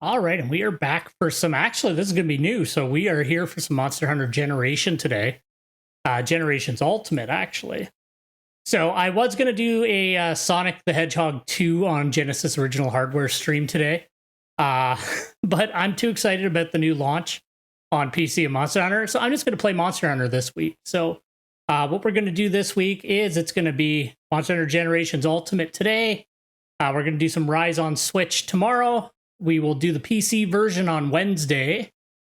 All right, and we are back for some. Actually, this is going to be new. So we are here for some Monster Hunter Generation today. Generations Ultimate, actually. So I was going to do a Sonic the Hedgehog 2 on Genesis Original Hardware stream today. But I'm too excited about the new launch on PC of Monster Hunter. So I'm just going to play Monster Hunter this week. So what we're going to do this week is it's going to be Monster Hunter Generations Ultimate today. We're going to do some Rise on Switch tomorrow. We will do the PC version on Wednesday,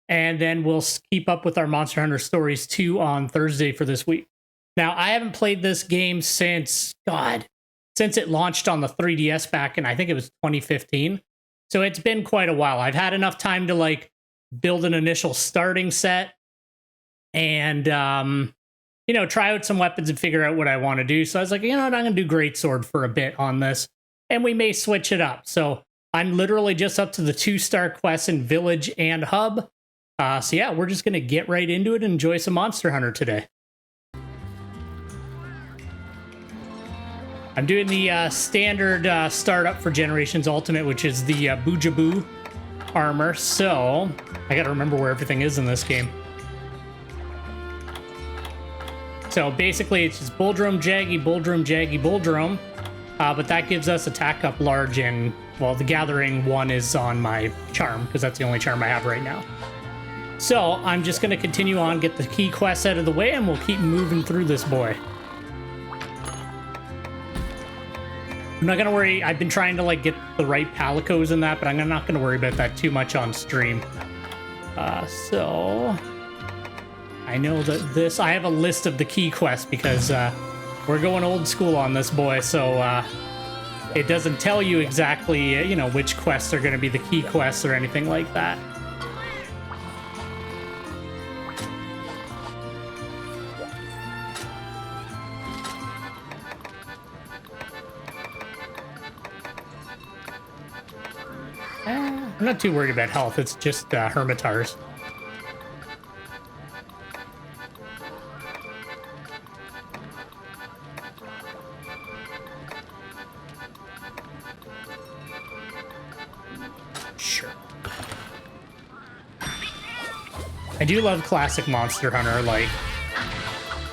and then we'll keep up with our Monster Hunter Stories 2 on Thursday for this week. Now, I haven't played this game since it launched on the 3DS back in, I think it was 2015. So it's been quite a while. I've had enough time to build an initial starting set and, try out some weapons and figure out what I want to do. So I was like, I'm going to do Greatsword for a bit on this, and we may switch it up. So I'm literally just up to the 2-star quests in Village and Hub. So yeah, we're just going to get right into it and enjoy some Monster Hunter today. I'm doing the standard startup for Generations Ultimate, which is the Boojaboo armor. So I got to remember where everything is in this game. So basically it's just Bulldrome, Jaggy, Bulldrome, Jaggy, Bulldrome. But that gives us attack up large, and well, the Gathering 1 is on my charm because that's the only charm I have right now. So I'm just going to continue on, get the key quests out of the way, and we'll keep moving through this boy. I'm not going to worry. I've been trying to get the right palicos in that, but I'm not going to worry about that too much on stream. So I know that I have a list of the key quests because we're going old school on this boy, so it doesn't tell you exactly, which quests are going to be the key quests or anything like that. I'm not too worried about health. It's just Hermitars. Sure. I do love classic Monster Hunter.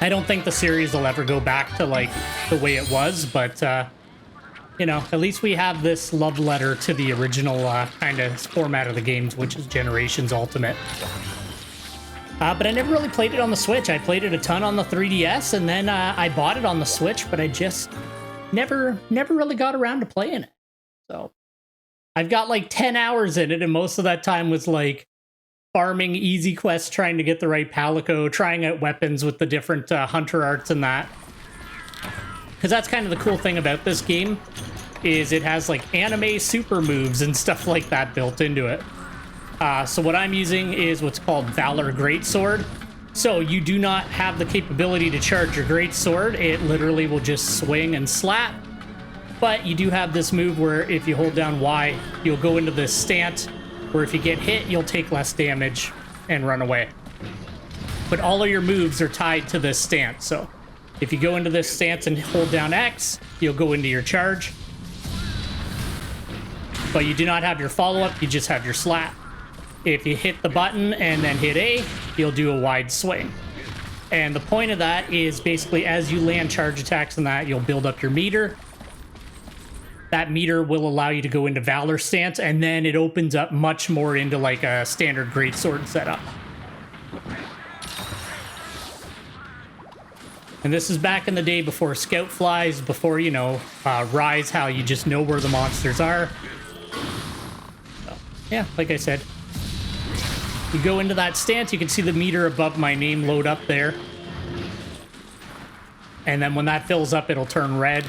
I don't think the series will ever go back to the way it was, but at least we have this love letter to the original kind of format of the games, which is Generations Ultimate. But I never really played it on the Switch. I played it a ton on the 3DS, and then I bought it on the Switch, but I just never really got around to playing it. So I've got 10 hours in it, and most of that time was farming easy quests, trying to get the right palico, trying out weapons with the different hunter arts and that. Because that's kind of the cool thing about this game, is it has anime super moves and stuff like that built into it. So what I'm using is what's called Valor Greatsword. So you do not have the capability to charge your Greatsword. It literally will just swing and slap. But you do have this move where if you hold down Y, you'll go into this stance, where if you get hit, you'll take less damage and run away. But all of your moves are tied to this stance, so if you go into this stance and hold down X, you'll go into your charge. But you do not have your follow-up, you just have your slap. If you hit the button and then hit A, you'll do a wide swing. And the point of that is basically as you land charge attacks and that, you'll build up your meter. That meter will allow you to go into Valor stance, and then it opens up much more into a standard Greatsword setup. And this is back in the day before Scout Flies, before, Rise, how you just know where the monsters are. So, yeah, like I said, you go into that stance, you can see the meter above my name load up there. And then when that fills up, it'll turn red.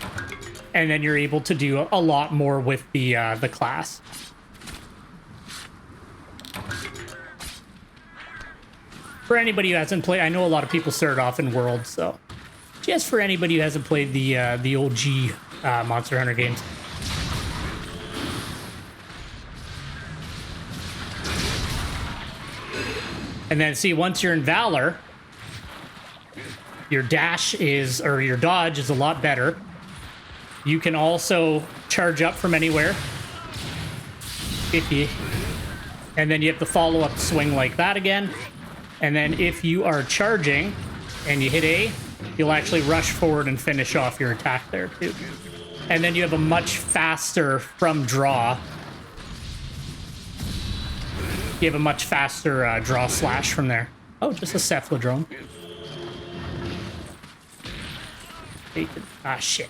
And then you're able to do a lot more with the class. For anybody who hasn't played, I know a lot of people started off in World, so just for anybody who hasn't played the OG Monster Hunter games. And then see, once you're in Valor, your dodge is a lot better. You can also charge up from anywhere if you And then you have the follow-up swing like that again. And then if you are charging and you hit A, you'll actually rush forward and finish off your attack there too. And then you have a much faster from draw. You have a much faster draw slash from there. Oh, just a cephalodrome. Ah, shit.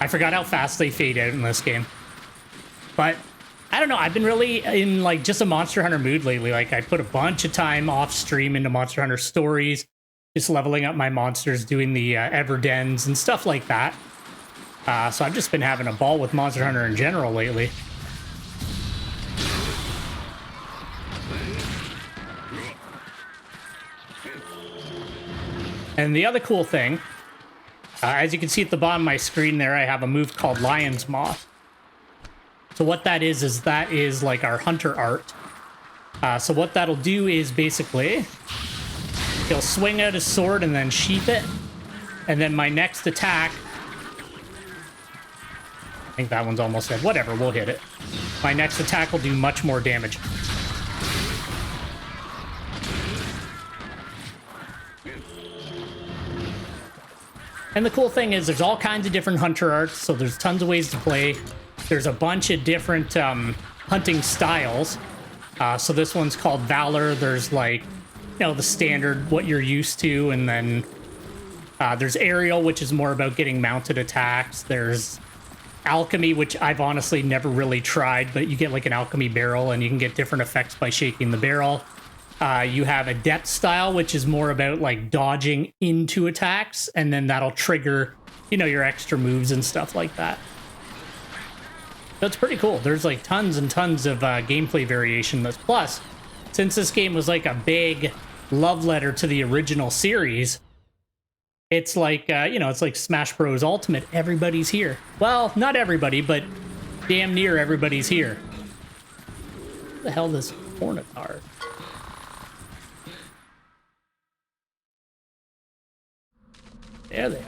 I forgot how fast they fade out in this game. But I don't know. I've been really in like just a Monster Hunter mood lately. Like I put a bunch of time off stream into Monster Hunter stories, just leveling up my monsters, doing the Everdens and stuff like that. So I've just been having a ball with Monster Hunter in general lately. And the other cool thing, as you can see at the bottom of my screen there, I have a move called Lion's Moth. So what that is that is like our hunter art. So what that'll do is basically, he'll swing out his sword and then sheath it. And then my next attack, I think that one's almost dead. Whatever, we'll hit it. My next attack will do much more damage. And the cool thing is there's all kinds of different hunter arts, so there's tons of ways to play. There's a bunch of different hunting styles. So this one's called Valor. There's like, you know, the standard, what you're used to. And then there's Aerial, which is more about getting mounted attacks. There's Alchemy, which I've honestly never really tried, but you get like an alchemy barrel and you can get different effects by shaking the barrel. You have Adept style, which is more about like dodging into attacks, and then that'll trigger, you know, your extra moves and stuff like that. That's pretty cool. There's like tons and tons of gameplay variation. Plus, since this game was like a big love letter to the original series, it's like, you know, it's like Smash Bros. Ultimate. Everybody's here. Well, not everybody, but damn near everybody's here. What the hell is Hornitar? There they are.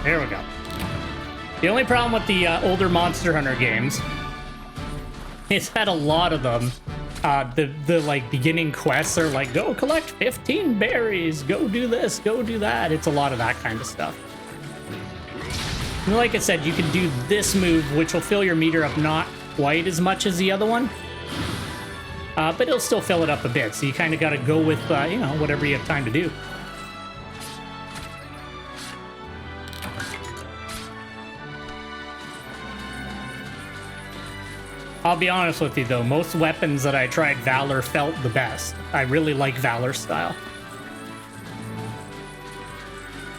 There we go. The only problem with the older Monster Hunter games is that a lot of them, the like beginning quests are like, go collect 15 berries, go do this, go do that. It's a lot of that kind of stuff. And like I said, you can do this move, which will fill your meter up not quite as much as the other one. But it'll still fill it up a bit, so you kind of got to go with, you know, whatever you have time to do. I'll be honest with you, though. Most weapons that I tried Valor felt the best. I really like Valor style.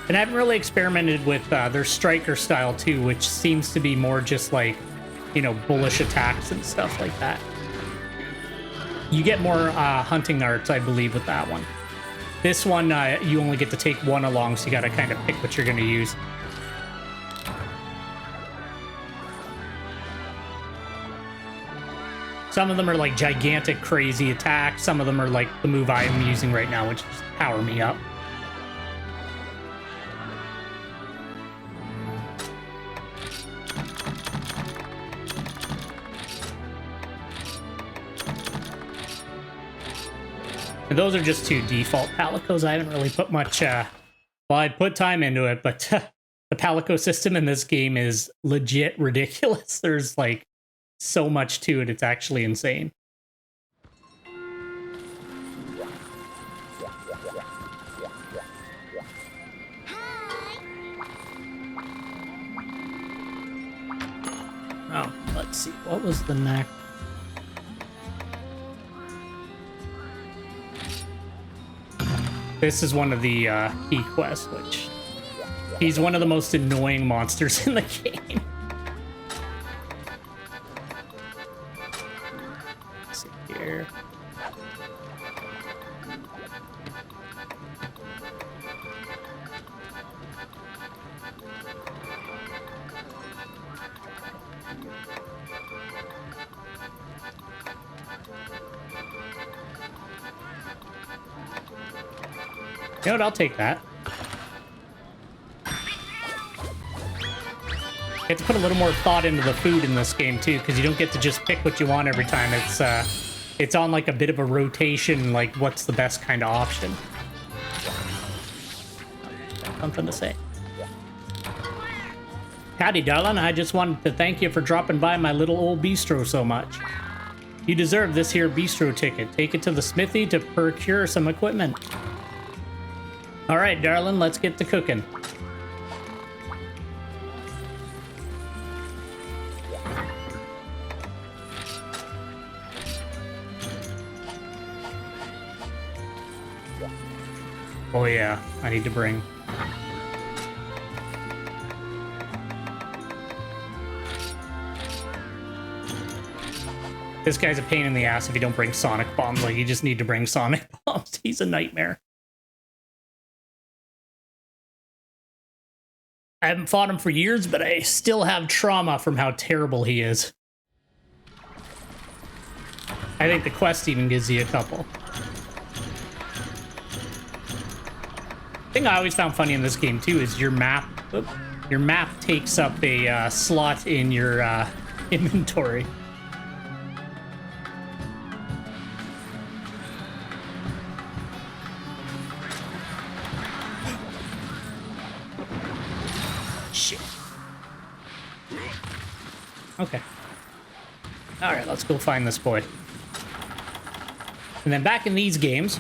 And I haven't really experimented with their Striker style, too, which seems to be more just like, you know, bullish attacks and stuff like that. You get more hunting arts, I believe, with that one. This one, you only get to take one along, so you gotta kind of pick what you're gonna use. Some of them are like gigantic, crazy attacks. Some of them are like the move I am using right now, which is Power Me Up. And those are just two default palicos. I haven't really put much, well, I put time into it, but the palico system in this game is legit ridiculous. There's like so much to it, it's actually insane. Oh, let's see, what was the next? This is one of the key quests, which he's one of the most annoying monsters in the game. Let's see here. You know what, I'll take that. You have to put a little more thought into the food in this game too, because you don't get to just pick what you want every time. It's on like a bit of a rotation, like what's the best kind of option. Something to say. Howdy, darling. I just wanted to thank you for dropping by my little old bistro so much. You deserve this here bistro ticket. Take it to the smithy to procure some equipment. All right, darling, let's get to cooking. Oh yeah, I need to bring... This guy's a pain in the ass if you don't bring sonic bombs. Like, you just need to bring sonic bombs. He's a nightmare. I haven't fought him for years, but I still have trauma from how terrible he is. I think the quest even gives you a couple. The thing I always found funny in this game, too, is your map... Your map takes up a slot in your inventory. Shit. Okay. Alright, let's go find this boy. And then back in these games,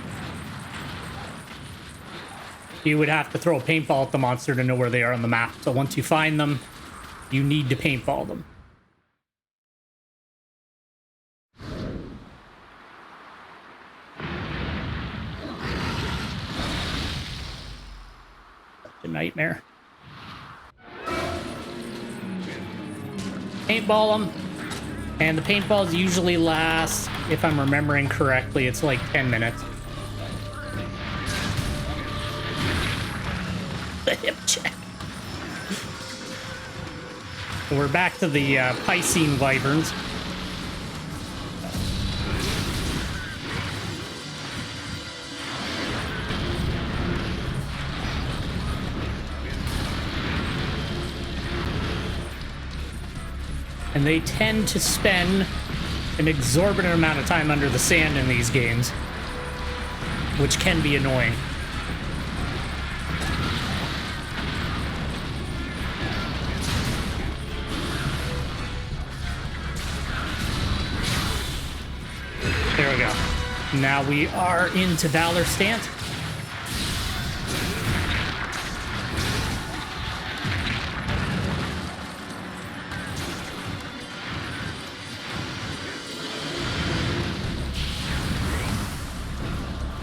you would have to throw a paintball at the monster to know where they are on the map. So once you find them, you need to paintball them. Such a nightmare. Paintball them. And the paintballs usually last, if I'm remembering correctly, it's like 10 minutes. The hip check. We're back to the Piscine wyverns. And they tend to spend an exorbitant amount of time under the sand in these games, which can be annoying. There we go. Now we are into Valor Stance.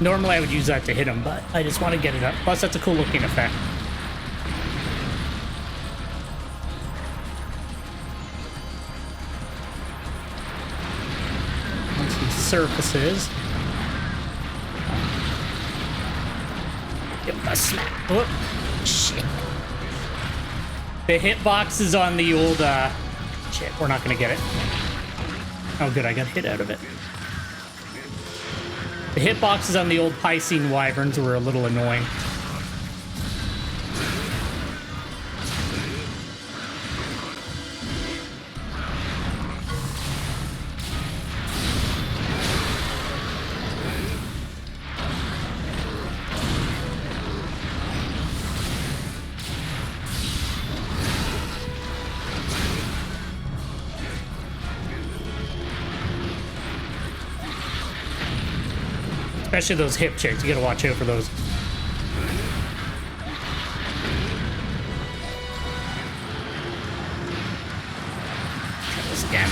Normally I would use that to hit him, but I just want to get it up. Plus, that's a cool looking effect. Once he surfaces. Give him a smack. Whoop. Shit. The hitbox is on the old, shit, we're not going to get it. Oh, good, I got hit out of it. The hitboxes on the old Piscine wyverns were a little annoying. Especially those hip checks. You gotta watch out for those. Try this again.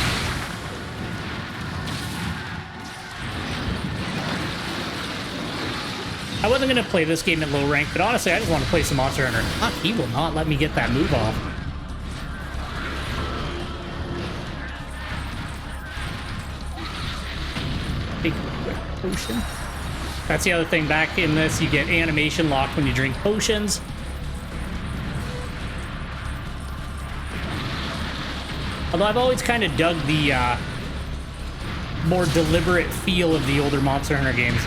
I wasn't gonna play this game at low rank, but honestly, I just want to play some Monster Hunter. Fuck, he will not let me get that move off. Big quick potion. That's the other thing. Back in this, you get animation lock when you drink potions. Although I've always kind of dug the more deliberate feel of the older Monster Hunter games.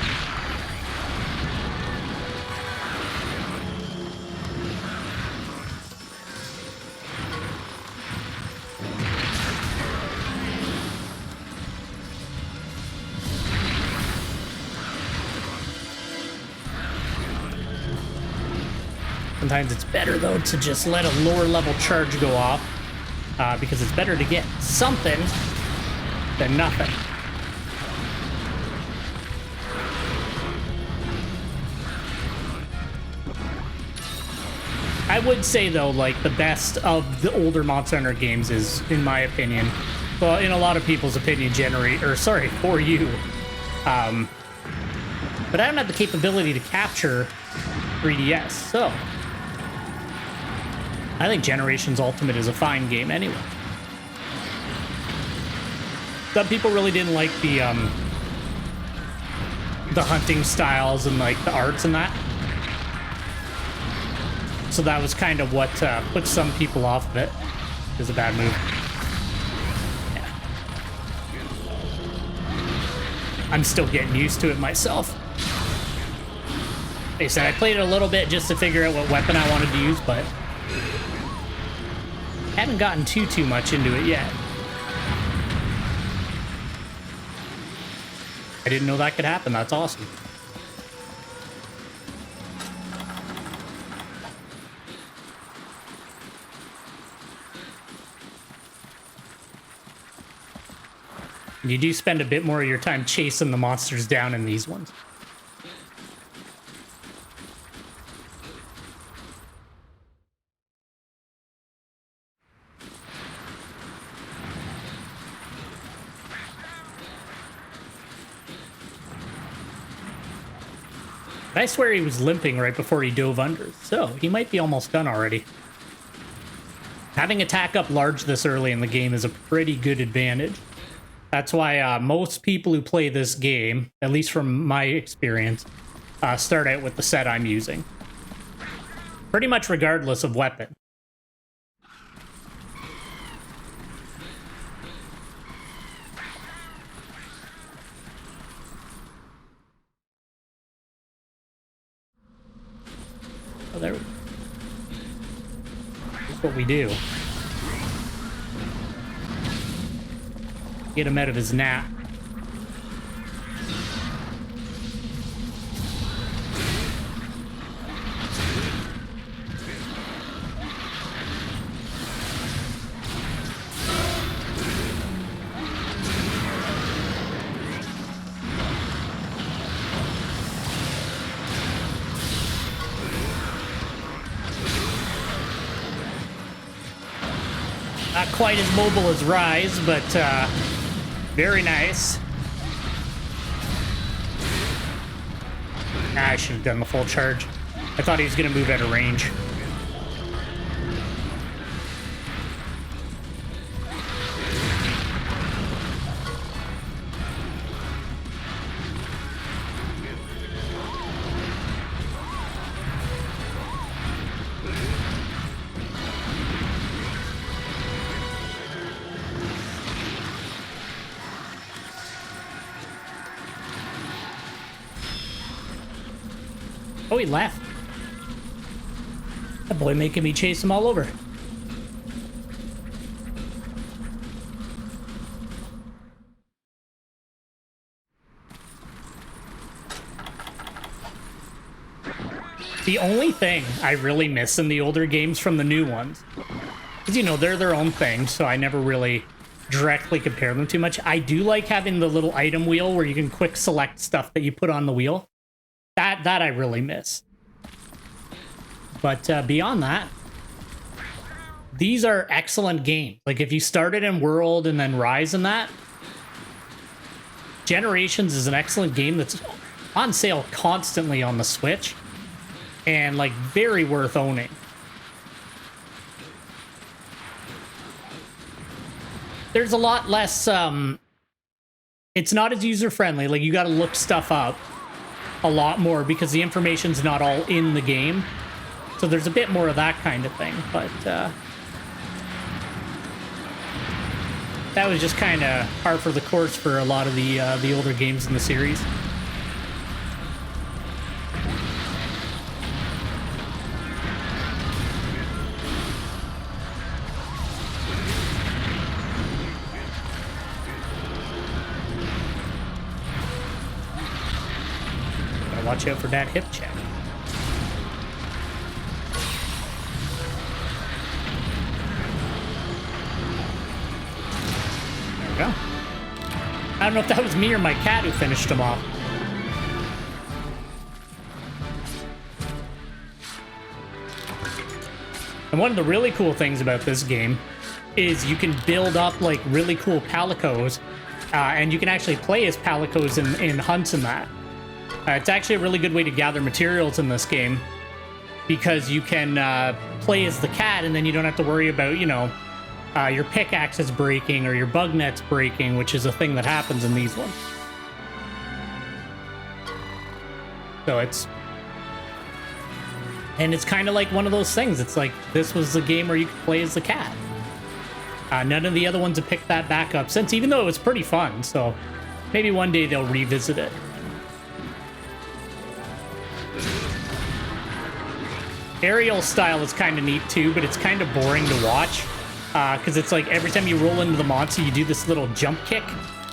sometimes it's better, though, to just let a lower level charge go off, because it's better to get something than nothing. I would say, though, like, the best of the older Monster Hunter games is, in my opinion, well, in a lot of people's opinion, For You. But I don't have the capability to capture 3DS, so I think Generations Ultimate is a fine game anyway. Some people really didn't like the hunting styles and, like, the arts and that. So that was kind of what put some people off of it. It was a bad move. Yeah. I'm still getting used to it myself. They said I played it a little bit just to figure out what weapon I wanted to use, but haven't gotten too much into it yet. I didn't know that could happen. That's awesome. You do spend a bit more of your time chasing the monsters down in these ones. I swear he was limping right before he dove under, so he might be almost done already. Having attack up large this early in the game is a pretty good advantage. That's why most people who play this game, at least from my experience, start out with the set I'm using. Pretty much regardless of weapon. Oh, there we go. That's what we do. Get him out of his nap. Not quite as mobile as Rise, but very nice. I should have done the full charge. I thought he was going to move out of range. Oh, he left. That boy making me chase him all over. The only thing I really miss in the older games from the new ones is, you know, they're their own thing, so I never really directly compare them too much. I do like having the little item wheel where you can quick select stuff that you put on the wheel. That I really miss. But beyond that, these are excellent games. Like, if you started in World and then Rise in that, Generations is an excellent game that's on sale constantly on the Switch. And, like, very worth owning. There's a lot less, it's not as user-friendly. Like, you gotta look stuff up a lot more because the information's not all in the game. So there's a bit more of that kind of thing, but that was just kind of par for the course for a lot of the older games in the series. Watch out for that hip check. don't know if that was me or my cat who finished him off. And one of the really cool things about this game is you can build up like really cool palicos, and you can actually play as palicos in hunts and that. It's actually a really good way to gather materials in this game because you can play as the cat, and then you don't have to worry about, you know, your pickaxe is breaking or your bug net's breaking, which is a thing that happens in these ones. So it's kind of like one of those things. It's like this was the game where you could play as the cat. None of the other ones have picked that back up since, even though it was pretty fun. So maybe one day they'll revisit it. Aerial style is kind of neat too, but it's kind of boring to watch because it's like every time you roll into the monster, you do this little jump kick.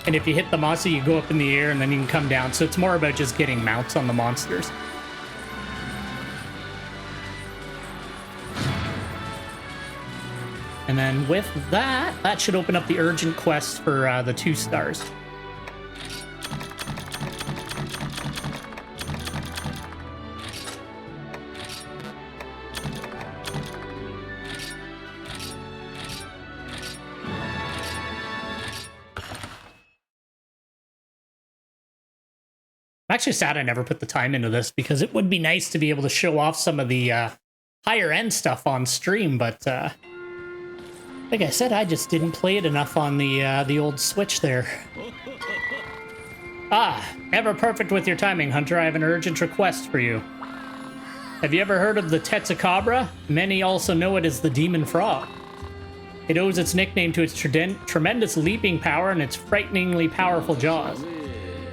And if you hit the monster, you go up in the air and then you can come down. So it's more about just getting mounts on the monsters. And then with that, that should open up the urgent quest for the 2 stars. I'm actually sad I never put the time into this because it would be nice to be able to show off some of the higher end stuff on stream, but like I said, I just didn't play it enough on the old Switch there. Ah, ever perfect with your timing, Hunter. I have an urgent request for you. Have you ever heard of the Tetsukabra? Many also know it as the Demon Frog. It owes its nickname to its tremendous leaping power and its frighteningly powerful jaws.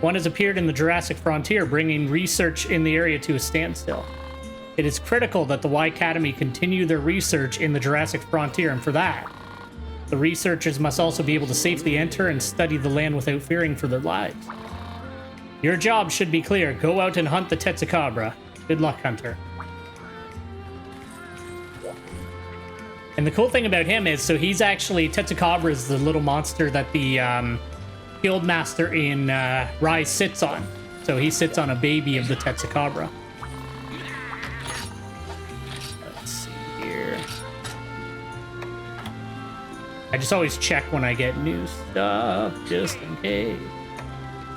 One has appeared in the Jurassic frontier, bringing research in the area to a standstill. It is critical that the Y Academy continue their research in the Jurassic frontier, and for that, the researchers must also be able to safely enter and study the land without fearing for their lives. Your job should be clear. Go out and hunt the Tetsukabra. Good luck, Hunter. And the cool thing about him is, so he's actually, Tetsukabra is the little monster that the guild master in Rise sits on. So he sits on a baby of the Tetsukabra. Let's see here. I just always check when I get new stuff, just in case.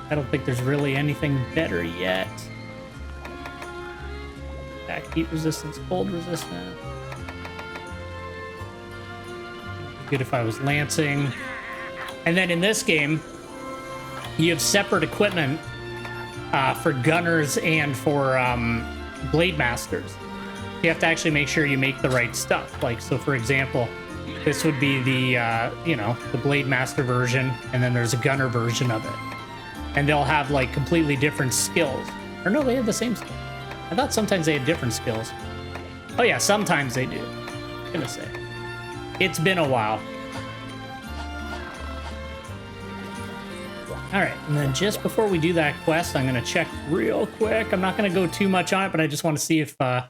I don't think there's really anything better yet. Attack, heat resistance, cold resistance. Good if I was lancing. And then in this game, you have separate equipment for gunners and for blade masters. You have to actually make sure you make the right stuff. Like, so for example, this would be the, the blade master version, and then there's a gunner version of it. And they'll have like completely different skills. Or no, they have the same skills. I thought sometimes they had different skills. Oh yeah, sometimes they do. I'm gonna say. It's been a while. All right, and then just before we do that quest, I'm going to check real quick. I'm not going to go too much on it, but I just want to see if there's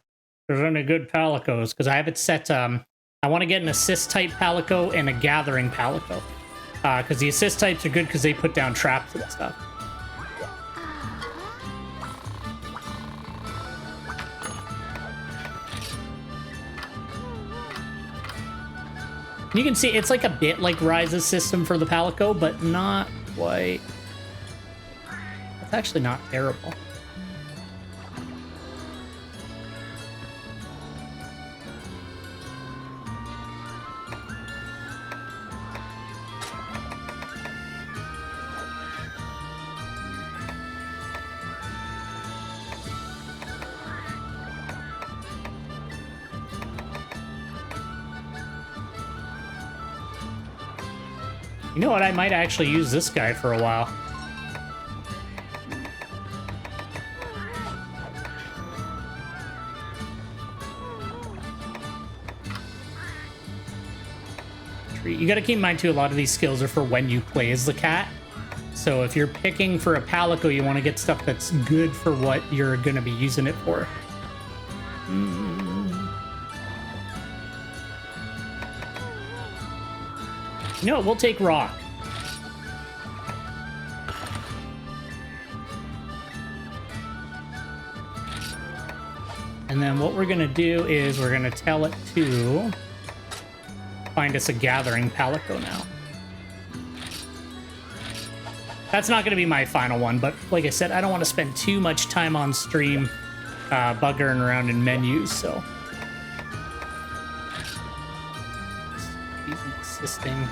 any good palicos, because I have it set. I want to get an assist type palico and a gathering palico, because the assist types are good because they put down traps and stuff. You can see it's like a bit like Rise's system for the palico, but not quite. It's actually not terrible. You know what? I might actually use this guy for a while. You got to keep in mind too, a lot of these skills are for when you play as the cat. So if you're picking for a palico, you want to get stuff that's good for what you're going to be using it for. You know what? We'll take rock. And then what we're going to do is we're going to tell it to find us a gathering palico now. That's not going to be my final one, but like I said, I don't want to spend too much time on stream buggering around in menus, so. He's insisting.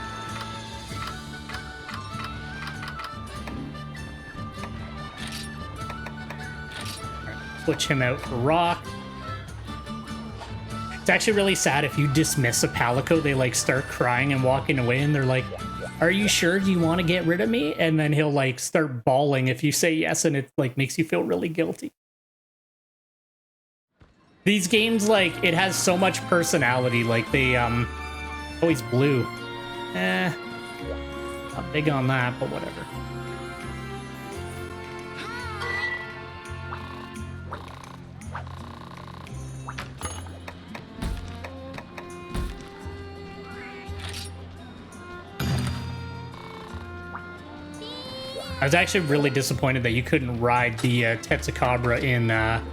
Switch him out for rock. It's actually really sad if you dismiss a palico, they like start crying and walking away and they're like, are you sure you want to get rid of me? And then he'll like start bawling if you say yes, and it like makes you feel really guilty. These games, like, it has so much personality. Like they oh, he's blue. Not big on that, but whatever. I was actually really disappointed that you couldn't ride the Tetsukabra in that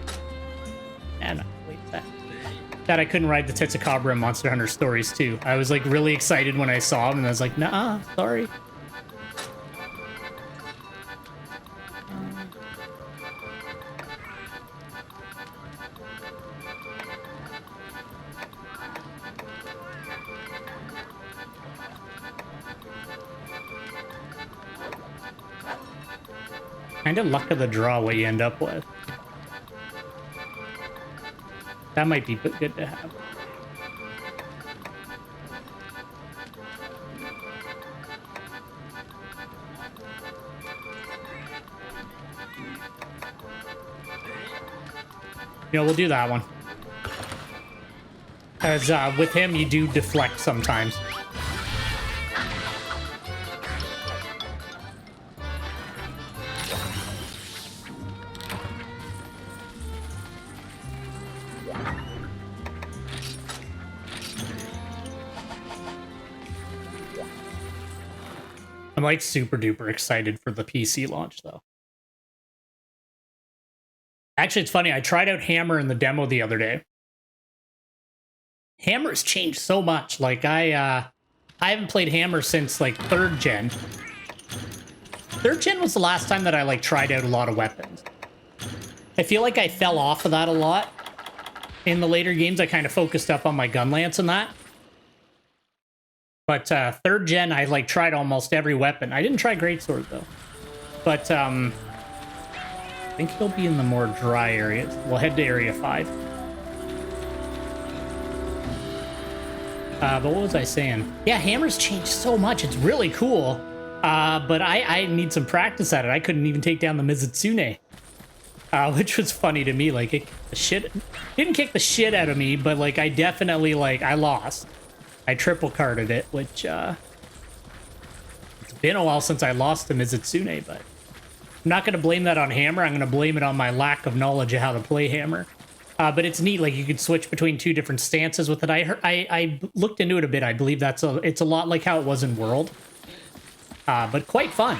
I couldn't ride the Tetsukabra in Monster Hunter Stories 2. I was like really excited when I saw him, and I was like, nah, sorry. Kind of luck of the draw what you end up with. That might be good to have. Yeah, we'll do that one. As with him, you do deflect sometimes. I'm like super duper excited for the PC launch though. Actually, it's funny. I tried out Hammer in the demo the other day. Hammer's changed so much. Like I haven't played Hammer since like 3rd gen. 3rd gen was the last time that I like tried out a lot of weapons. I feel like I fell off of that a lot. In the later games, I kind of focused up on my gun lance and that. But 3rd gen, I like tried almost every weapon. I didn't try greatsword though. But I think he'll be in the more dry areas. We'll head to area 5. But what was I saying? Yeah, Hammer's changed so much. It's really cool. But I need some practice at it. I couldn't even take down the Mizutsune. Which was funny to me. Like, it didn't kick the shit out of me, but like I definitely like I lost. I triple carded it, which it's been a while since I lost to Mizutsune, but I'm not going to blame that on Hammer. I'm going to blame it on my lack of knowledge of how to play Hammer. But it's neat. Like, you could switch between 2 different stances with it. I looked into it a bit. I believe it's a lot like how it was in World, but quite fun.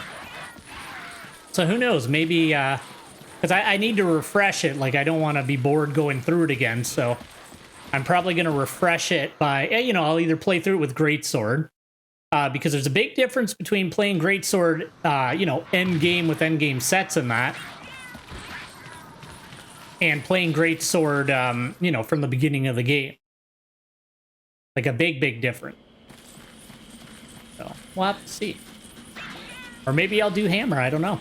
So who knows? Maybe because I need to refresh it. Like, I don't want to be bored going through it again. So I'm probably going to refresh it by, you know, I'll either play through it with Greatsword, because there's a big difference between playing Greatsword, you know, end game with end game sets and that, and playing Greatsword, you know, from the beginning of the game. Like a big, big difference. So we'll have to see. Or maybe I'll do Hammer, I don't know.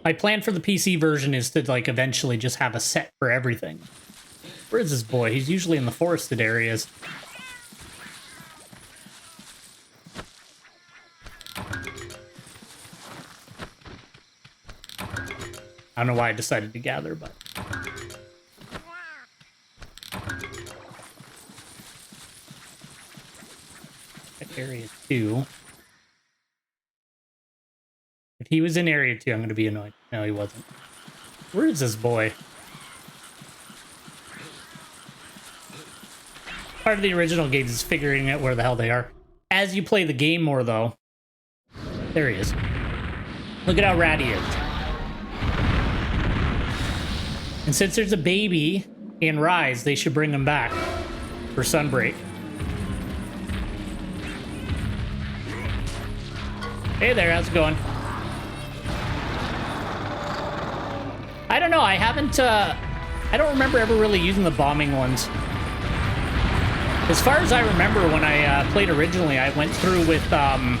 My plan for the PC version is to, like, eventually just have a set for everything. Where is this boy? He's usually in the forested areas. I don't know why I decided to gather, but... Area 2. If he was in area 2, I'm going to be annoyed. No, he wasn't. Where is this boy? Part of the original games is figuring out where the hell they are. As you play the game more, though... There he is. Look at how rad he is. And since there's a baby in Rise, they should bring him back for Sunbreak. Hey there, how's it going? I don't know, I haven't, I don't remember ever really using the bombing ones. As far as I remember, when I played originally, I went through with, again.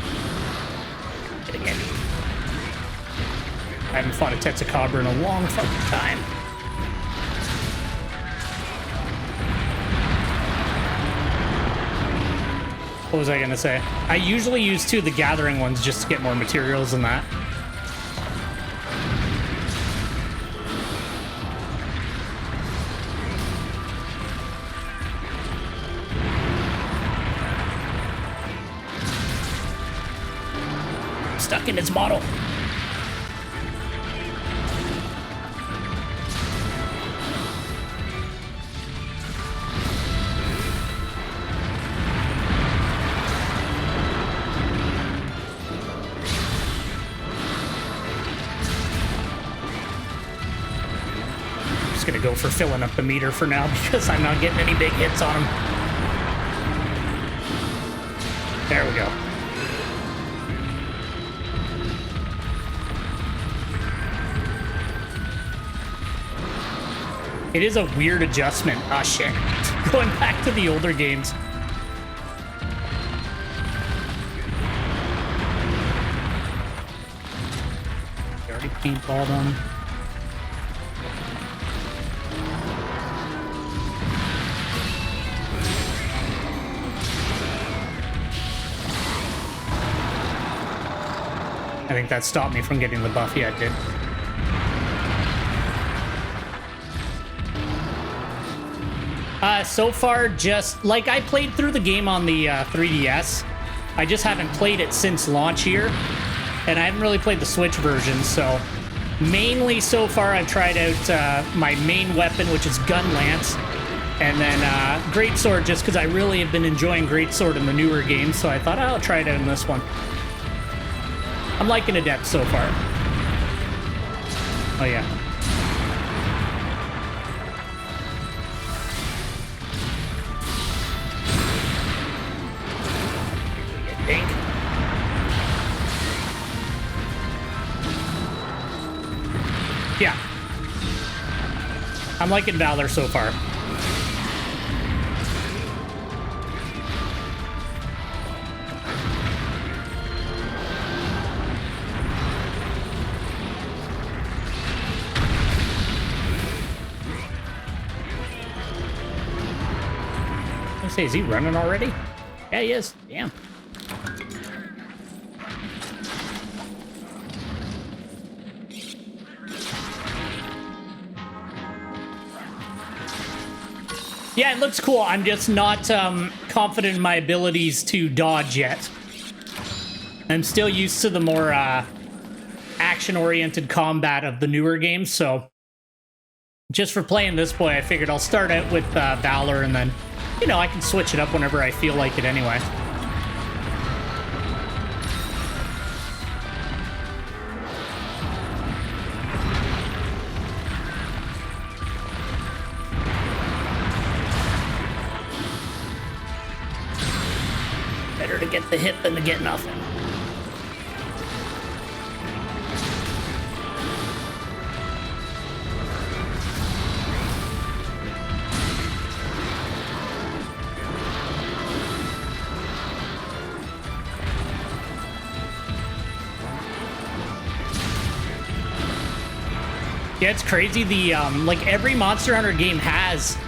I haven't fought a Tetsukabra in a long fucking time. What was I gonna say? I usually use two of the gathering ones just to get more materials than that. Stuck in its model. Gonna go for filling up the meter for now because I'm not getting any big hits on him. There we go. It is a weird adjustment. Ah, shit. Going back to the older games. I already paintballed him. I think that stopped me from getting the buff. Yeah, it did. So far, just like I played through the game on the 3DS. I just haven't played it since launch here, and I haven't really played the Switch version. So mainly so far, I've tried out my main weapon, which is Gun Lance, and then Greatsword, just because I really have been enjoying Greatsword in the newer games. So I thought I'll try it out in this one. I'm liking Adept so far. Oh, yeah. Pink. Yeah. I'm liking Valor so far. Is he running already? Yeah, he is. Damn. Yeah, it looks cool. I'm just not confident in my abilities to dodge yet. I'm still used to the more action-oriented combat of the newer games, so just for playing this boy, I figured I'll start out with Valor, and then, you know, I can switch it up whenever I feel like it anyway. Better to get the hit than to get nothing. Yeah, it's crazy. The like every Monster Hunter game has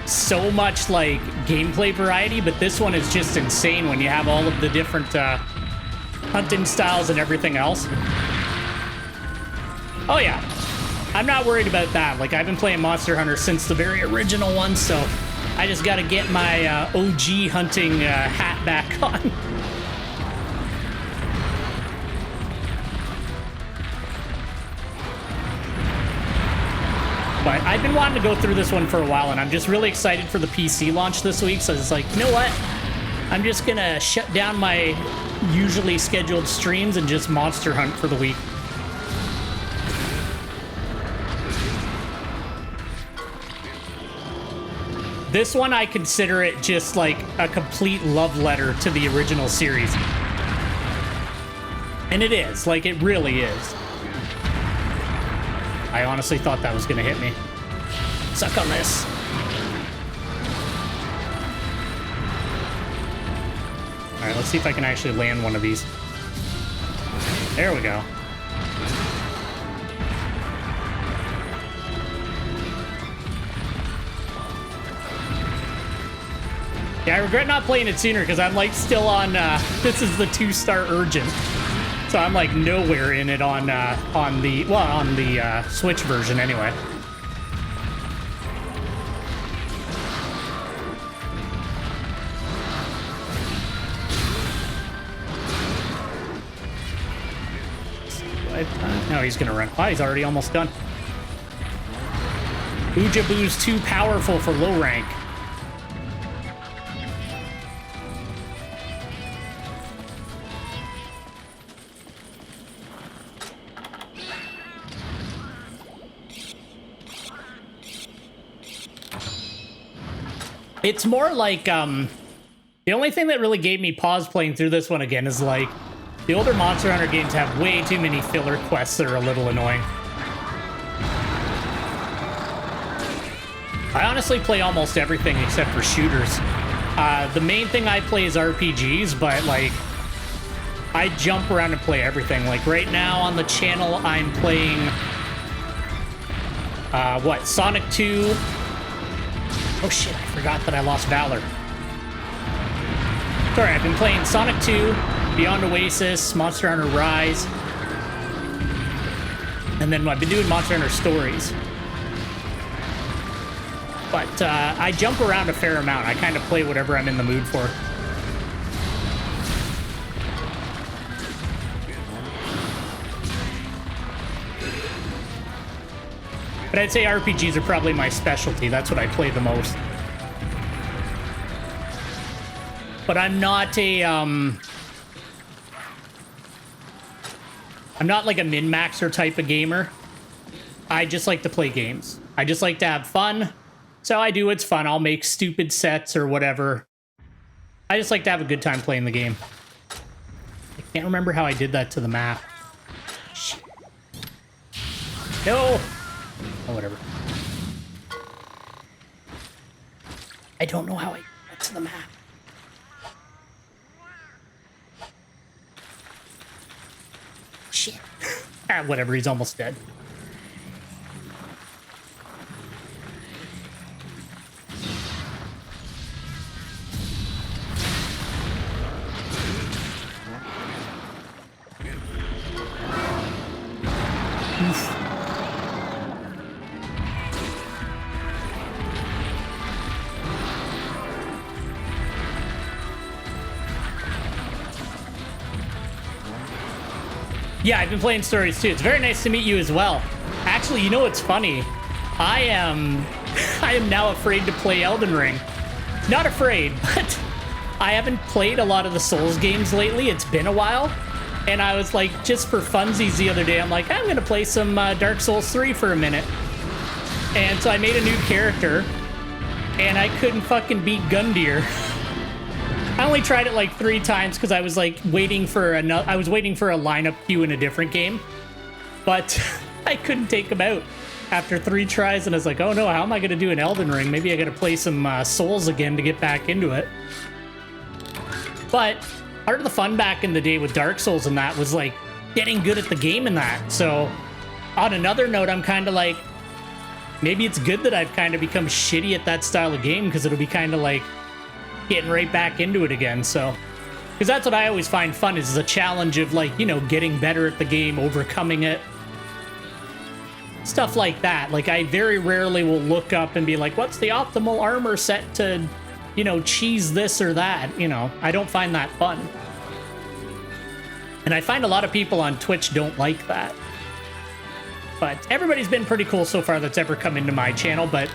so much like gameplay variety, but this one is just insane when you have all of the different hunting styles and everything else. Oh yeah, I'm not worried about that. Like, I've been playing Monster Hunter since the very original one, so I just got to get my OG hunting hat back on. But I've been wanting to go through this one for a while, and I'm just really excited for the PC launch this week. So it's like, you know what? I'm just going to shut down my usually scheduled streams and just monster hunt for the week. This one, I consider it just like a complete love letter to the original series. And it is. Like, it really is. I honestly thought that was going to hit me. Suck on this. All right, let's see if I can actually land one of these. There we go. Yeah, I regret not playing it sooner because I'm like still on, this is the 2-star urgent. So I'm like nowhere in it on the Switch version anyway. No, he's gonna run. Wow, he's already almost done. Oojaboo's too powerful for low rank. It's more like, the only thing that really gave me pause playing through this one again is like, the older Monster Hunter games have way too many filler quests that are a little annoying. I honestly play almost everything except for shooters. The main thing I play is RPGs, but like, I jump around and play everything. Like right now on the channel, I'm playing, Sonic 2. Oh shit, I forgot that I lost Valor. Sorry, I've been playing Sonic 2, Beyond Oasis, Monster Hunter Rise, and then I've been doing Monster Hunter Stories. But I jump around a fair amount. I kind of play whatever I'm in the mood for. But I'd say RPGs are probably my specialty. That's what I play the most. But I'm not a, I'm not like a min-maxer type of gamer. I just like to play games. I just like to have fun. So I do what's fun. I'll make stupid sets or whatever. I just like to have a good time playing the game. I can't remember how I did that to the map. Shit. No! Oh, whatever. I don't know how I got to the map. Shit. Ah, whatever, he's almost dead. Oof. Yeah, I've been playing stories too. It's very nice to meet you as well. Actually, you know what's funny? I am now afraid to play Elden Ring. Not afraid, but I haven't played a lot of the Souls games lately. It's been a while. And I was like, just for funsies the other day, I'm like, I'm gonna play some Dark Souls 3 for a minute. And so I made a new character, and I couldn't fucking beat Gundyr. I only tried it like 3 times because I was like waiting for a lineup queue in a different game, but I couldn't take him out after 3 tries, and I was like, oh no, how am I gonna do an Elden Ring? Maybe I gotta play some Souls again to get back into it. But part of the fun back in the day with Dark Souls and that was like getting good at the game and that. So on another note, I'm kind of like, maybe it's good that I've kind of become shitty at that style of game, because it'll be kind of like getting right back into it again. So, because that's what I always find fun, is the challenge of like, you know, getting better at the game, overcoming it, stuff like that. Like, I very rarely will look up and be like, what's the optimal armor set to, you know, cheese this or that. You know, I don't find that fun. And I find a lot of people on Twitch don't like that. But everybody's been pretty cool so far that's ever come into my channel, but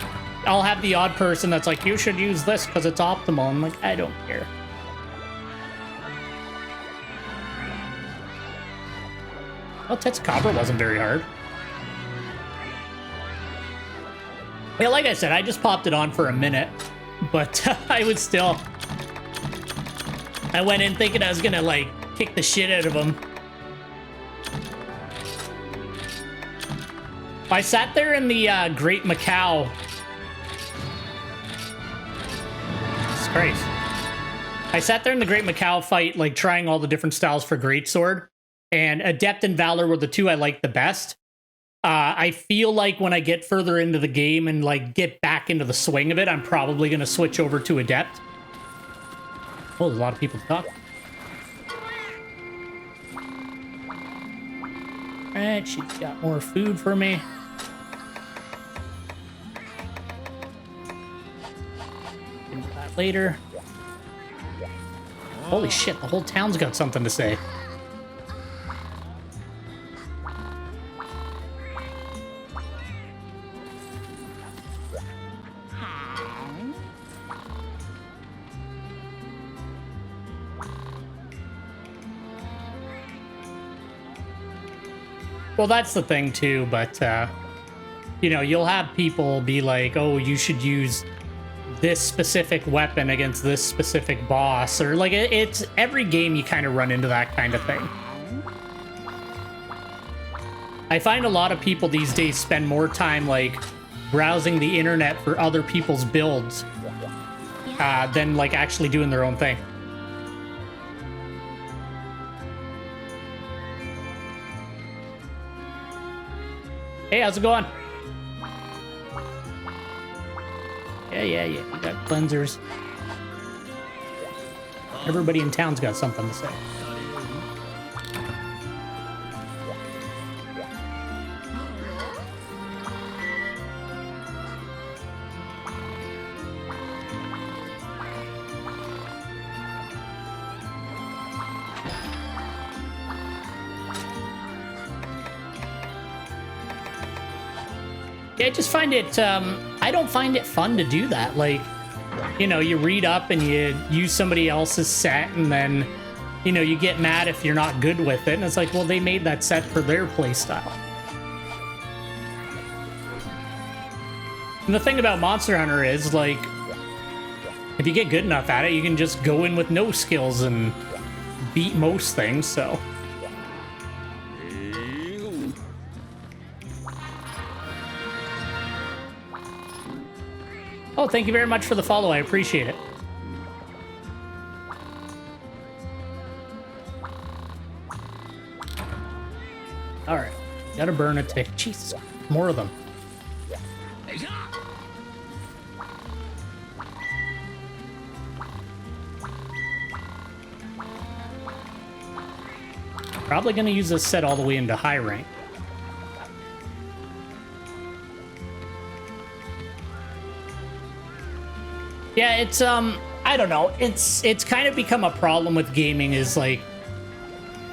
I'll have the odd person that's like, you should use this because it's optimal. I'm like, I don't care. Well, Tetsukabra wasn't very hard. Yeah, like I said, I just popped it on for a minute. but I would still... I went in thinking I was gonna, like, kick the shit out of him. I sat there in the Great Macau. Jesus Christ. I sat there in the Great Macau fight, like, trying all the different styles for Greatsword. And Adept and Valor were the two I liked the best. I feel like when I get further into the game and, like, get back into the swing of it, I'm probably going to switch over to Adept. Oh, there's a lot of people to talk. Alright, she's got more food for me. Do that later. Holy shit, the whole town's got something to say. Well, that's the thing, too, but, you know, you'll have people be like, oh, you should use this specific weapon against this specific boss, or, like, it's every game you kind of run into that kind of thing. I find a lot of people these days spend more time, like, browsing the internet for other people's builds than, like, actually doing their own thing. Hey, how's it going? Yeah. You got cleansers. Everybody in town's got something to say. I just find it, I don't find it fun to do that. Like, you know, you read up and you use somebody else's set and then, you know, you get mad if you're not good with it. And it's like, well, they made that set for their playstyle. And the thing about Monster Hunter is, like, if you get good enough at it, you can just go in with no skills and beat most things, so... Oh, thank you very much for the follow. I appreciate it. All right. Gotta burn a tick. Jesus. More of them. Probably gonna use this set all the way into high rank. Yeah, it's, I don't know. It's kind of become a problem with gaming is, like,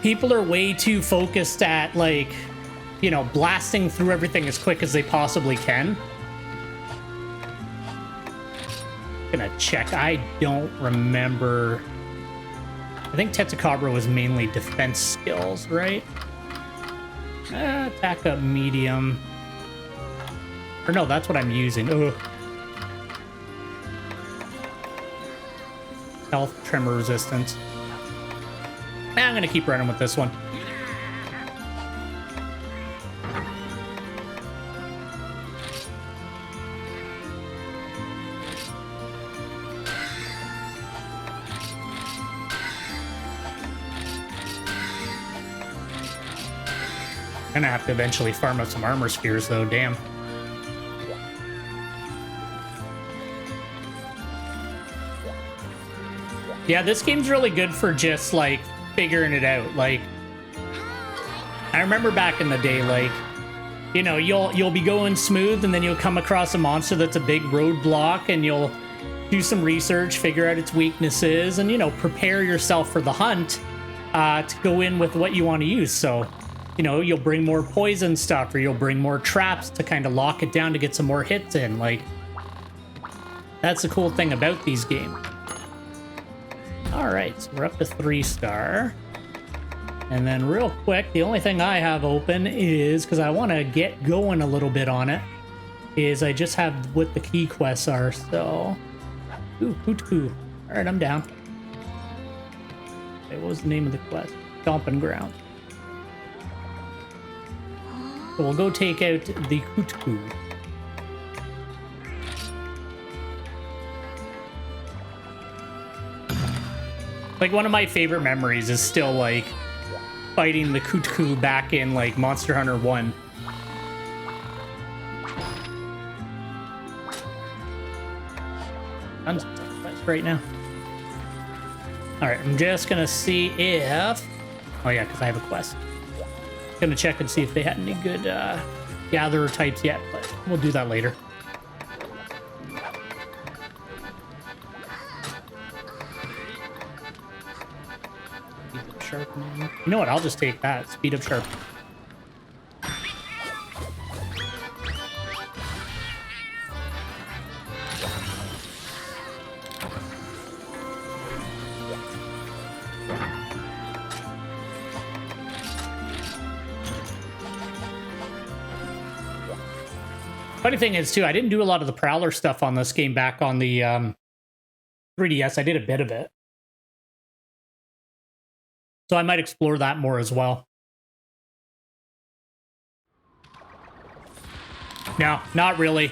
people are way too focused at, like, you know, blasting through everything as quick as they possibly can. Gonna check. I don't remember. I think Tetsukabra was mainly defense skills, right? Attack up medium. Or no, that's what I'm using. Ugh. Health, tremor resistance. I'm gonna keep running with this one. Gonna have to eventually farm up some armor spheres though, damn. Yeah, this game's really good for just, like, figuring it out. Like, I remember back in the day, like, you know, you'll be going smooth and then you'll come across a monster that's a big roadblock and you'll do some research, figure out its weaknesses, and, you know, prepare yourself for the hunt to go in with what you want to use. So, you know, you'll bring more poison stuff or you'll bring more traps to kind of lock it down to get some more hits in. Like, that's the cool thing about these games. Alright, so we're up to 3-star. And then real quick, the only thing I have open is, because I want to get going a little bit on it, is I just have what the key quests are, so... Ooh, Hootku. Alright, I'm down. Okay, what was the name of the quest? Stomping Ground. So we'll go take out the Hootku. Like, one of my favorite memories is still, like, fighting the Hootku back in, like, Monster Hunter 1. Tons of quests right now. Alright, I'm just gonna see if... Oh yeah, because I have a quest. Gonna check and see if they had any good gatherer types yet, but we'll do that later. Speed up sharpening. You know what? I'll just take that. Speed up sharpening. Funny thing is, too, I didn't do a lot of the Prowler stuff on this game back on the 3DS. I did a bit of it. So I might explore that more as well. No, not really.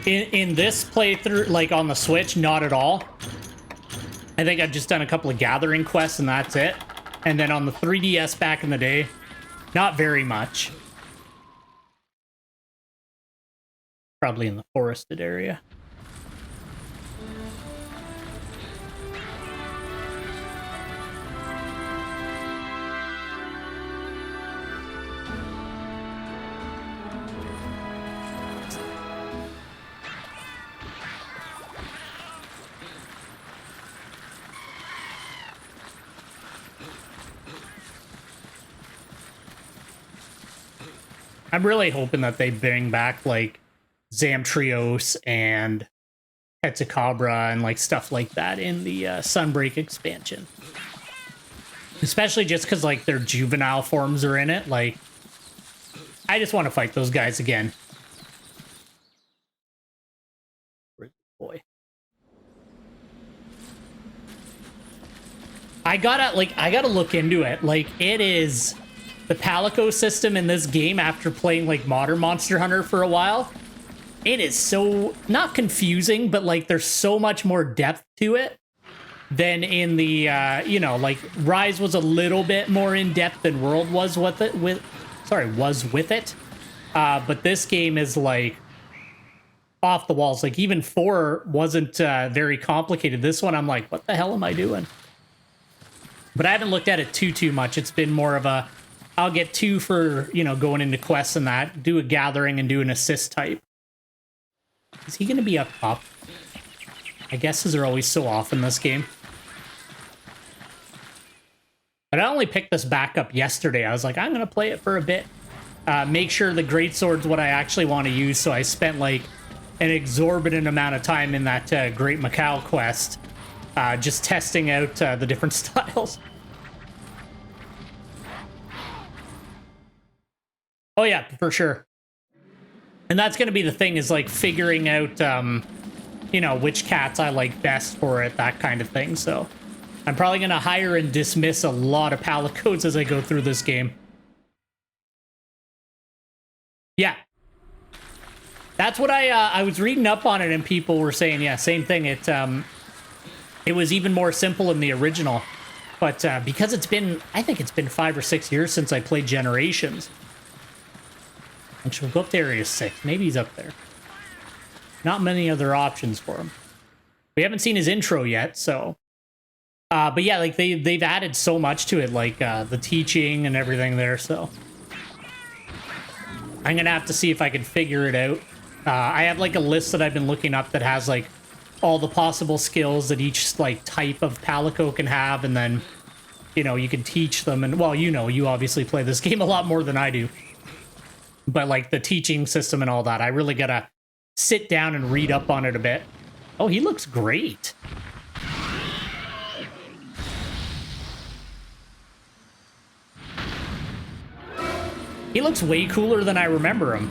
In this playthrough, like on the Switch, not at all. I think I've just done a couple of gathering quests and that's it. And then on the 3DS back in the day, not very much. Probably in the forested area. I'm really hoping that they bring back, like, Zamtrios and Hetzicabra and like stuff like that in the Sunbreak expansion. Especially just because like their juvenile forms are in it. Like, I just want to fight those guys again. Boy. I gotta look into it. Like, it is the Palico system in this game after playing like modern Monster Hunter for a while. It is so, not confusing, but like there's so much more depth to it than in the, you know, like Rise was a little bit more in depth than World was with it. But this game is like off the walls. Like even 4 wasn't very complicated. This one, I'm like, what the hell am I doing? But I haven't looked at it too much. It's been more of a, I'll get 2 for, you know, going into quests and that, do a gathering and do an assist type. Is he going to be up top? I guesses are always so off in this game. But I only picked this back up yesterday. I was like, I'm going to play it for a bit. Make sure the greatsword's what I actually want to use. So I spent like an exorbitant amount of time in that Great Macau quest. Just testing out the different styles. Oh yeah, for sure. And that's going to be the thing, is like figuring out, you know, which cats I like best for it, that kind of thing. So I'm probably going to hire and dismiss a lot of Palicos as I go through this game. Yeah. That's what I was reading up on it, and people were saying, yeah, same thing. It was even more simple in the original. But because it's been, I think it's been 5 or 6 years since I played Generations. Actually, we'll go up to Area 6. Maybe he's up there. Not many other options for him. We haven't seen his intro yet, so... but yeah, like, they've added so much to it, like, the teaching and everything there, so... I'm gonna have to see if I can figure it out. I have, like, a list that I've been looking up that has, like, all the possible skills that each, like, type of Palico can have, and then, you know, you can teach them, and, well, you know, you obviously play this game a lot more than I do. But, like, the teaching system and all that, I really gotta sit down and read up on it a bit. Oh, he looks great. He looks way cooler than I remember him.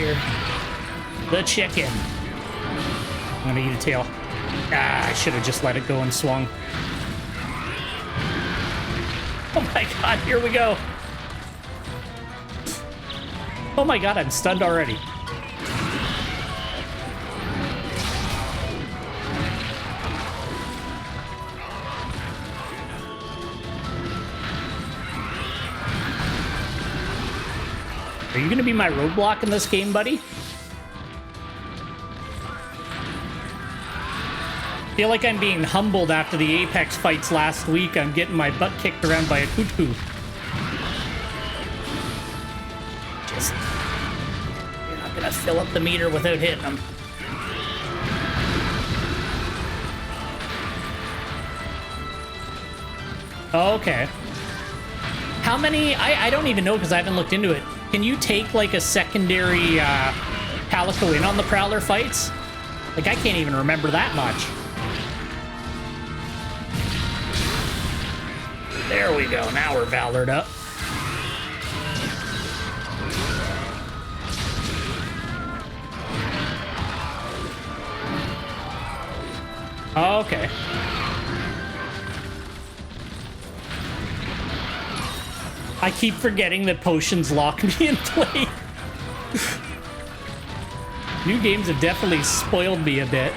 here. The chicken. I'm gonna eat a tail. Ah, I should have just let it go and swung. Oh my god, here we go. Oh my god, I'm stunned already. Are you gonna be my roadblock in this game, buddy? I feel like I'm being humbled after the Apex fights last week. I'm getting my butt kicked around by a cuckoo. Just... You're not gonna fill up the meter without hitting them. Oh, okay. How many... I don't even know because I haven't looked into it. Can you take, like, a secondary Palico in on the Prowler fights? Like, I can't even remember that much. There we go. Now we're Valored up. Oh, okay. I keep forgetting that potions lock me in place. New games have definitely spoiled me a bit.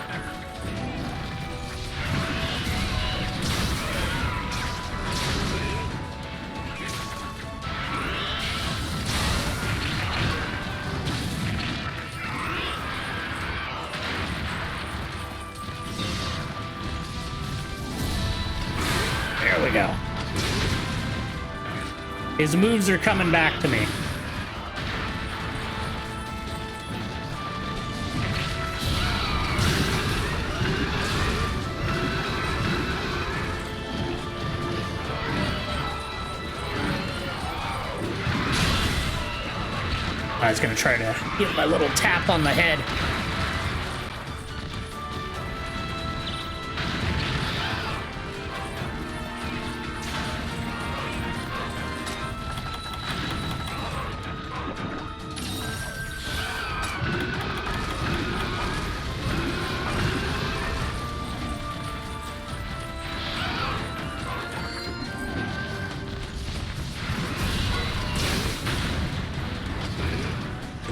There we go. His moves are coming back to me. I was gonna try to get my little tap on the head.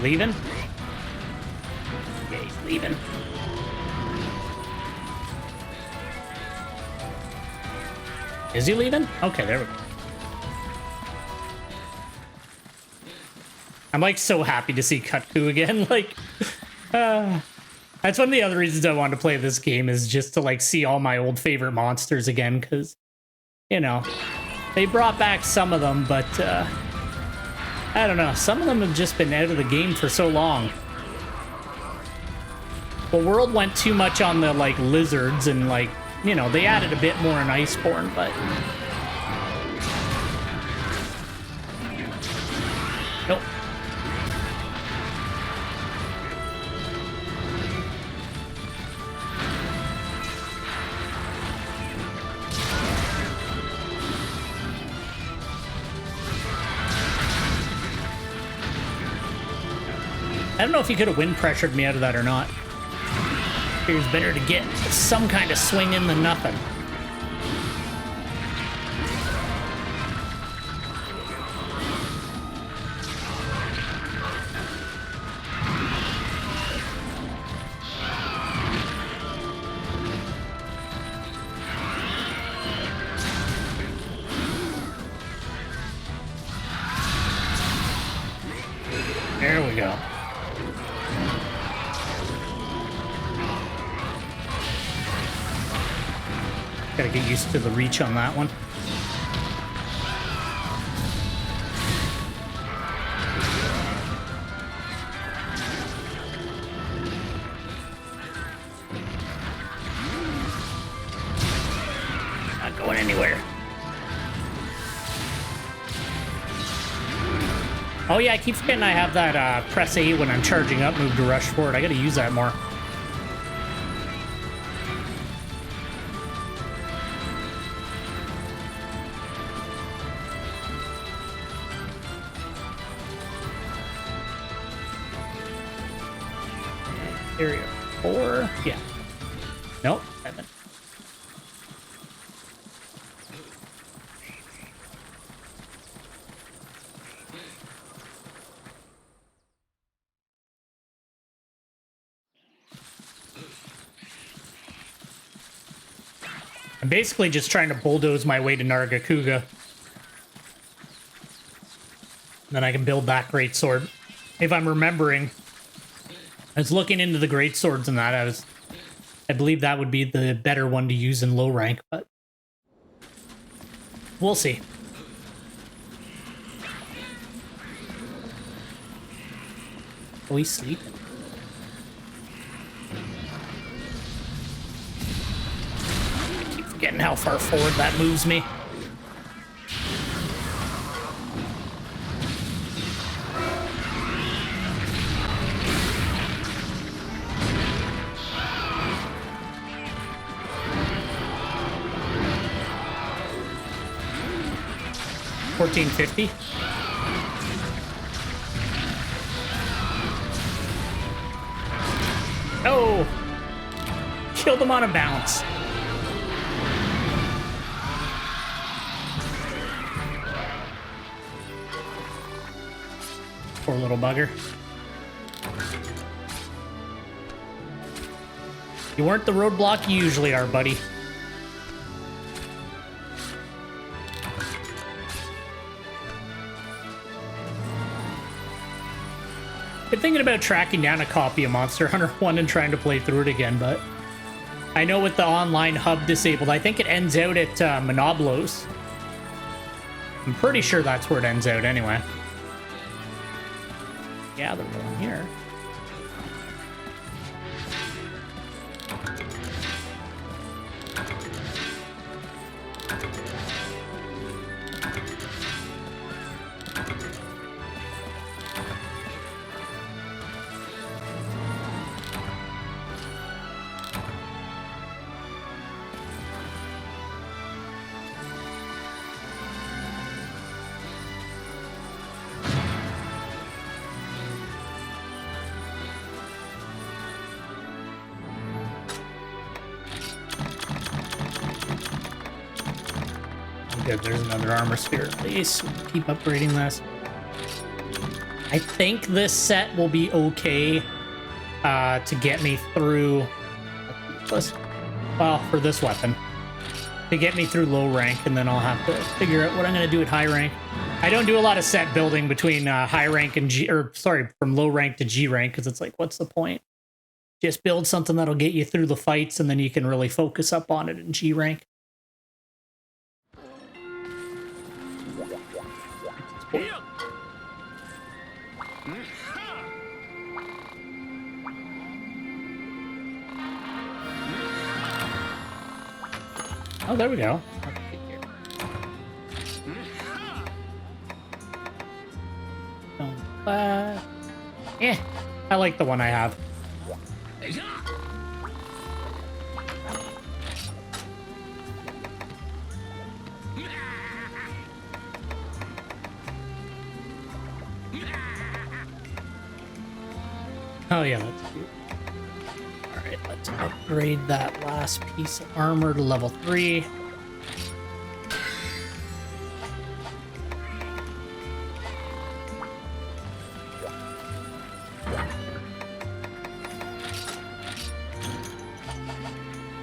Leaving? Yeah, he's leaving. Is he leaving? Okay, there we go. I'm like so happy to see Kutku again. Like, that's one of the other reasons I wanted to play this game is just to like see all my old favorite monsters again, because, you know, they brought back some of them, but I don't know. Some of them have just been out of the game for so long. The world went too much on the, like, lizards and, like, you know, they added a bit more in Iceborne, but... Nope. I don't know if he could have wind pressured me out of that or not. It was better to get some kind of swing in than nothing. There we go. Gotta get used to the reach on that one. Not going anywhere. Oh yeah, I keep forgetting I have that press A when I'm charging up move to rush forward. I gotta use that more. Area 4. Yeah. Nope. 7. I'm basically just trying to bulldoze my way to Nargacuga. Then I can build that greatsword. If I'm remembering, I was looking into the greatswords and that. I believe that would be the better one to use in low rank, but we'll see. Are we sleep? Keep forgetting how far forward that moves me. $14.50. Oh! Killed him on a bounce. Poor little bugger. You weren't the roadblock you usually are, buddy. Been thinking about tracking down a copy of Monster Hunter 1 and trying to play through it again, but I know with the online hub disabled, I think it ends out at Monoblos. I'm pretty sure that's where it ends out anyway. Yeah, they're going here. Good, there's another armor sphere at least. Keep upgrading this. I think this set will be okay to get me through... Well, for this weapon. To get me through low rank, and then I'll have to figure out what I'm going to do at high rank. I don't do a lot of set building between high rank and G... Or, sorry, from low rank to G rank, because it's like, what's the point? Just build something that'll get you through the fights, and then you can really focus up on it in G rank. Oh, there we go. Yeah, I like the one I have. Oh yeah, that's cute. Alright, let's upgrade that last piece of armor to level 3.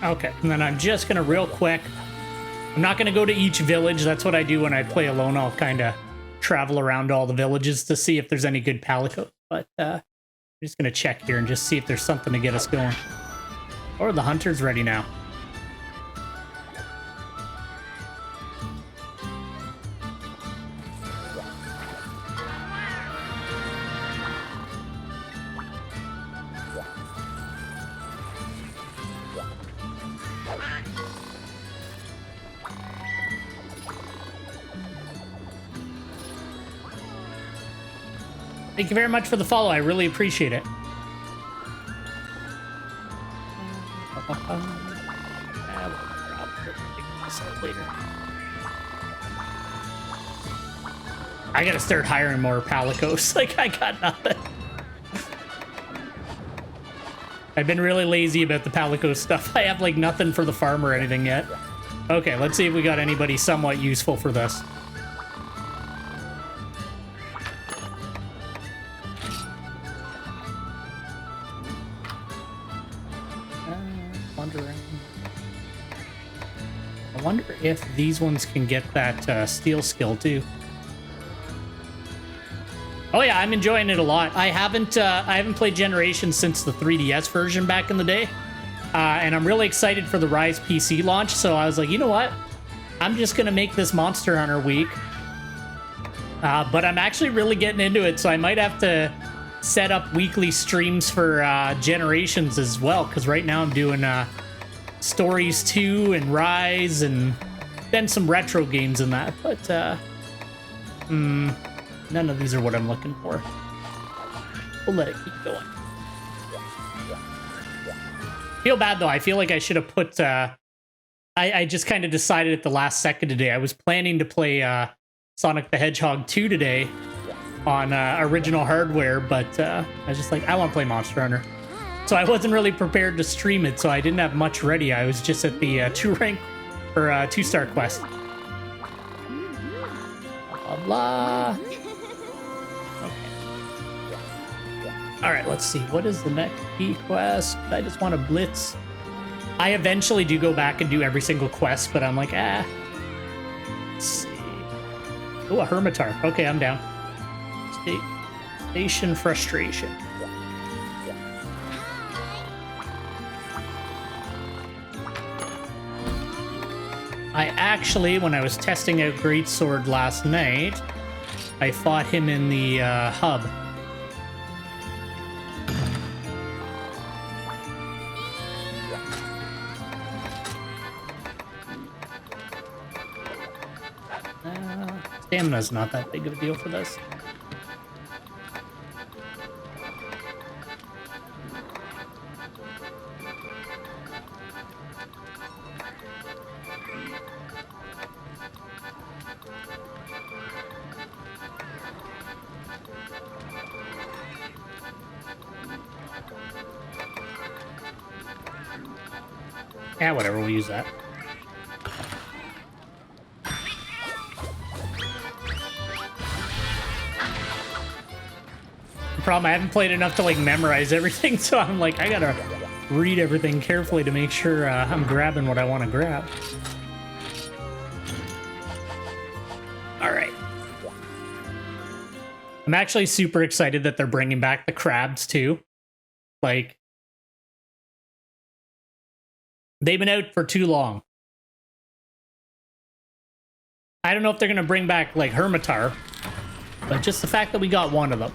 Okay, and then I'm just gonna real quick, I'm not gonna go to each village. That's what I do when I play alone. I'll kind of travel around all the villages to see if there's any good palicos. But I'm just gonna check here and just see if there's something to get us going. Or the hunter's ready now. Thank you very much for the follow. I really appreciate it. I gotta start hiring more palicos. Like, I got nothing. I've been really lazy about the Palico stuff. I have like nothing for the farm or anything yet. Okay, let's see if we got anybody somewhat useful for this. Wondering. I wonder if these ones can get that steel skill too. Oh yeah, I'm enjoying it a lot. I haven't played Generations since the 3DS version back in the day. And I'm really excited for the Rise PC launch, so I was like, you know what? I'm just gonna make this Monster Hunter week. But I'm actually really getting into it, so I might have to set up weekly streams for Generations as well, because right now I'm doing Stories 2 and Rise, and then some retro games in that, but none of these are what I'm looking for. We'll let it keep going. Feel bad though. I feel like I should have put I just kind of decided at the last second today. I was planning to play Sonic the Hedgehog 2 today on original hardware, but I was just like, I want to play Monster Hunter. So I wasn't really prepared to stream it, so I didn't have much ready. I was just at the 2-rank or 2-star quest. Blah, blah. All right, let's see. What is the next key quest? I just want to blitz. I eventually do go back and do every single quest, but I'm like, ah. Let's see. Oh, a Hermitar. Okay, I'm down. Station Frustration. I actually, when I was testing out Greatsword last night, I fought him in the hub. Stamina's not that big of a deal for this. Yeah, whatever, we'll use that. Problem, I haven't played enough to like memorize everything, so I'm like, I gotta read everything carefully to make sure I'm grabbing what I want to grab. All right. I'm actually super excited that they're bringing back the crabs too. Like, they've been out for too long. I don't know if they're gonna bring back like Hermitar, but just the fact that we got one of them.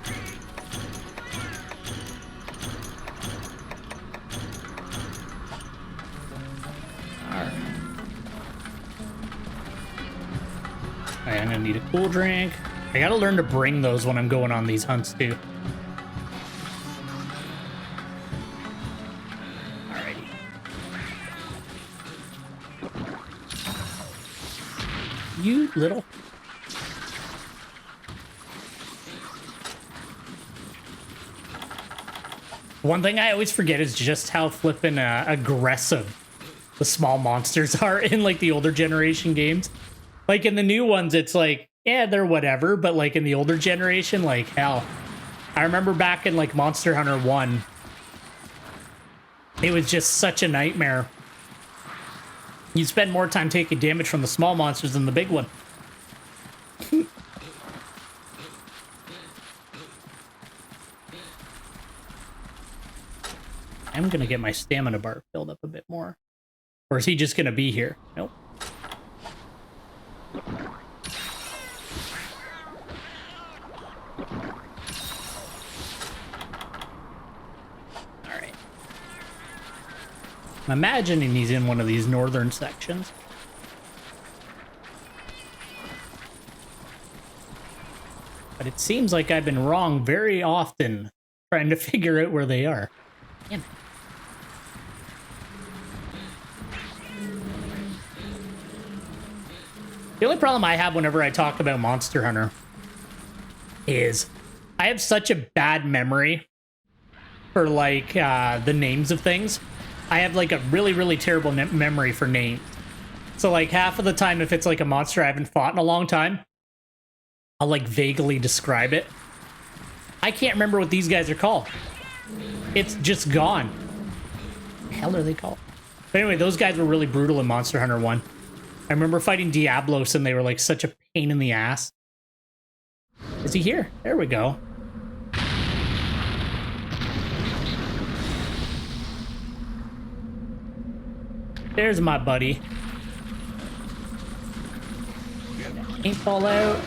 I'm gonna need a cool drink. I gotta learn to bring those when I'm going on these hunts too. Alrighty. You little. One thing I always forget is just how flippin' aggressive the small monsters are in like the older generation games. Like in the new ones, it's like, yeah, they're whatever. But like in the older generation, like hell. I remember back in like Monster Hunter 1, it was just such a nightmare. You spend more time taking damage from the small monsters than the big one. I'm going to get my stamina bar filled up a bit more. Or is he just going to be here? Nope. Alright. I'm imagining he's in one of these northern sections. But it seems like I've been wrong very often trying to figure out where they are. Damn it. The only problem I have whenever I talk about Monster Hunter is I have such a bad memory for like the names of things. I have like a really, really terrible memory for names. So like half of the time, if it's like a monster I haven't fought in a long time, I'll like vaguely describe it. I can't remember what these guys are called. It's just gone. What the hell are they called? But anyway, those guys were really brutal in Monster Hunter 1. I remember fighting Diablos and they were like such a pain in the ass. Is he here? There we go. There's my buddy. Paintball out.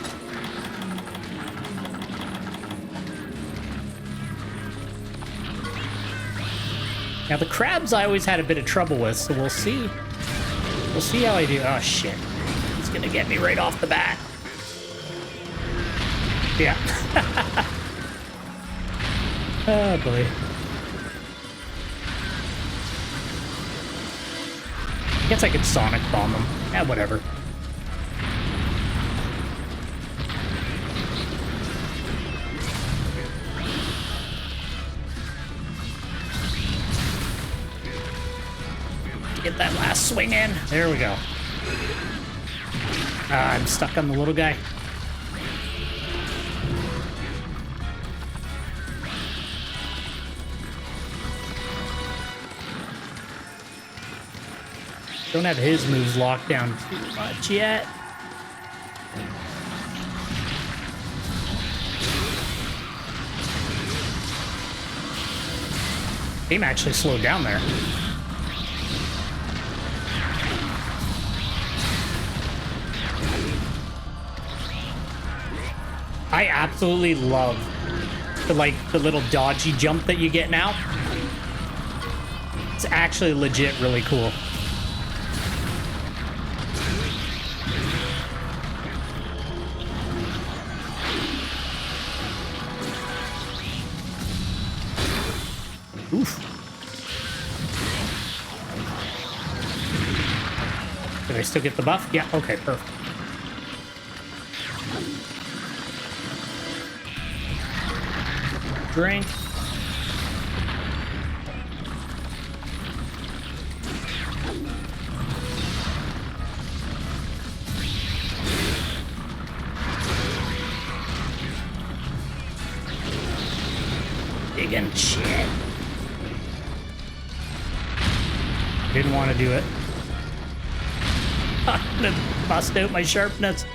Now the crabs I always had a bit of trouble with, so we'll see. We'll see how I do. Oh shit. He's gonna get me right off the bat. Yeah. Oh boy. I guess I could Sonic bomb him. Yeah, whatever. Get that last swing in. There we go. I'm stuck on the little guy. Don't have his moves locked down too much yet. Game actually slowed down there. I absolutely love the little dodgy jump that you get now. It's actually legit really cool. Oof. Did I still get the buff? Yeah, okay, perfect. Drink. Digging shit. Didn't want to do it. I'm gonna bust out my sharpness.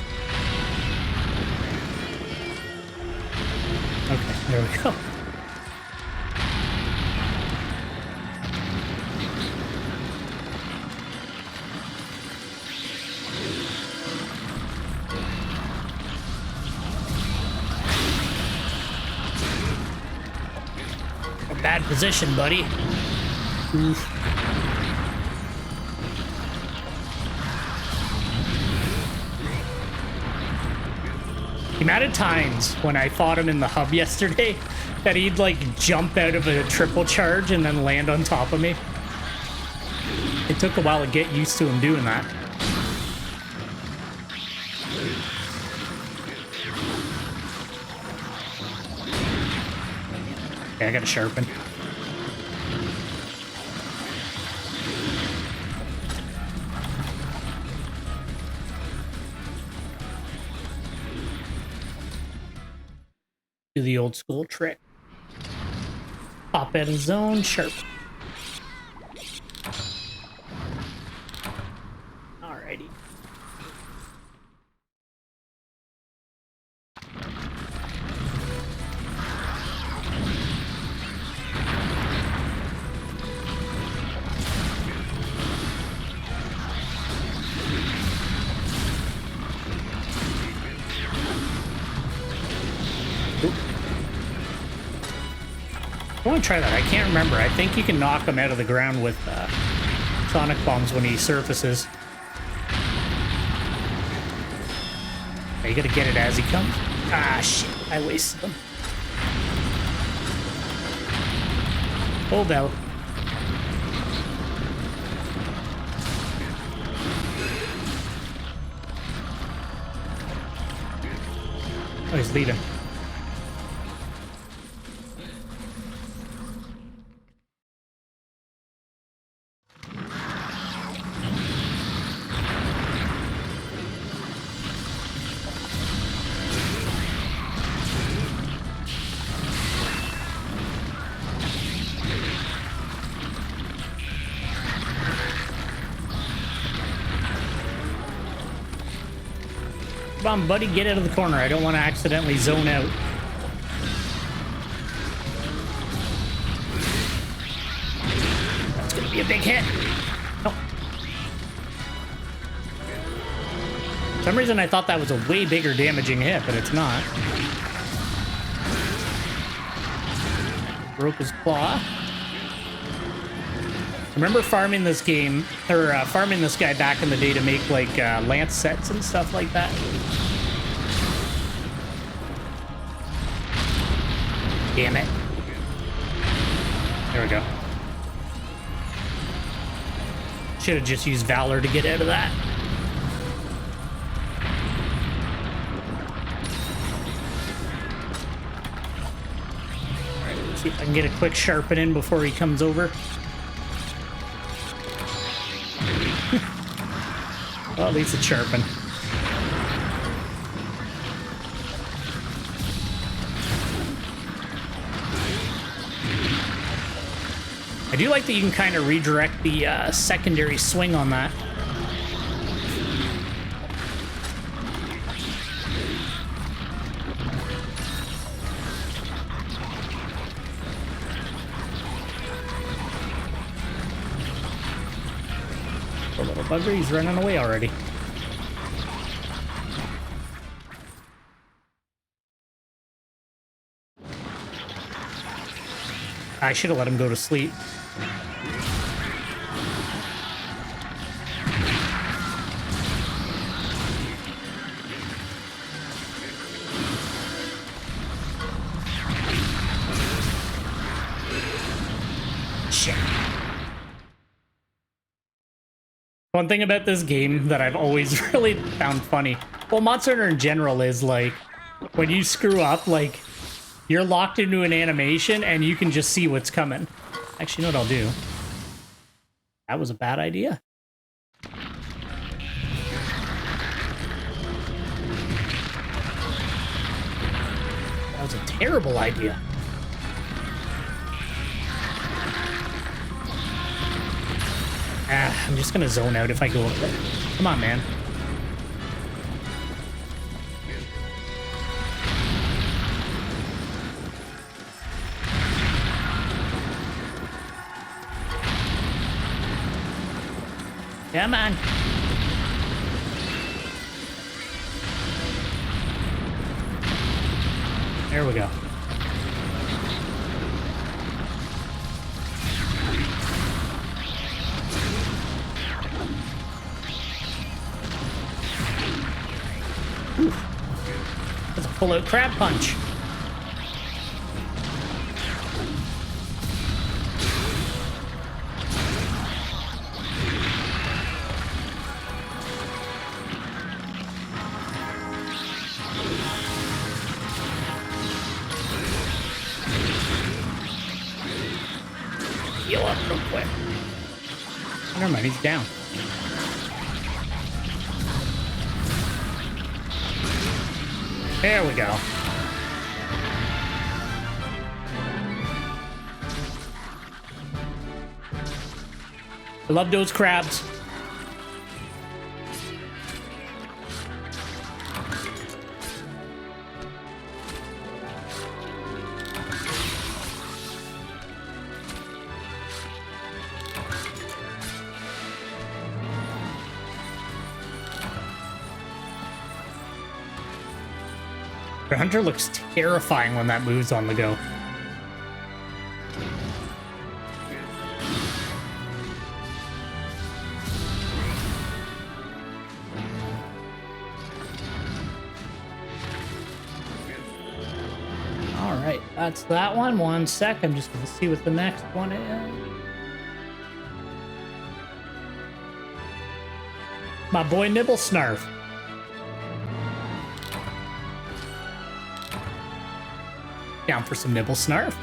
Okay, there we go. A bad position, buddy. Oof. The amount of times when I fought him in the hub yesterday that he'd like jump out of a triple charge and then land on top of me. It took a while to get used to him doing that. Okay, I gotta sharpen. Do the old school trick. Pop out of zone, sharp. Alrighty. I want to try that. I can't remember. I think you can knock him out of the ground with sonic bombs when he surfaces. Yeah, you gotta get it as he comes. Ah, shit. I wasted them. Oh, Bell. Oh, he's leaving. Come on, buddy, get out of the corner. I don't want to accidentally zone out. That's going to be a big hit. No. For some reason, I thought that was a way bigger damaging hit, but it's not. Broke his claw. I remember farming this game, or farming this guy back in the day to make, like, lance sets and stuff like that. Damn it. There we go. Should have just used Valor to get out of that. Alright, let's see if I can get a quick sharpen in before he comes over. Well, at least it's sharpened. I do like that you can kind of redirect the secondary swing on that. The little bugger, he's running away already. I should have let him go to sleep. Shit. One thing about this game that I've always really found funny, well, Monster Hunter in general, is like, when you screw up, like, you're locked into an animation and you can just see what's coming. Actually, you know what I'll do? That was a bad idea. That was a terrible idea. I'm just gonna zone out if I go up there. Come on, man. Come on. There we go. That's a full-out crab punch. Heal up real quick. Never mind, he's down. There we go. I love those crabs. The hunter looks terrifying when that moves on the go. All right, that's that one. 1 sec. I'm just going to see what the next one is. My boy Nibble Snarf. Down for some Nibble Snarf.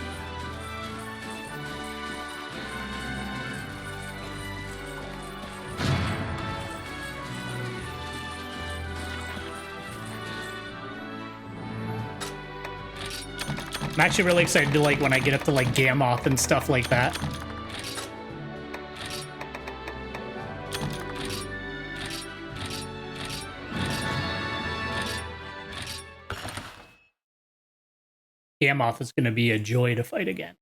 I'm actually really excited to, like, when I get up to, like, Gammoth and stuff like that. Gammoth is going to be a joy to fight again.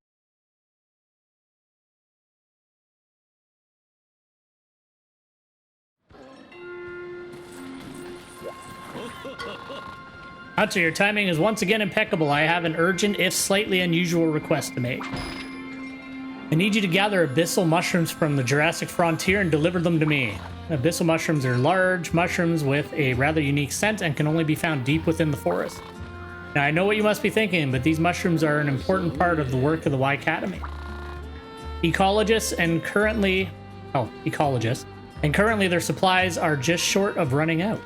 Hunter, your timing is once again impeccable. I have an urgent, if slightly unusual, request to make. I need you to gather abyssal mushrooms from the Jurassic frontier and deliver them to me. Abyssal mushrooms are large mushrooms with a rather unique scent and can only be found deep within the forest. Now, I know what you must be thinking, but these mushrooms are an important part of the work of the Y Academy. Ecologists and currently their supplies are just short of running out.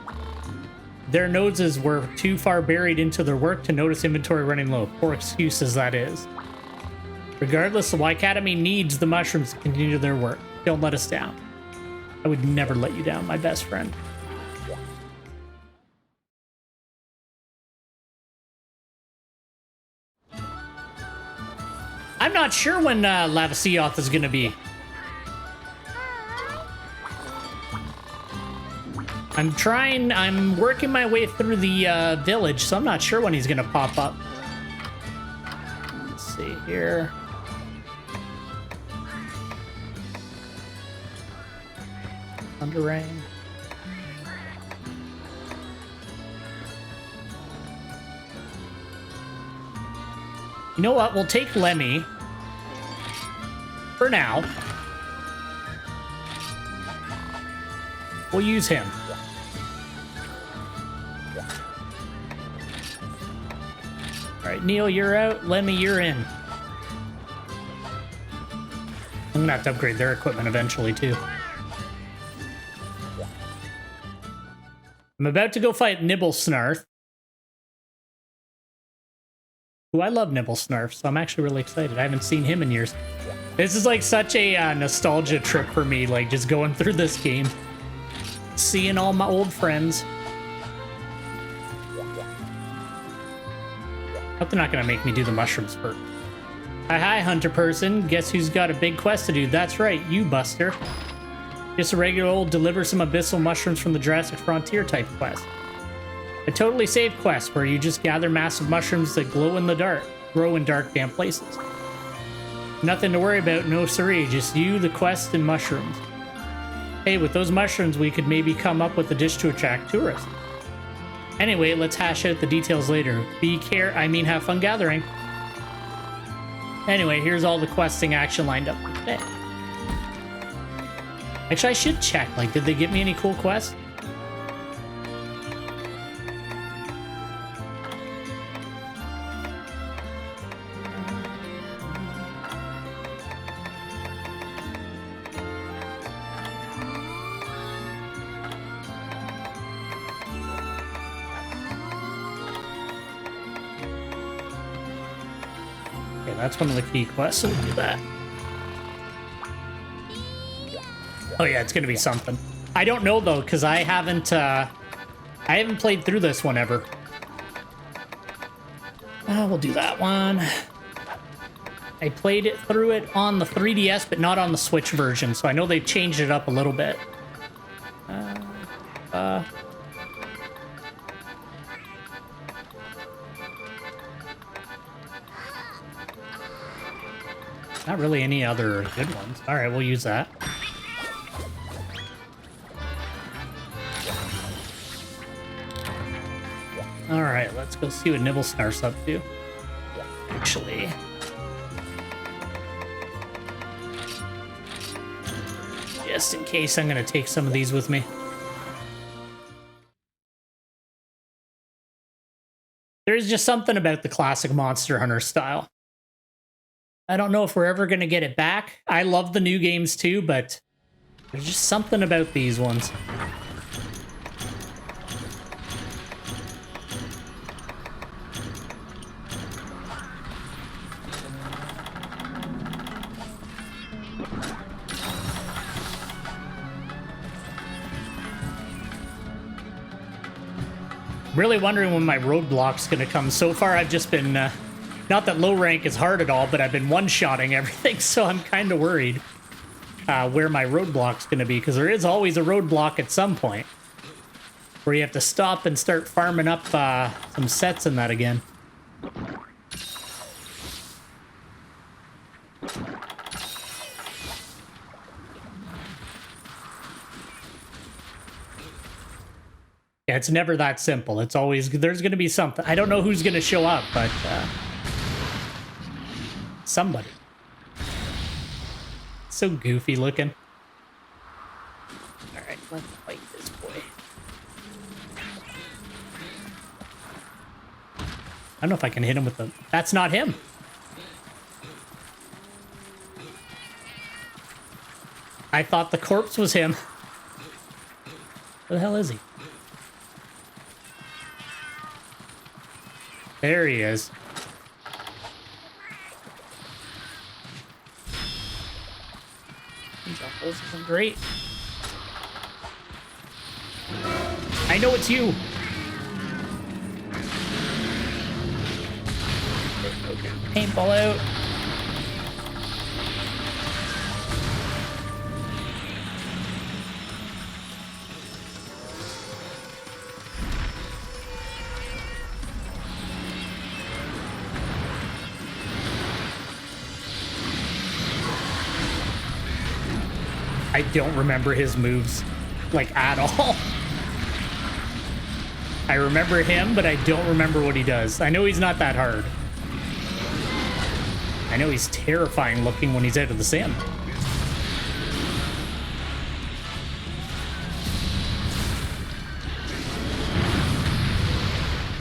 Their noses were too far buried into their work to notice inventory running low. Poor excuses, that is. Regardless, the Y Academy needs the mushrooms to continue their work. Don't let us down. I would never let you down, my best friend. I'm not sure when Lavasioth is going to be. I'm working my way through the village, so I'm not sure when he's going to pop up. Let's see here. Underrain. You know what? We'll take Lemmy for now. We'll use him. All right, Neil, you're out. Lemmy, you're in. I'm gonna have to upgrade their equipment eventually too. I'm about to go fight Nibblesnarf. Who I love Nibblesnarf, so I'm actually really excited. I haven't seen him in years. This is like such a nostalgia trip for me, like just going through this game. Seeing all my old friends. Hope they're not gonna make me do the mushrooms first. Hi, hunter person. Guess who's got a big quest to do? That's right, you, Buster. Just a regular old deliver some abyssal mushrooms from the Jurassic Frontier type quest. A totally safe quest where you just gather massive mushrooms that glow in the dark, grow in dark, damp places. Nothing to worry about, no siree, just you, the quest, and mushrooms. Hey, with those mushrooms, we could maybe come up with a dish to attract tourists. Anyway, let's hash out the details later. Have fun gathering. Anyway, here's all the questing action lined up for today. Actually, I should check, like, did they give me any cool quests? Okay, that's one of the key quests, so we'll do that. Oh yeah, it's gonna be something. I don't know though, because I haven't played through this one ever. We'll do that one. I played through it on the 3DS, but not on the Switch version, so I know they've changed it up a little bit. Not really any other good ones. All right, we'll use that. All right, let's go see what Nibblesnarf's up to. Actually, just in case, I'm going to take some of these with me. There's just something about the classic Monster Hunter style. I don't know if we're ever going to get it back. I love the new games too, but there's just something about these ones. Really wondering when my roadblock's going to come. So far, I've just been, not that low rank is hard at all, but I've been one-shotting everything, so I'm kind of worried where my roadblock's going to be, because there is always a roadblock at some point where you have to stop and start farming up some sets and that again. Yeah, it's never that simple. It's always, there's going to be something. I don't know who's going to show up, but somebody. So goofy looking. All right, let's fight this boy. I don't know if I can hit him with the... That's not him. I thought the corpse was him. Where the hell is he? There he is. This isn't great. I know it's you. Paintball out. I don't remember his moves, like, at all. I remember him, but I don't remember what he does. I know he's not that hard. I know he's terrifying looking when he's out of the sand.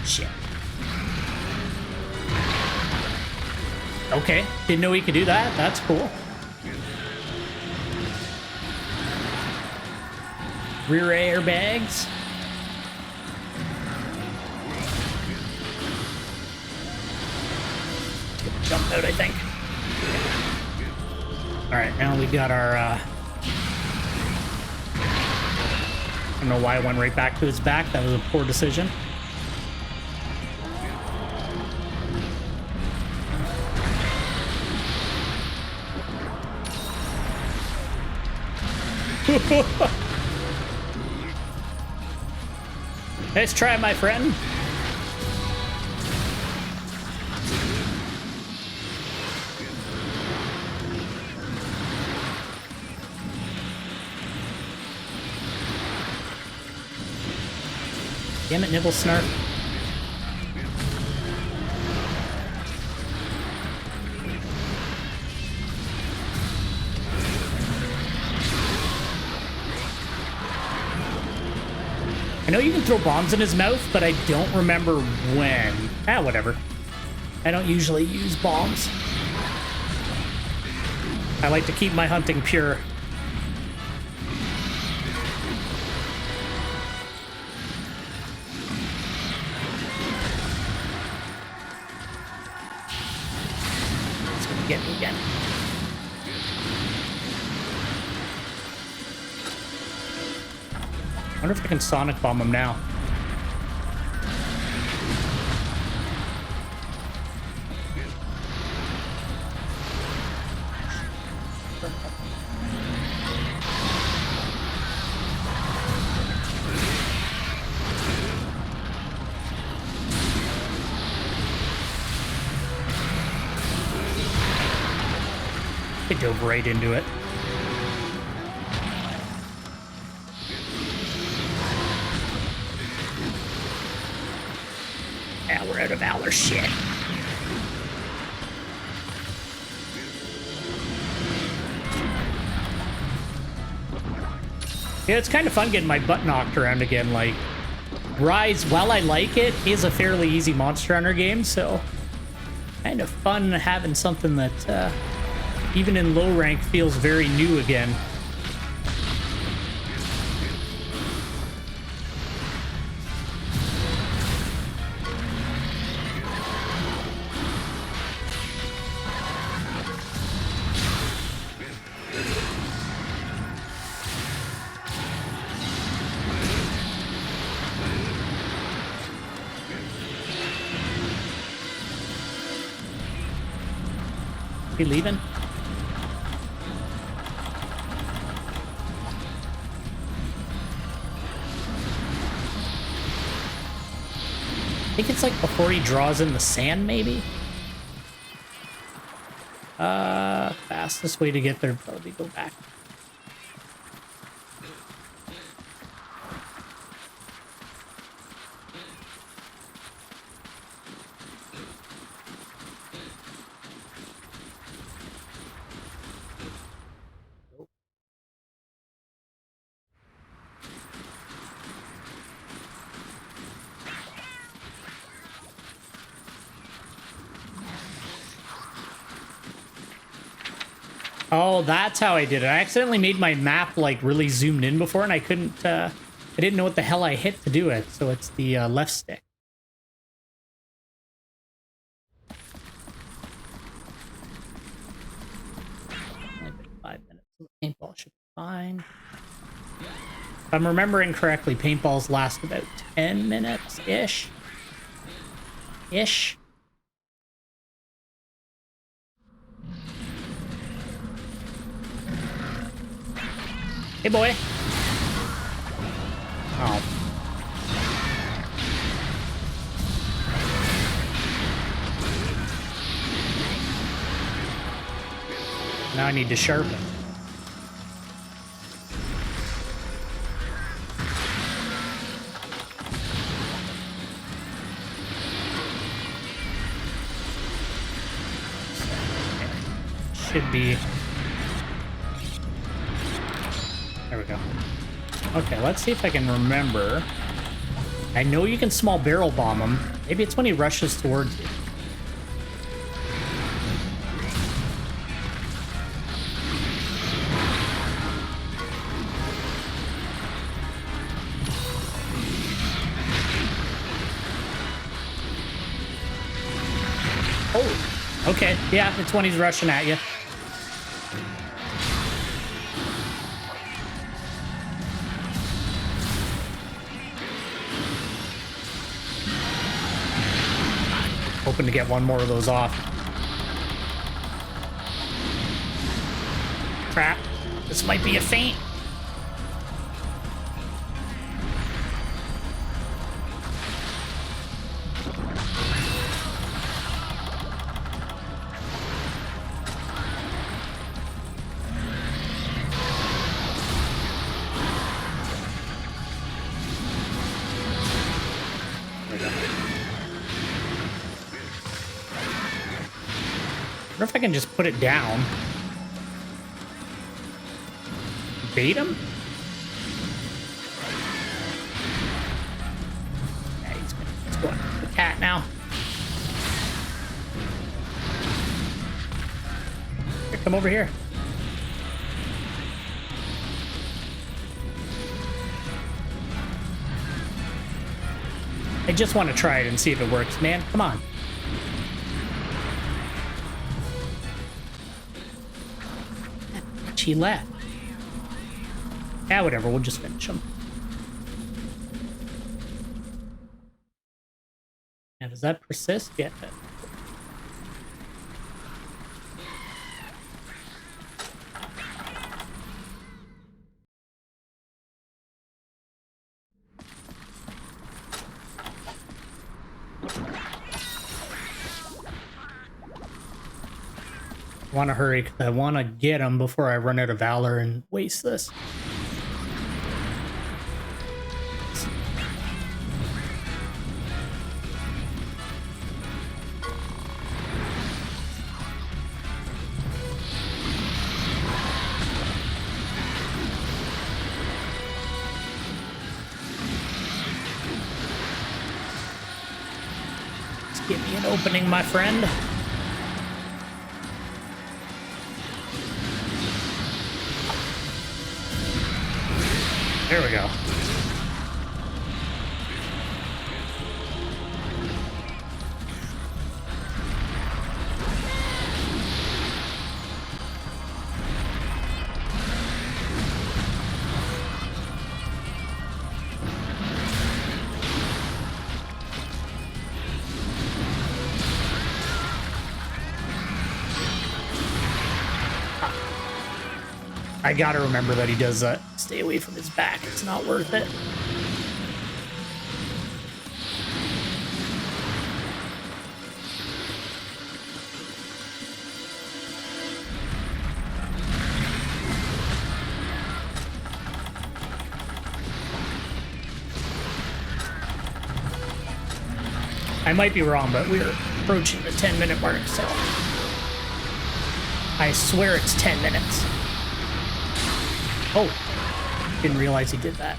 Shit. Okay, didn't know he could do that. That's cool. Rear airbags. Jump out, I think. All right, now we got our... I don't know why I went right back to his back. That was a poor decision. Nice try, my friend. Damn it, Nibble Snarf. I know you can throw bombs in his mouth, but I don't remember when. Ah, whatever. I don't usually use bombs. I like to keep my hunting pure. It's gonna get me again. I wonder if I can sonic bomb him now. I dove right into it. Yeah, we're out of valor. Shit. Yeah, it's kind of fun getting my butt knocked around again. Like, Rise, while I like it, is a fairly easy Monster Hunter game, so kind of fun having something that, even in low rank, feels very new again. He leaving? I think it's like before he draws in the sand, maybe? Fastest way to get there, probably go back. Oh, that's how I did it. I accidentally made my map like really zoomed in before, and I couldn't. I didn't know what the hell I hit to do it. So it's the left stick. Only been 5 minutes. Paintball should be fine. If I'm remembering correctly, paintballs last about 10 minutes ish. Hey, boy. Oh. Now I need to sharpen. Should be. There we go. Okay, let's see if I can remember. I know you can small barrel bomb him. Maybe it's when he rushes towards you. Oh, okay. Yeah, it's when he's rushing at you. Hoping to get one more of those off. Crap. This might be a feint. I wonder if I can just put it down. Bait him? Yeah, he's going for the cat now. Here, come over here. I just want to try it and see if it works, man. Come on. He left. Yeah, whatever. We'll just finish him. Now, does that persist? Yeah. I want to hurry because I want to get him before I run out of valor and waste this. Just give me an opening, my friend. There we go. I gotta remember that he does that. Stay away from his back. It's not worth it. I might be wrong, but we're approaching the 10-minute mark, so I swear it's 10 minutes. Oh, didn't realize he did that.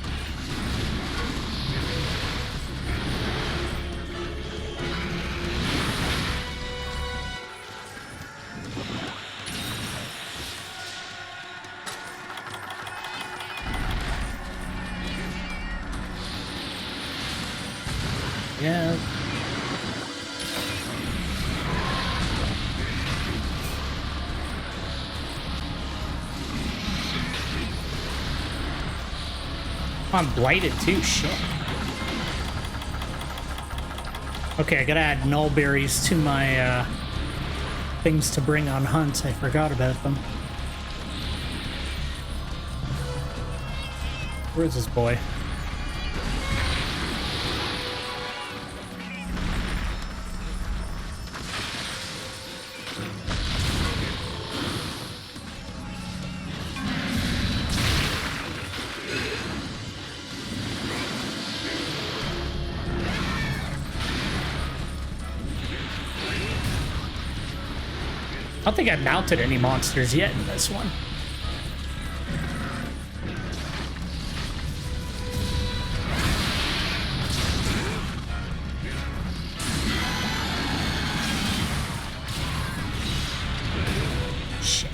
Yeah. I'm blighted too, shit. Okay, I gotta add null berries to my things to bring on hunts. I forgot about them. Where's this boy? I don't think I've mounted any monsters yet in this one. Shit.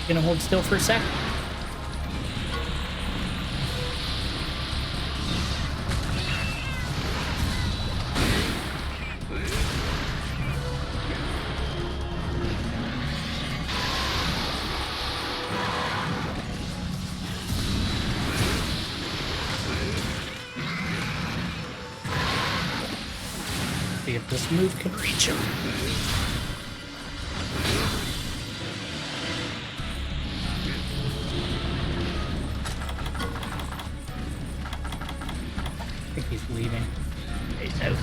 Gonna hold still for a sec. See if this move can reach him. He's leaving. He's out.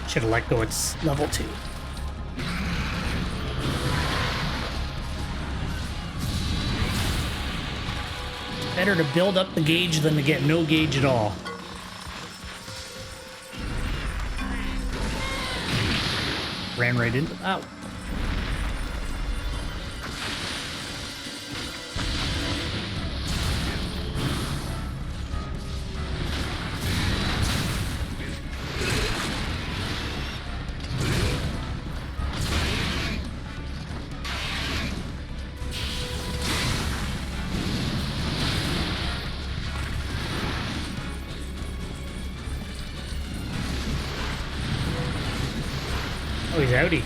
Should have let go. It's level 2. Better to build up the gauge than to get no gauge at all. Ran right into that. Oh, he's outie.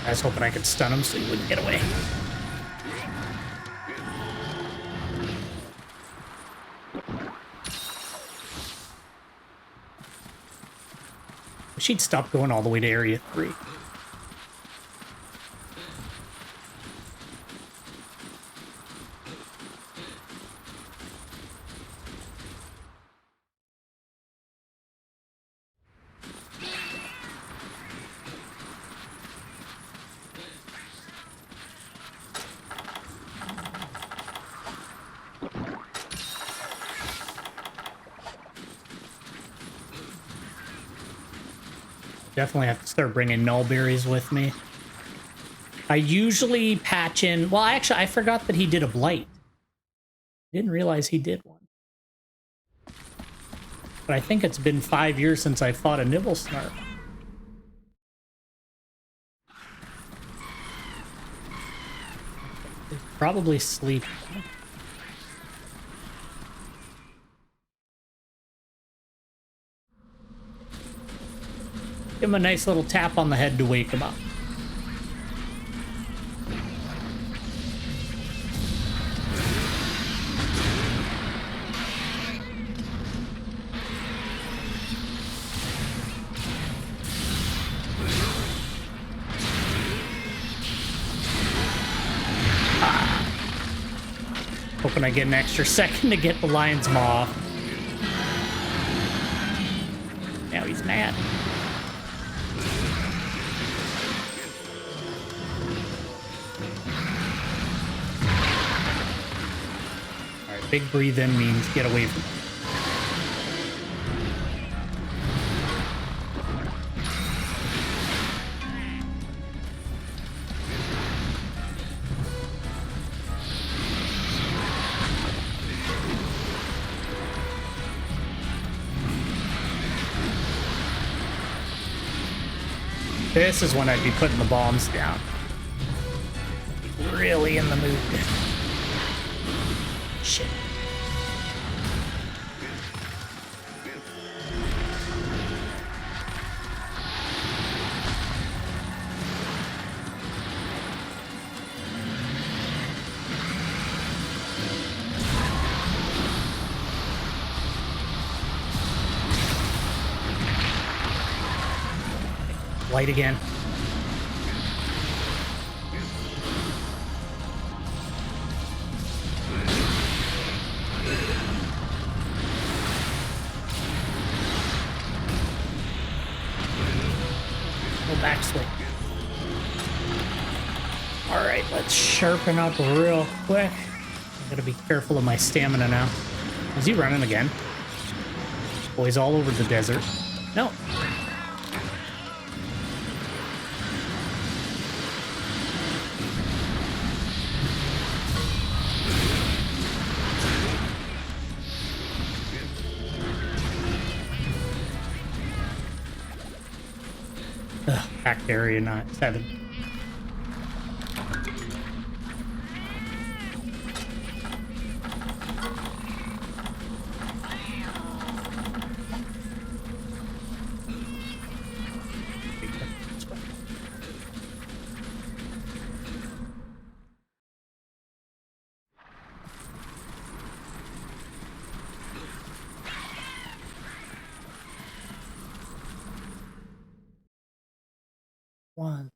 I was hoping I could stun him so he wouldn't get away. She'd stop going all the way to Area 3. Definitely have to start bringing null berries with me. I usually patch in... Well, actually, I forgot that he did a blight. Didn't realize he did one. But I think it's been 5 years since I fought a Nibble Snark. He's probably sleeping. Give him a nice little tap on the head to wake him up. Hoping I get an extra second to get the lion's maw off. Now he's mad. Alright, big breathe in means get away from him. This is when I'd be putting the bombs down. Really in the mood. Shit. Light again. Go back swing. All right, let's sharpen up real quick. I gotta be careful of my stamina now. Is he running again? Boys all over the desert. No. Back area, not 7. One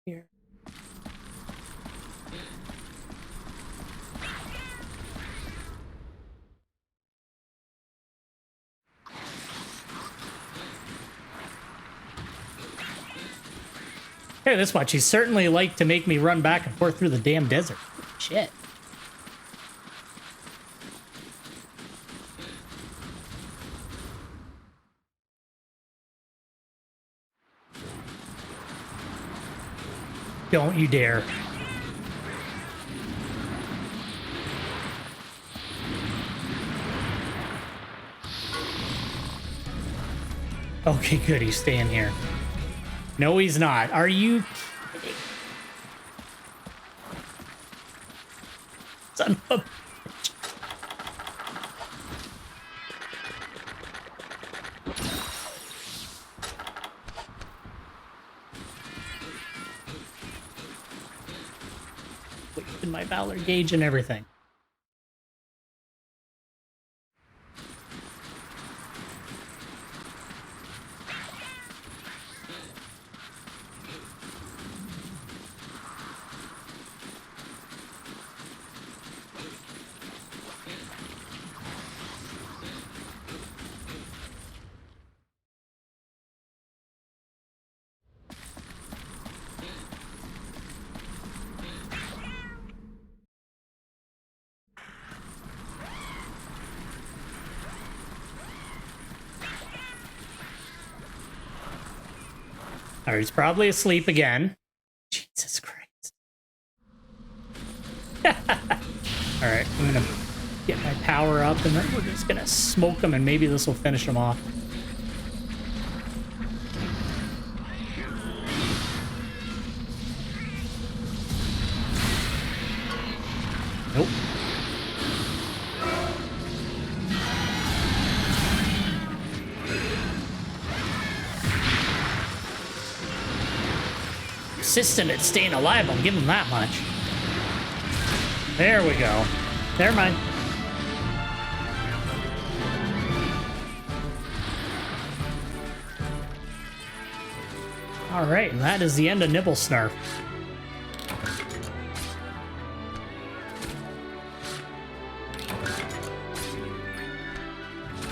here. Hey, this much. He's certainly like to make me run back and forth through the damn desert. Shit. Don't you dare. Okay, good. He's staying here. No, he's not. Are you kidding? Son of a bitch. Wasting my Valor gauge and everything. All right, he's probably asleep again. Jesus Christ. All right, I'm gonna get my power up and then we're just gonna smoke him and maybe this will finish him off. Nope. persistent at staying alive, I'll give him that much. There we go. Never mind. All right, and that is the end of Nibble Snarf.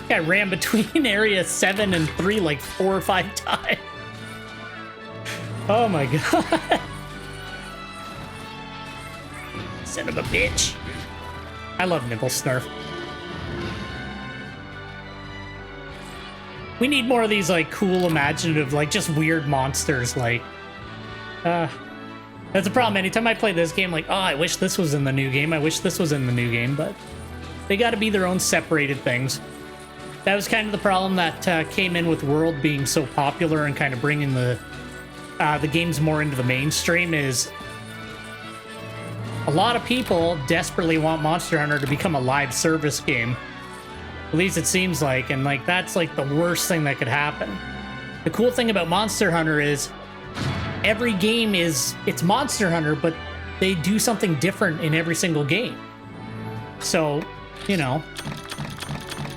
I ran between area 7 and 3 like 4 or 5 times. Oh my god. Son of a bitch. I love Nibble Snarf. We need more of these like cool, imaginative, like just weird monsters. Like, that's the problem. Anytime I play this game, like, oh, I wish this was in the new game. I wish this was in the new game, but they got to be their own separated things. That was kind of the problem that came in with World being so popular and kind of bringing the games more into the mainstream. Is a lot of people desperately want Monster Hunter to become a live service game. At least it seems like, and like that's like the worst thing that could happen. The cool thing about Monster Hunter is every game it's Monster Hunter, but they do something different in every single game. So, you know,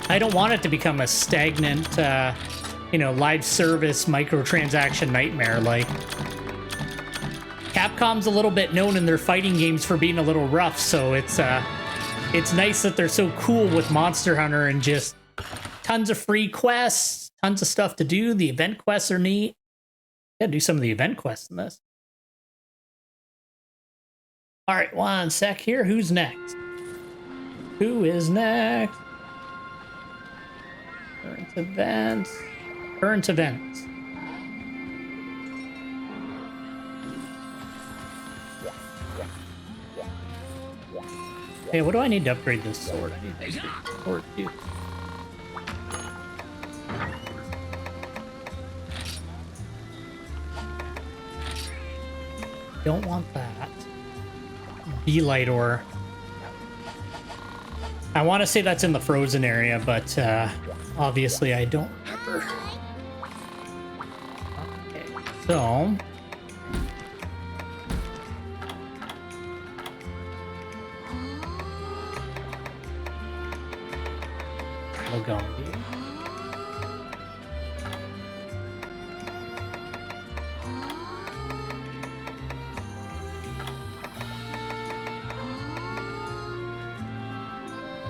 I don't want it to become a stagnant, you know, live service microtransaction nightmare. Like, Capcom's a little bit known in their fighting games for being a little rough, so it's nice that they're so cool with Monster Hunter and just tons of free quests, tons of stuff to do. The event quests are neat. Gotta do some of the event quests in this. All right, one sec here. Who's next? Who is next? Current events. Current events. Hey, what do I need to upgrade this sword? I need to upgrade this sword too. Don't want that. B-light ore. I want to say that's in the frozen area, but obviously I don't remember. Okay, so we'll go.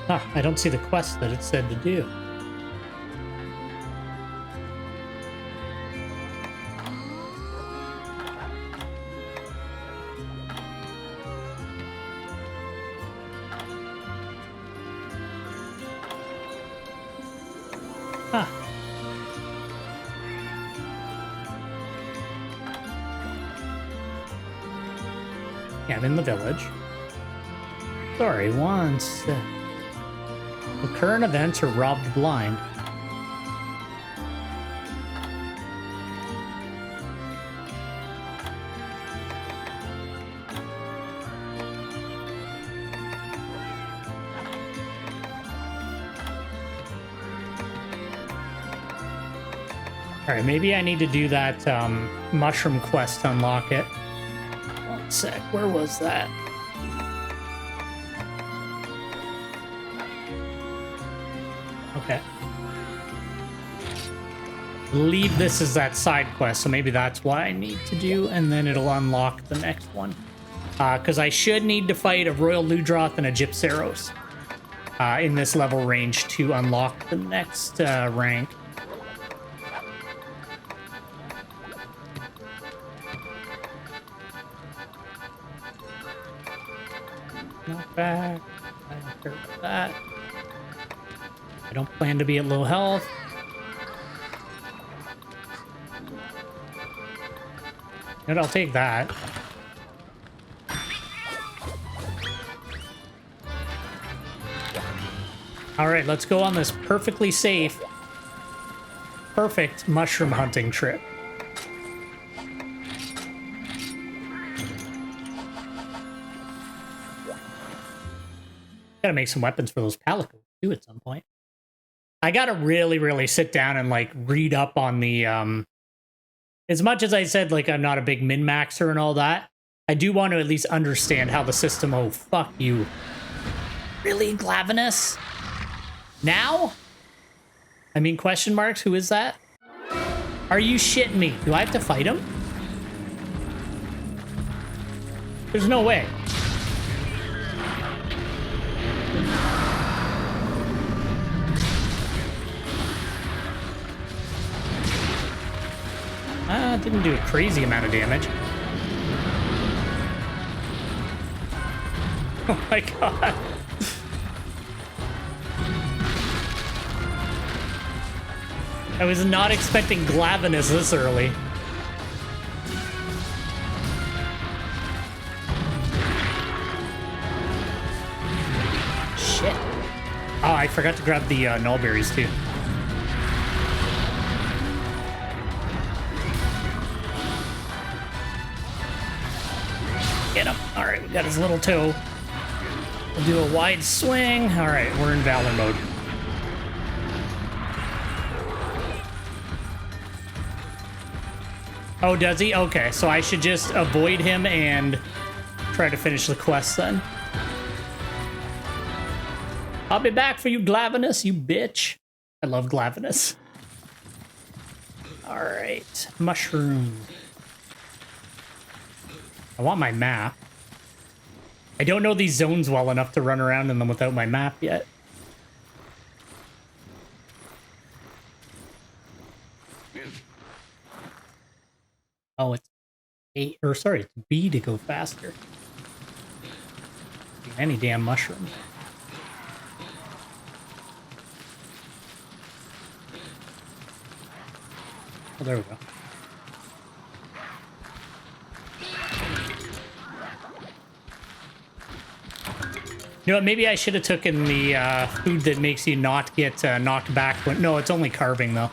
Huh, I don't see the quest that it said to do. Huh. Yeah, I'm in the village. Sorry, one sec. The current events are robbed blind. All right, maybe I need to do that mushroom quest to unlock it. One sec, where was that? Okay. I believe this is that side quest, so maybe that's what I need to do, and then it'll unlock the next one. Because I should need to fight a Royal Ludroth and a Gypceros in this level range to unlock the next rank. Not back. I don't care about that. I don't plan to be at low health. And I'll take that. All right, let's go on this perfectly safe, perfect mushroom hunting trip. Gotta make some weapons for those palicos too at some point. I gotta really sit down and like read up on the As much as I said, like, I'm not a big min-maxer and all that, I do want to at least understand how the system... Oh, fuck you. Really, Glavenus? Now? I mean, question marks? Who is that? Are you shitting me? Do I have to fight him? There's no way. Didn't do a crazy amount of damage. Oh my god. I was not expecting Glavenus this early. Shit. Oh, I forgot to grab the nullberries too. Get him. All right, we got his little toe. We'll do a wide swing. All right, we're in Valor mode. Oh, does he? Okay, so I should just avoid him and try to finish the quest then. I'll be back for you, Glavenus, you bitch. I love Glavenus. All right, mushroom. I want my map. I don't know these zones well enough to run around in them without my map yet. Oh, it's A, or sorry, it's B to go faster. Any damn mushroom. Oh, there we go. You know what, maybe I should have taken the food that makes you not get knocked back. When, no, it's only carving, though.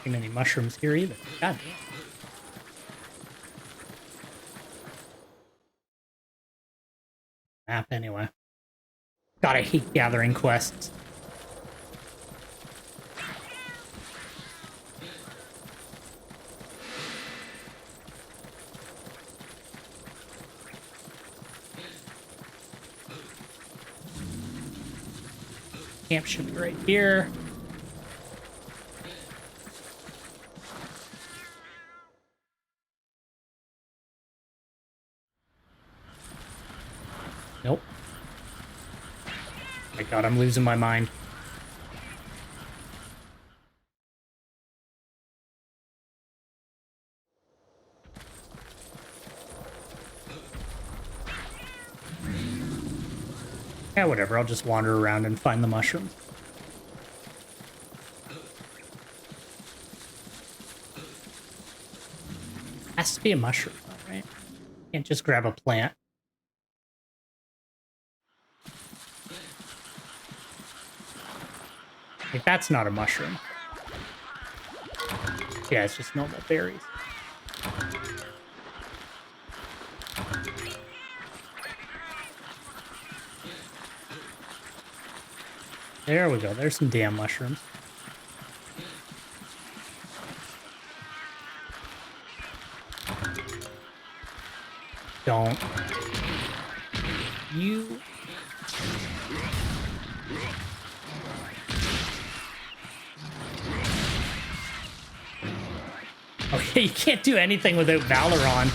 Too many mushrooms here either. God damn. Map anyway. God, I hate gathering quests. Camp should be right here. Nope. My God, I'm losing my mind. Yeah, whatever. I'll just wander around and find the mushrooms. Has to be a mushroom, right? Can't just grab a plant. Like, that's not a mushroom. Yeah, it's just normal berries. There we go. There's some damn mushrooms. Don't. You... Okay, you can't do anything without Valor on.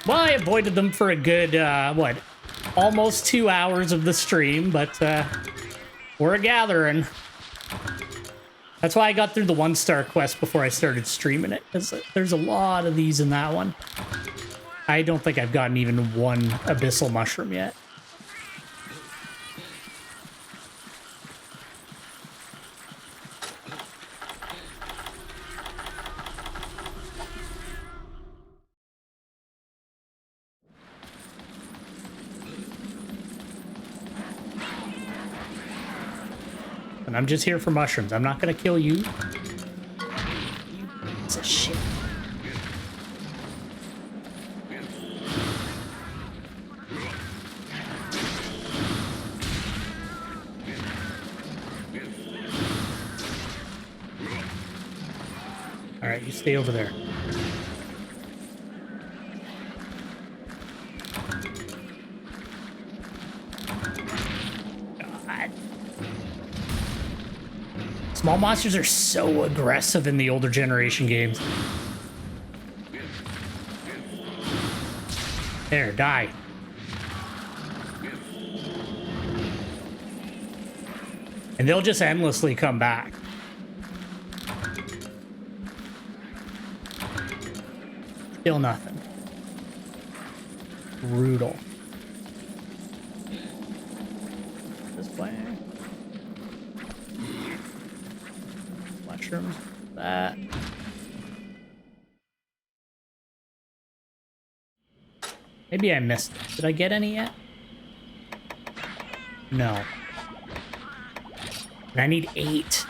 Well, I avoided them for a good, what, almost 2 hours of the stream, but we're gathering. That's why I got through the 1-star quest before I started streaming it, because there's a lot of these in that one. I don't think I've gotten even one abyssal mushroom yet. nothing. I'm just here for mushrooms. I'm not gonna kill you. It's a shit. All right, you stay over there. God. Small monsters are so aggressive in the older generation games. There, die. And they'll just endlessly come back. Still nothing. Brutal. This way. Mushrooms. That. Maybe I missed it. Did I get any yet? No. And I need 8.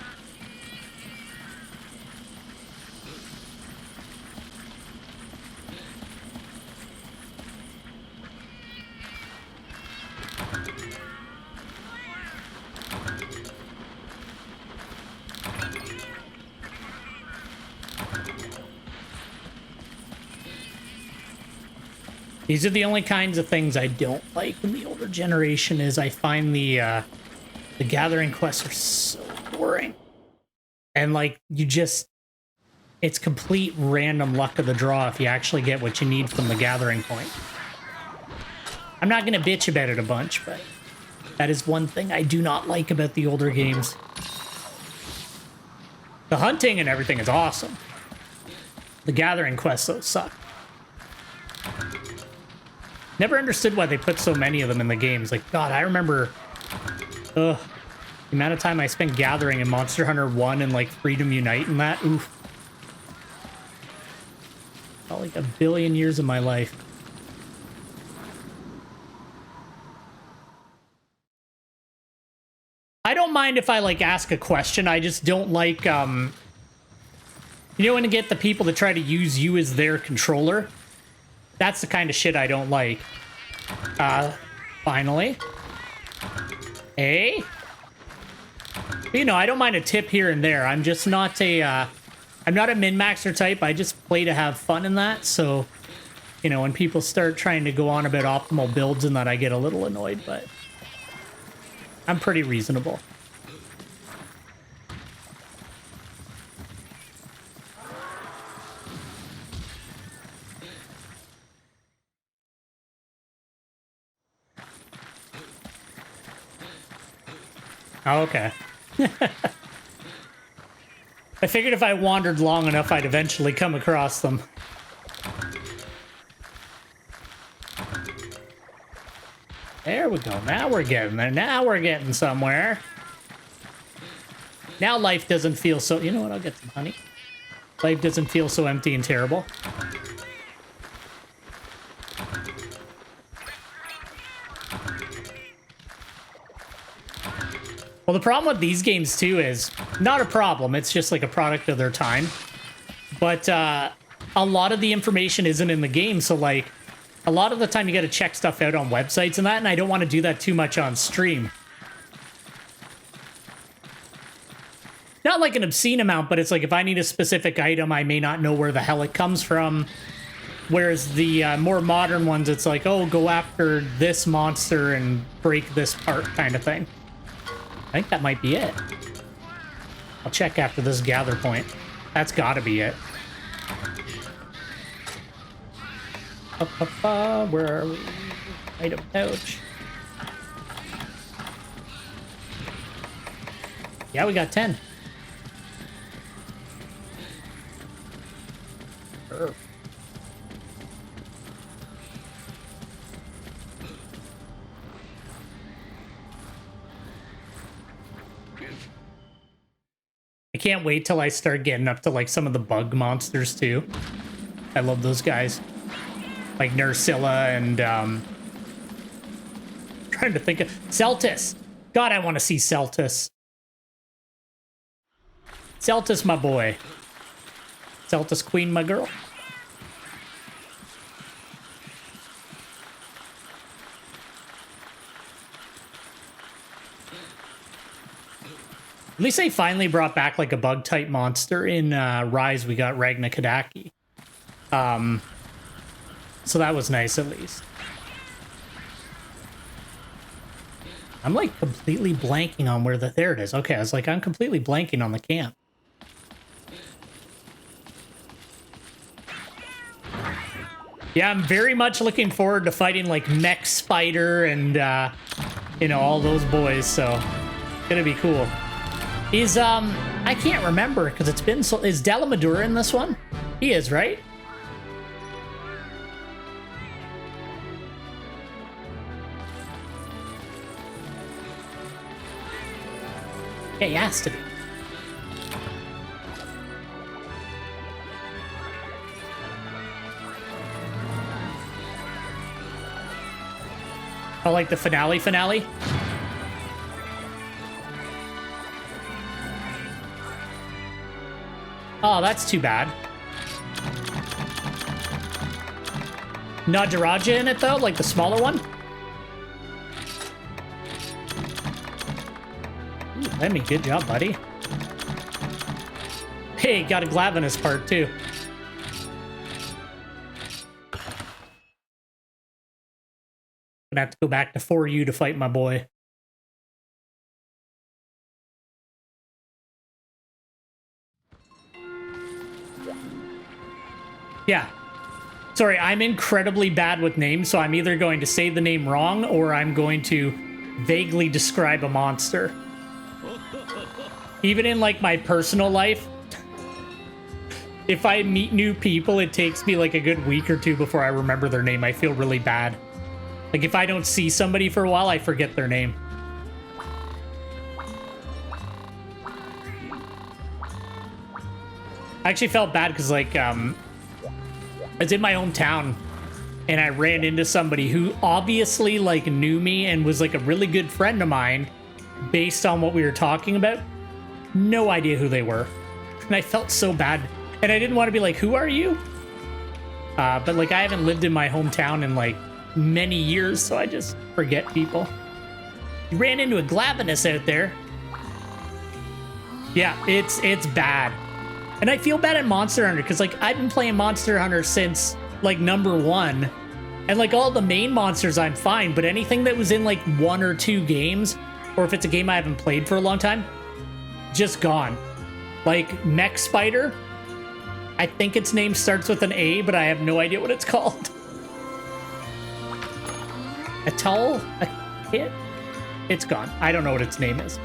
These are the only kinds of things I don't like in the older generation. Is I find the gathering quests are so boring, and like it's complete random luck of the draw if you actually get what you need from the gathering point. I'm not gonna bitch about it a bunch, but that is one thing I do not like about the older games. The hunting and everything is awesome. The gathering quests though suck. Never understood why they put so many of them in the games. Like, God, I remember the amount of time I spent gathering in Monster Hunter 1 and, like, Freedom Unite and that. Oof. Felt like a billion years of my life. I don't mind if I, like, ask a question. I just don't like, you know, when you get the people that try to use you as their controller. That's the kind of shit I don't like. Finally. Hey. You know, I don't mind a tip here and there. I'm just not a, I'm not a min-maxer type. I just play to have fun in that. So, you know, when people start trying to go on about optimal builds and that, I get a little annoyed, but I'm pretty reasonable. Oh, okay. I figured if I wandered long enough, I'd eventually come across them. There we go. Now we're getting there. Now we're getting somewhere. Now life doesn't feel so... You know what? I'll get some honey. Life doesn't feel so empty and terrible. Well, the problem with these games, too, is not a problem. It's just like a product of their time. But a lot of the information isn't in the game. So, like, a lot of the time you got to check stuff out on websites and that. And I don't want to do that too much on stream. Not like an obscene amount, but it's like if I need a specific item, I may not know where the hell it comes from. Whereas the more modern ones, it's like, oh, go after this monster and break this part kind of thing. I think that might be it. I'll check after this gather point. That's gotta be it. Where are we? Item pouch. Yeah, we got 10. Sure. I can't wait till I start getting up to like some of the bug monsters too. I love those guys. Like Nursilla and trying to think of Celtis. God, I want to see Celtis. Celtus, my boy. Celtus Queen, my girl. At least they finally brought back like a bug type monster in Rise. We got Ragna Kadaki. So that was nice at least. I'm like completely blanking on where there it is. Okay, I was like, I'm completely blanking on the camp. Yeah, I'm very much looking forward to fighting like Mech Spider and you know, all those boys, so it's gonna be cool. Is I can't remember because it's been so. Is Delamadura in this one? He is, right? Yeah, he has to be. Oh, like the finale? Oh, that's too bad. Nadaraja in it, though? Like the smaller one? Ooh, Lemmy, good job, buddy. Hey, got a Glavenus part, too. Gonna have to go back to 4U to fight my boy. Yeah. Sorry, I'm incredibly bad with names, so I'm either going to say the name wrong or I'm going to vaguely describe a monster. Even in, like, my personal life, if I meet new people, it takes me, like, a good week or two before I remember their name. I feel really bad. Like, if I don't see somebody for a while, I forget their name. I actually felt bad because, like, I was in my hometown and I ran into somebody who obviously, like, knew me and was, like, a really good friend of mine based on what we were talking about. No idea who they were. And I felt so bad. And I didn't want to be like, who are you? But, like, I haven't lived in my hometown in, like, many years, so I just forget people. You ran into a Glavenus out there. Yeah, it's bad. And I feel bad at Monster Hunter because, like, I've been playing Monster Hunter since, like, #1. And, like, all the main monsters I'm fine, but anything that was in, like, 1 or 2 games, or if it's a game I haven't played for a long time, just gone. Like, Mech Spider, I think its name starts with an A, but I have no idea what it's called. Atoll? A kid? It's gone. I don't know what its name is.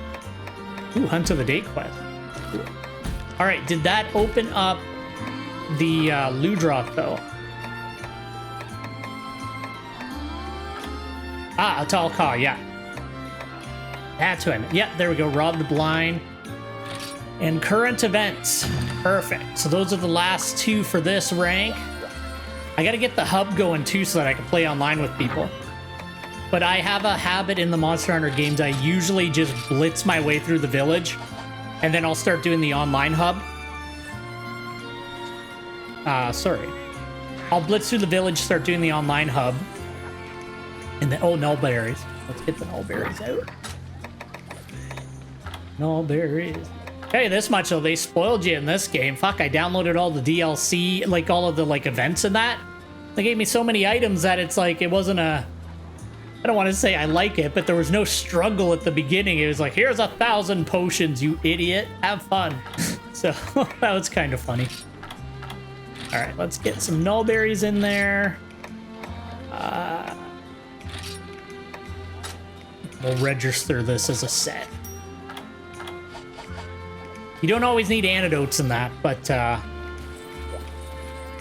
Ooh, Hunt of the Day quest. Cool. All right, did that open up the Ludroth, though? Ah, Atoll Ka, yeah. That's who I meant. Yeah, there we go. Rob the Blind. And current events. Perfect. So those are the last 2 for this rank. I got to get the hub going, too, so that I can play online with people. But I have a habit in the Monster Hunter games. I usually just blitz my way through the village, and then I'll start doing the online hub. Sorry. I'll blitz through the village, start doing the online hub. And then, oh, nullberries. Let's get the nullberries out. Nullberries. Hey, this much though, they spoiled you in this game. Fuck, I downloaded all the DLC, like all of the like events and that. They gave me so many items that it's like, it wasn't a... I don't want to say I like it, but there was no struggle at the beginning. It was like, here's 1,000 potions, you idiot. Have fun. So that was kind of funny. All right, let's get some nullberries in there. We'll register this as a set. You don't always need antidotes in that, but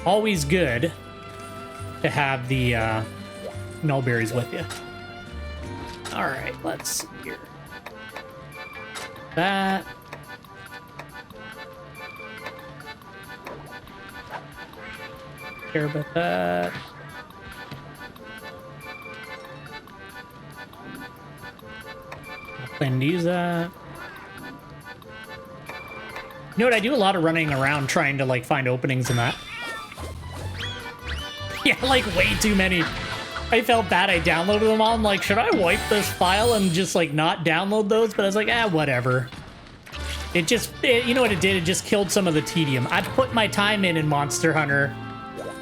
always good to have the nullberries with you. All right, let's see here. That. Care about that. I plan to use that. You know what? I do a lot of running around trying to, like, find openings in that. Yeah, like, way too many. I felt bad I downloaded them all. I'm like, should I wipe this file and just, like, not download those? But I was like, whatever. You know what it did? It just killed some of the tedium. I put my time in Monster Hunter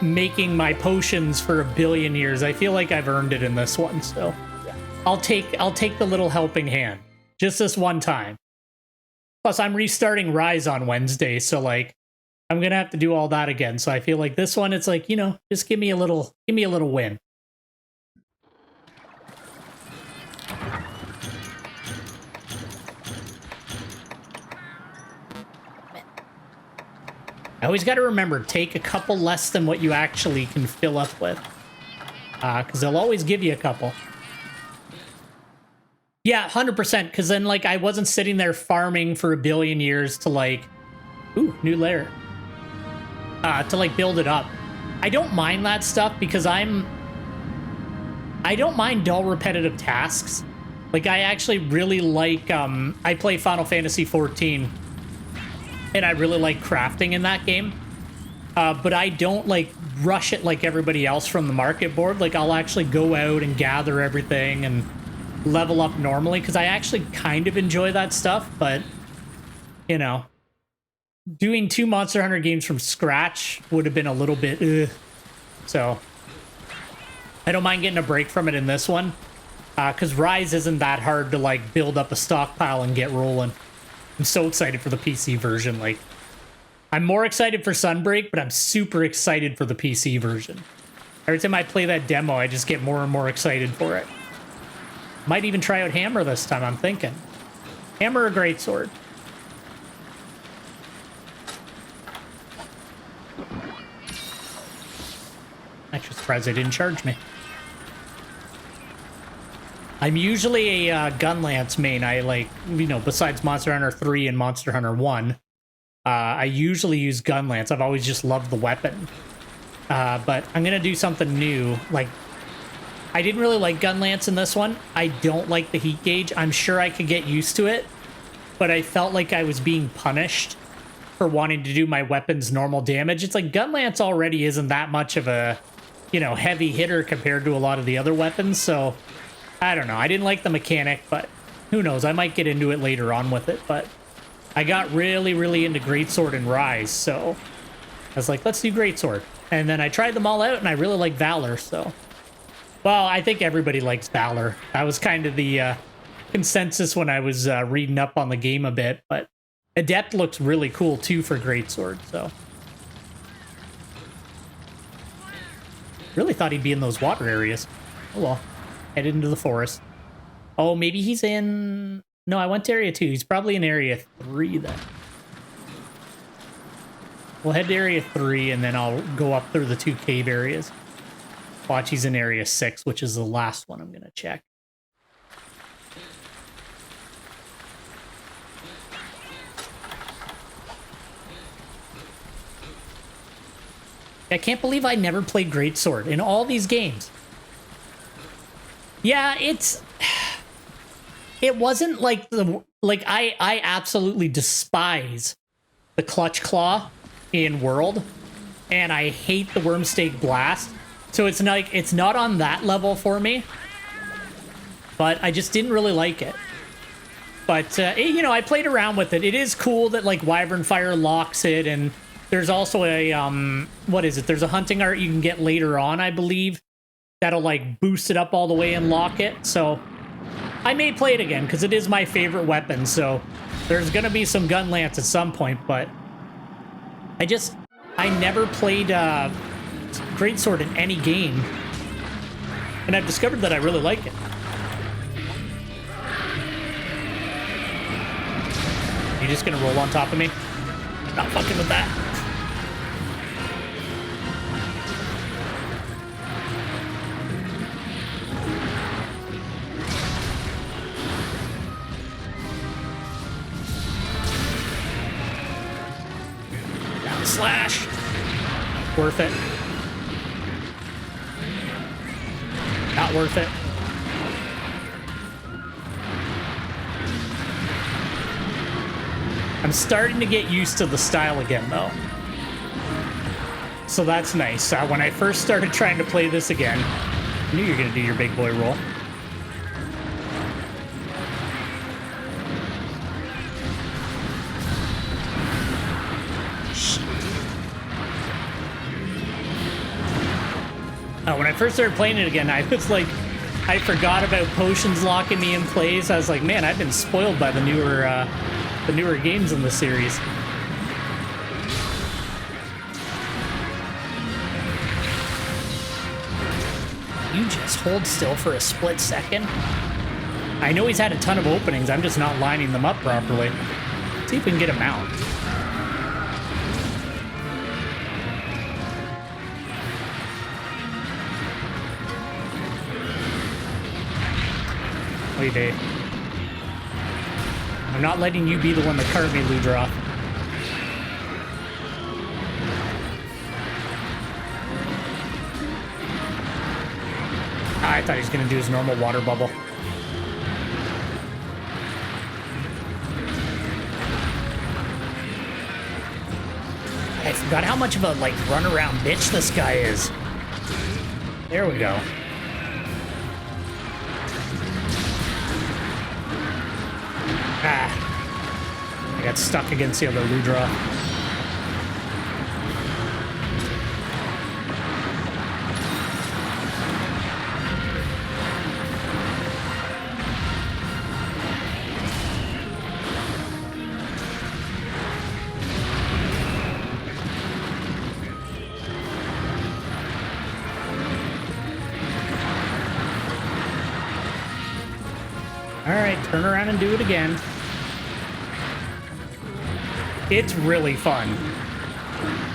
making my potions for 1 billion years. I feel like I've earned it in this one, so I'll take the little helping hand. Just this one time. Plus, I'm restarting Rise on Wednesday, so, like, I'm gonna have to do all that again. So I feel like this one, it's like, you know, just give me a little win. I always got to remember, take a couple less than what you actually can fill up with. Because they'll always give you a couple. Yeah, 100%. Because then, like, I wasn't sitting there farming for 1 billion years to, like... Ooh, new layer. To, like, build it up. I don't mind that stuff because I don't mind dull, repetitive tasks. Like, I actually really like... I play Final Fantasy XIV. And I really like crafting in that game. But I don't, like, rush it like everybody else from the market board. Like, I'll actually go out and gather everything and level up normally. Because I actually kind of enjoy that stuff. But, you know, doing 2 Monster Hunter games from scratch would have been a little bit, ugh. So, I don't mind getting a break from it in this one. Because Rise isn't that hard to, like, build up a stockpile and get rolling. I'm so excited for the PC version. Like, I'm more excited for Sunbreak, but I'm super excited for the PC version. Every time I play that demo, I just get more and more excited for it. Might even try out Hammer this time, I'm thinking. Hammer or Greatsword? Actually surprised they didn't charge me. I'm usually a Gunlance main. I like, you know, besides Monster Hunter 3 and Monster Hunter 1, I usually use Gunlance. I've always just loved the weapon. But I'm going to do something new. Like, I didn't really like Gunlance in this one. I don't like the heat gauge. I'm sure I could get used to it, but I felt like I was being punished for wanting to do my weapon's normal damage. It's like Gunlance already isn't that much of a, you know, heavy hitter compared to a lot of the other weapons, so... I don't know. I didn't like the mechanic, but who knows? I might get into it later on with it, but I got really, really into Greatsword and Rise, so I was like, let's do Greatsword. And then I tried them all out, and I really like Valor, so... Well, I think everybody likes Valor. That was kind of the consensus when I was reading up on the game a bit, but Adept looks really cool, too, for Greatsword, so... Really thought he'd be in those water areas. Oh, well. Headed into the forest. Oh, maybe he's in... No, I went to area 2. He's probably in area 3 then. We'll head to area 3 and then I'll go up through the 2 cave areas. Watch, he's in area 6, which is the last one I'm going to check. I can't believe I never played Greatsword in all these games. Yeah, it wasn't like I absolutely despise the Clutch Claw in World, and I hate the Wormstake Blast. So it's not on that level for me. But I just didn't really like it. But you know, I played around with it. It is cool that like Wyvern Fire locks it, and there's also a what is it? There's a hunting art you can get later on, I believe. That'll, like, boost it up all the way and lock it. So, I may play it again, because it is my favorite weapon. So, there's going to be some Gunlance at some point, but... I never played Greatsword in any game. And I've discovered that I really like it. You just going to roll on top of me? Not fucking with that. Slash. Worth it. Not worth it. I'm starting to get used to the style again, though. So that's nice. When I first started trying to play this again, I knew you were going to do your big boy roll. When I first started playing it again, I was like, I forgot about potions locking me in place. I was like, man, I've been spoiled by the newer games in the series. You just hold still for a split second. I know he's had a ton of openings. I'm just not lining them up properly. Let's see if we can get him out. Wait, Dave. I'm not letting you be the one that cart me, Ludroth. I thought he was going to do his normal water bubble. I forgot how much of a, like, runaround bitch this guy is. There we go. I got stuck against the other Ludroth. All right, turn around and do it again. It's really fun.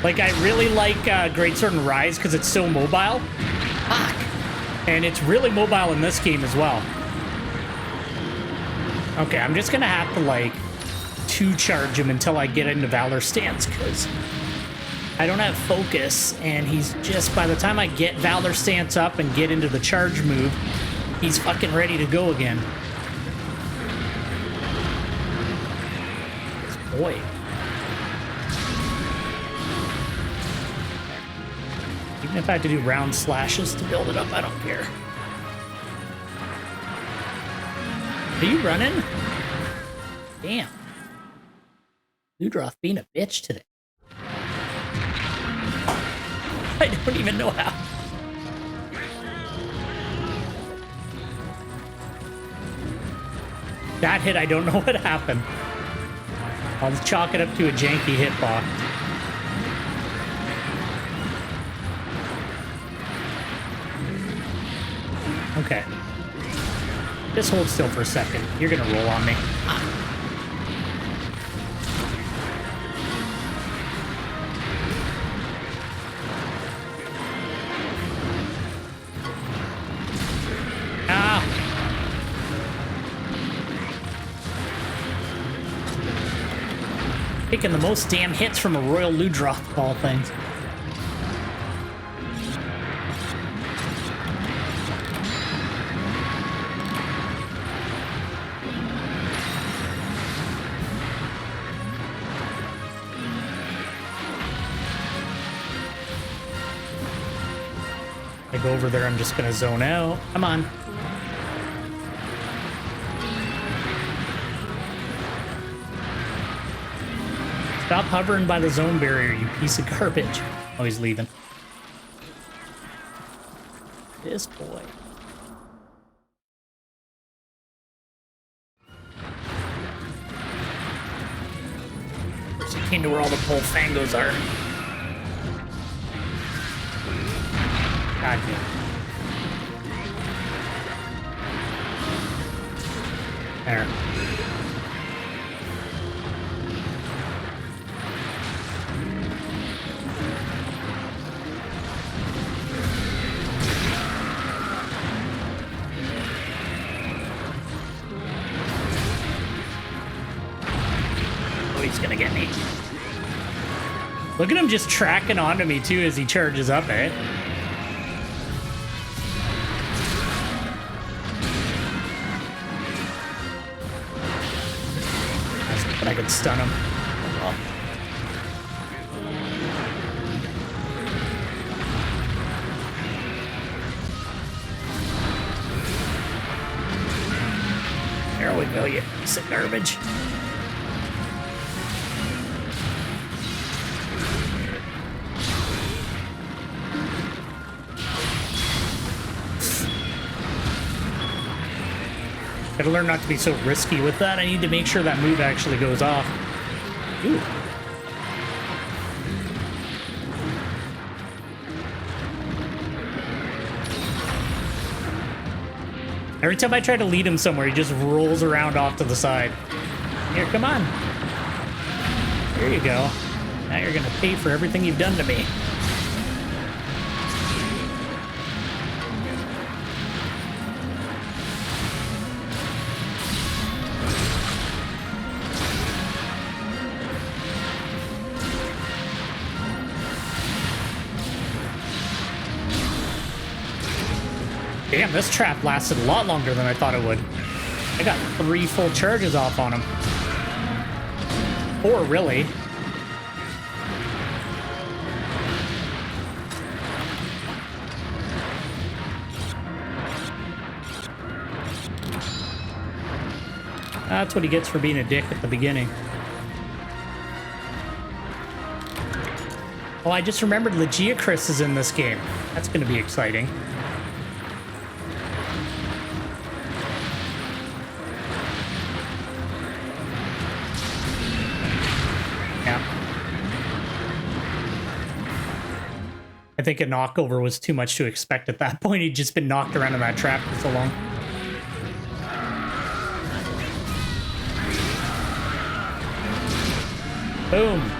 Like, I really like Greatsword and Rise because it's so mobile. Fuck. And it's really mobile in this game as well. Okay, I'm just gonna have to, like, two-charge him until I get into Valor Stance because I don't have focus, and he's just, by the time I get Valor Stance up and get into the charge move, he's fucking ready to go again. Boy. Even if I have to do round slashes to build it up, I don't care. Are you running? Damn. Ludroth being a bitch today. I don't even know how. That hit, I don't know what happened. I'll chalk it up to a janky hitbox. Okay. Just hold still for a second. You're gonna roll on me. Taking the most damn hits from a Royal Ludroth of all things. I go over there, I'm just gonna zone out. Come on. Stop hovering by the zone barrier, you piece of garbage. Oh, he's leaving. This boy. First, he came to where all the Polfangos are. God damn. There. He's gonna get me. Look at him just tracking onto me too as he charges up, eh? But I could stun him. go, you piece of garbage. Gotta learn not to be so risky with that. I need to make sure that move actually goes off. Ooh. Every time I try to lead him somewhere, he just rolls around off to the side. Here, come on. There you go. Now you're gonna pay for everything you've done to me. Damn, this trap lasted a lot longer than I thought it would. I got 3 full charges off on him. 4, really. That's what he gets for being a dick at the beginning. Oh, I just remembered Legiacris is in this game. That's going to be exciting. I think a knockover was too much to expect at that point. He'd just been knocked around in that trap for so long. Boom.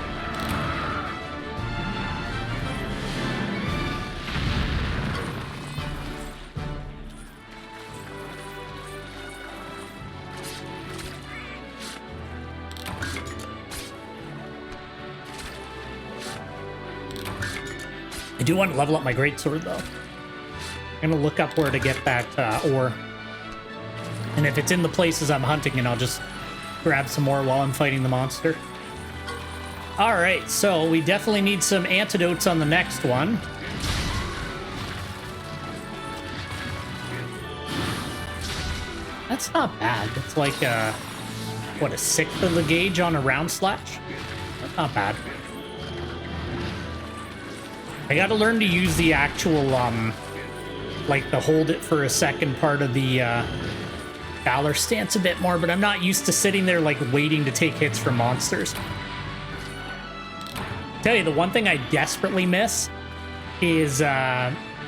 I do want to level up my greatsword, though. I'm going to look up where to get that ore. And if it's in the places I'm hunting, and I'll just grab some more while I'm fighting the monster. All right, so we definitely need some antidotes on the next one. That's not bad. It's like, what, a 1/6 of the gauge on a round slash? That's not bad. I gotta learn to use the actual, like the hold it for a second part of the Valor stance a bit more, but I'm not used to sitting there like waiting to take hits from monsters. Tell you, the one thing I desperately miss is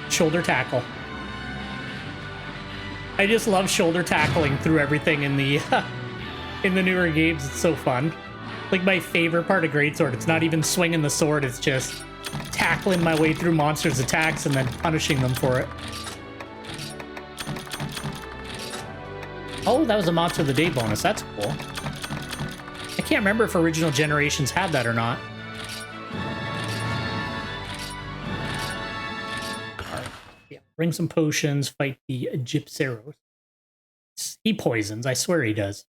shoulder tackle. I just love shoulder tackling through everything in the in the newer games. It's so fun. Like my favorite part of Greatsword. It's not even swinging the sword, it's just tackling my way through monsters' attacks and then punishing them for it. Oh, that was a Monster of the Day bonus. That's cool. I can't remember if original generations had that or not. Right. Yeah, bring some potions, fight the Gypceros. He poisons, I swear he does.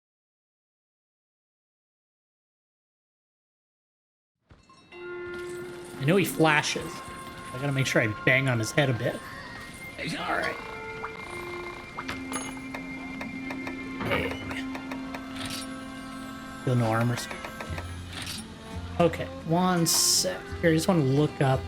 I know he flashes. I gotta make sure I bang on his head a bit. All right. Hey. Still no armor. Okay, 1 sec. Here, I just want to look up.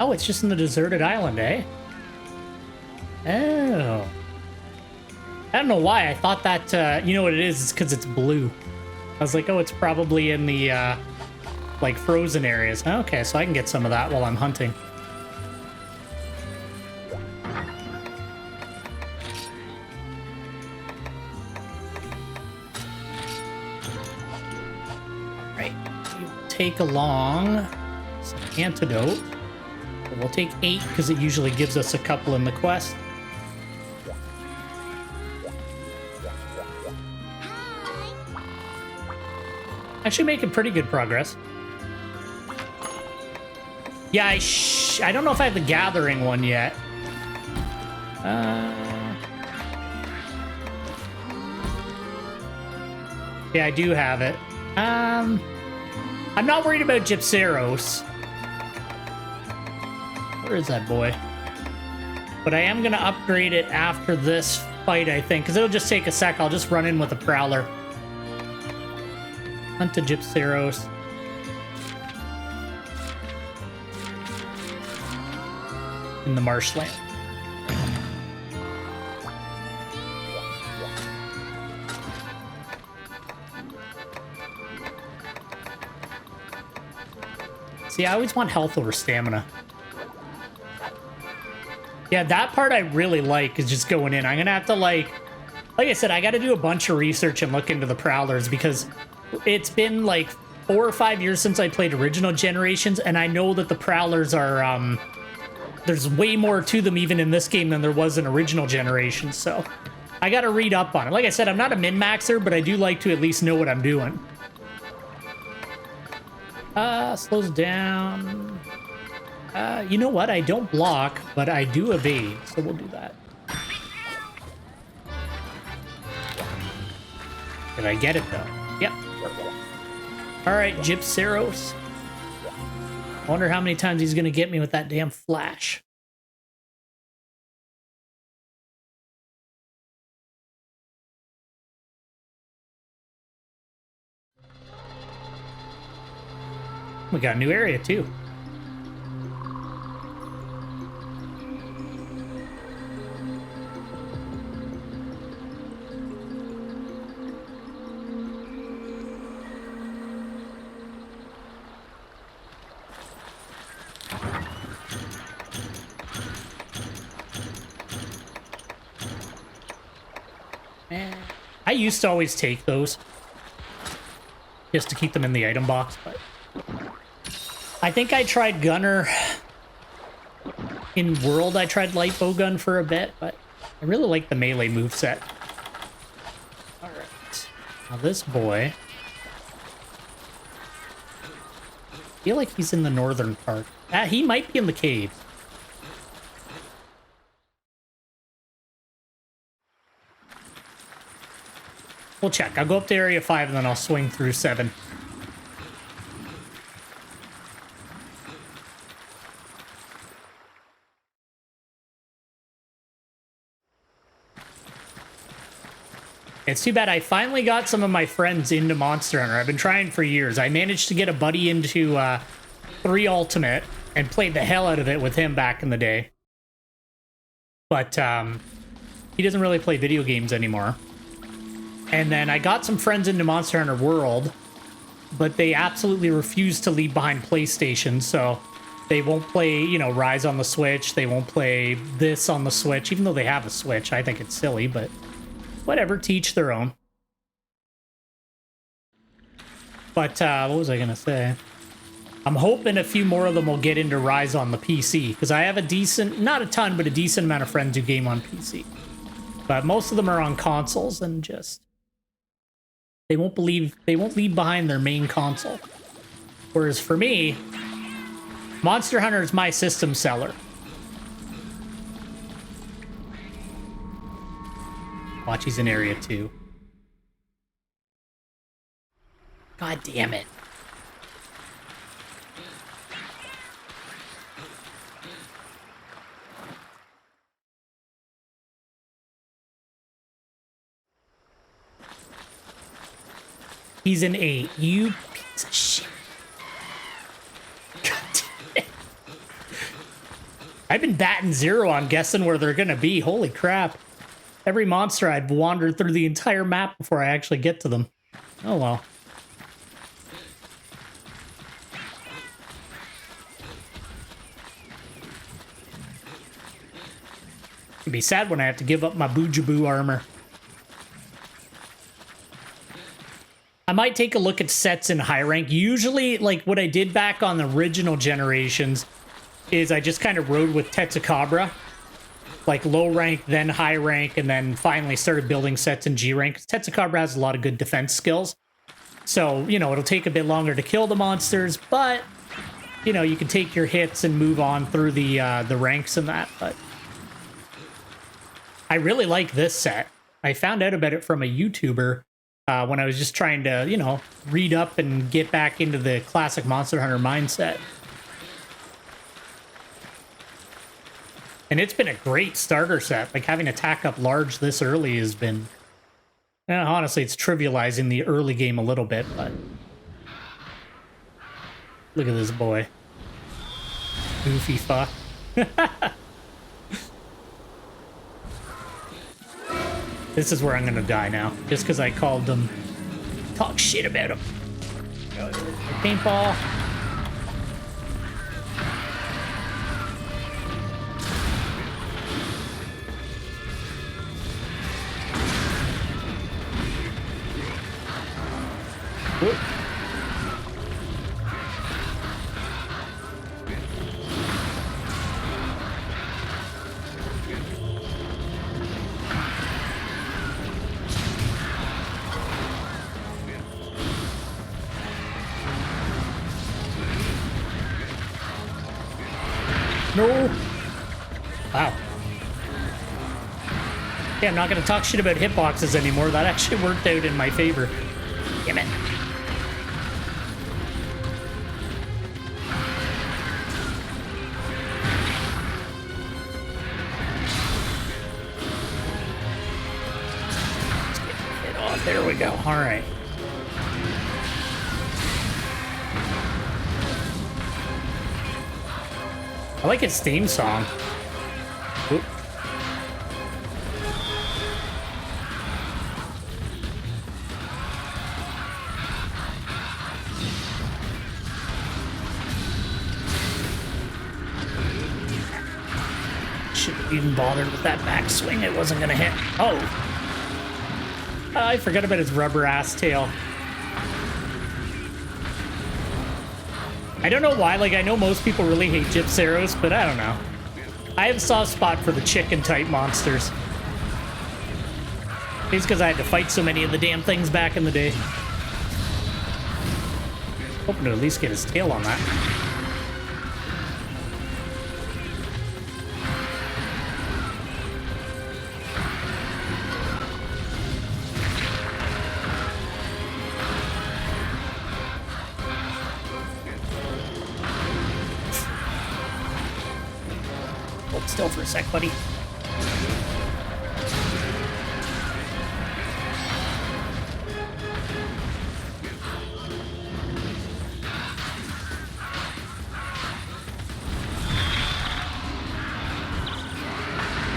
Oh, it's just in the deserted island, eh? Oh. I don't know why. I thought that, you know what it is? It's because it's blue. I was like, oh, it's probably in the, like, frozen areas. Okay, so I can get some of that while I'm hunting. All right. You take along some antidote. We'll take 8 because it usually gives us a couple in the quest. Actually making pretty good progress. Yeah, I don't know if I have the gathering one yet. Yeah, I do have it. I'm not worried about Gypceros. Where is that boy? But I am going to upgrade it after this fight, I think, because it'll just take a sec. I'll just run in with a Prowler. Hunt to Gypceros. In the marshland. See, I always want health over stamina. Yeah, that part I really like is just going in. I'm gonna have to like I said, I gotta do a bunch of research and look into the Prowlers because it's been like 4 or 5 years since I played original generations, and I know that the Prowlers are there's way more to them even in this game than there was in original generations, so I gotta read up on it. Like I said, I'm not a min-maxer, but I do like to at least know what I'm doing. Slows down. You know what? I don't block, but I do evade, so we'll do that. Did I get it, though? Yep. All right, Gypceros. I wonder how many times he's going to get me with that damn flash. We got a new area, too. I used to always take those just to keep them in the item box, but I think I tried Gunner in World. I tried Light Bowgun for a bit, but I really like the melee moveset. All right, now this boy, I feel like he's in the northern part. He might be in the cave. We'll check. I'll go up to Area 5 and then I'll swing through 7. It's too bad. I finally got some of my friends into Monster Hunter. I've been trying for years. I managed to get a buddy into 3 Ultimate and played the hell out of it with him back in the day. But he doesn't really play video games anymore. And then I got some friends into Monster Hunter World, but they absolutely refuse to leave behind PlayStation, so they won't play, you know, Rise on the Switch. They won't play this on the Switch, even though they have a Switch. I think it's silly, but whatever, teach their own. But what was I going to say? I'm hoping a few more of them will get into Rise on the PC, because I have a decent, not a ton, but a decent amount of friends who game on PC. But most of them are on consoles and just... They won't leave behind their main console. Whereas for me, Monster Hunter is my system seller. Watch, he's in Area 2. God damn it. He's an 8. You piece of shit. God damn it. I've been batting 0 on guessing where they're gonna be. Holy crap. Every monster I've wandered through the entire map before I actually get to them. Oh well. It'd be sad when I have to give up my Boojaboo armor. I might take a look at sets in high rank. Usually, like, what I did back on the original generations is I just kind of rode with Tetsukabra. Like, low rank, then high rank, and then finally started building sets in G rank. Tetsukabra has a lot of good defense skills. So, you know, it'll take a bit longer to kill the monsters, but, you know, you can take your hits and move on through the ranks and that. But I really like this set. I found out about it from a YouTuber when I was just trying to, you know, read up and get back into the classic Monster Hunter mindset. And it's been a great starter set. Like, having attack up large this early has been... honestly, it's trivializing the early game a little bit, but... Look at this boy. Goofy fuck. This is where I'm gonna die now, just because I called them... Talk shit about him. Paintball. Whoop. No. Wow. Yeah, I'm not going to talk shit about hitboxes anymore. That actually worked out in my favor. Damn it. Let's get the hit off. There we go. All right. I like its theme song. Oop. Shouldn't have even bothered with that backswing. It wasn't gonna hit. Oh! I forgot about his rubber ass tail. I don't know why, like, I know most people really hate Gypceros, but I don't know. I have a soft spot for the chicken-type monsters. It's because I had to fight so many of the damn things back in the day. Hoping to at least get his tail on that. Still for a sec, buddy.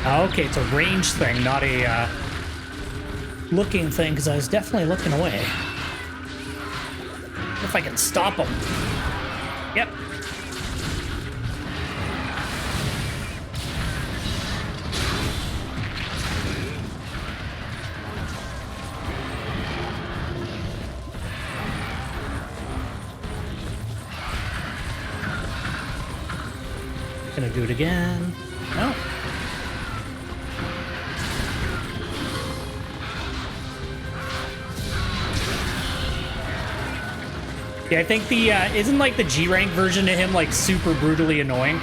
Okay, it's a range thing, not a looking thing, because I was definitely looking away. If I can stop him. Yep. Gonna do it again. No. Yeah, I think the, isn't like the G-rank version of him like super brutally annoying?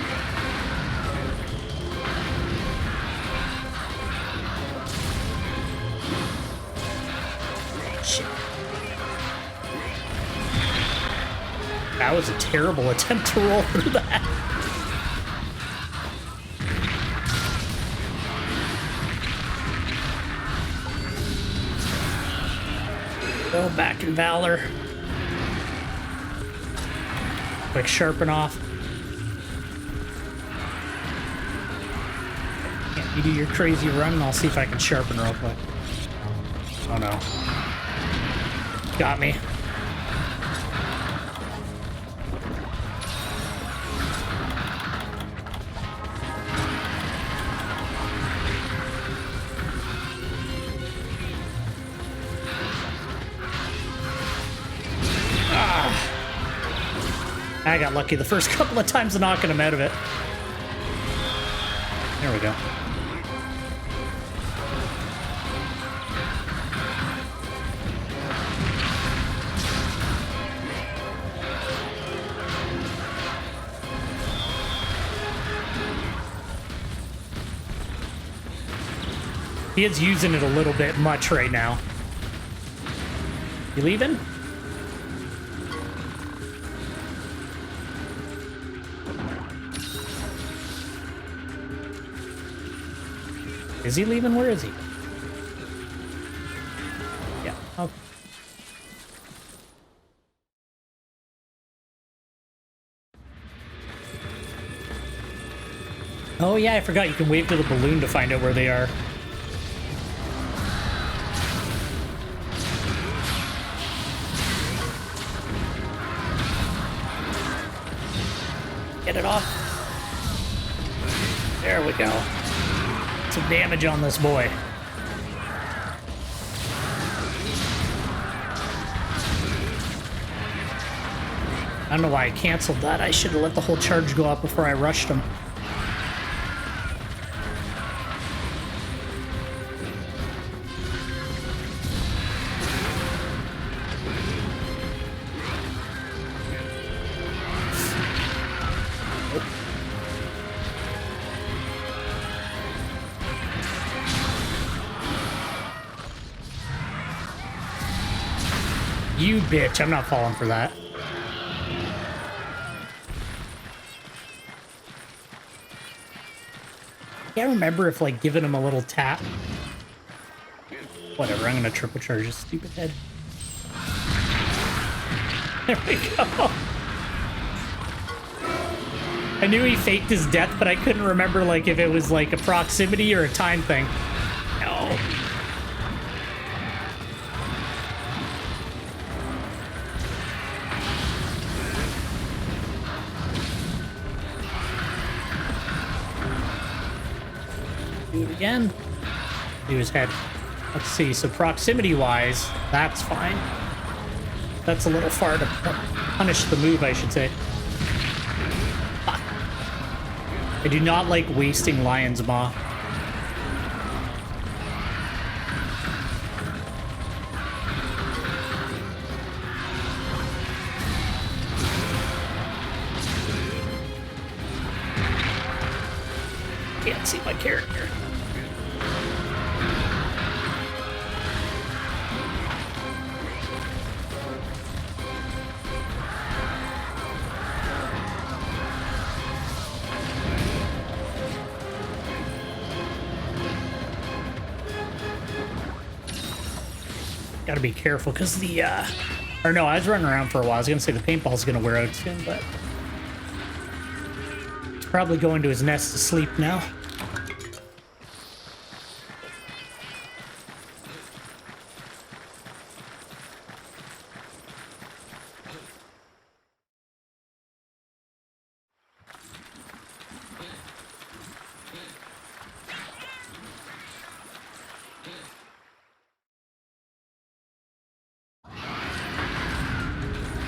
Shit. That was a terrible attempt to roll through that. Go back in Valor. Quick sharpen off. Yeah, you do your crazy run and I'll see if I can sharpen real quick. Oh no. Got me. I got lucky the first couple of times of knocking him out of it. There we go. He is using it a little bit much right now. You leaving? Is he leaving? Where is he? Yeah. Okay. Oh yeah, I forgot you can wave to the balloon to find out where they are. Get it off. There we go. Some damage on this boy. I don't know why I canceled that. I should have let the whole charge go up before I rushed him. You bitch, I'm not falling for that. Can't remember if, like, giving him a little tap. Whatever, I'm gonna triple charge his stupid head. There we go. I knew he faked his death, but I couldn't remember, like, if it was, like, a proximity or a time thing. No. Do it again. Do his head. Let's see. So proximity-wise, that's fine. That's a little far to punish the move, I should say. Fuck. I do not like wasting Lion's Maw. Can't see my character. Gotta be careful because the, or no, I was running around for a while. I was gonna say the paintball's gonna wear out soon, but he's probably going to his nest to sleep now.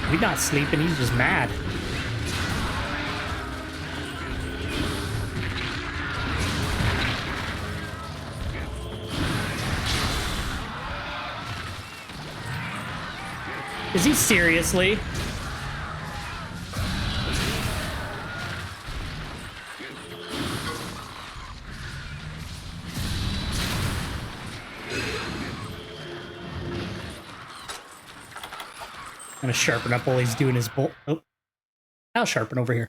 He's not sleeping, he's just mad. Is he seriously? I'm gonna sharpen up while he's doing his bolt. Oh, I'll sharpen over here.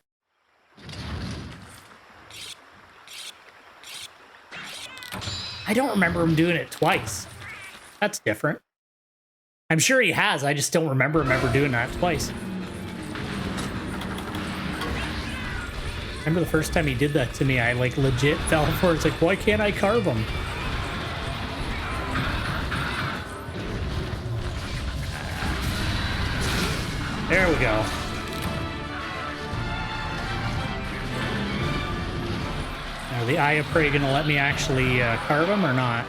I don't remember him doing it twice. That's different. I'm sure he has. I just don't remember him ever doing that twice. Remember the first time he did that to me, I like legit fell for it. It's like, why can't I carve him? There we go. Are the Eye of Prey gonna let me actually carve him or not?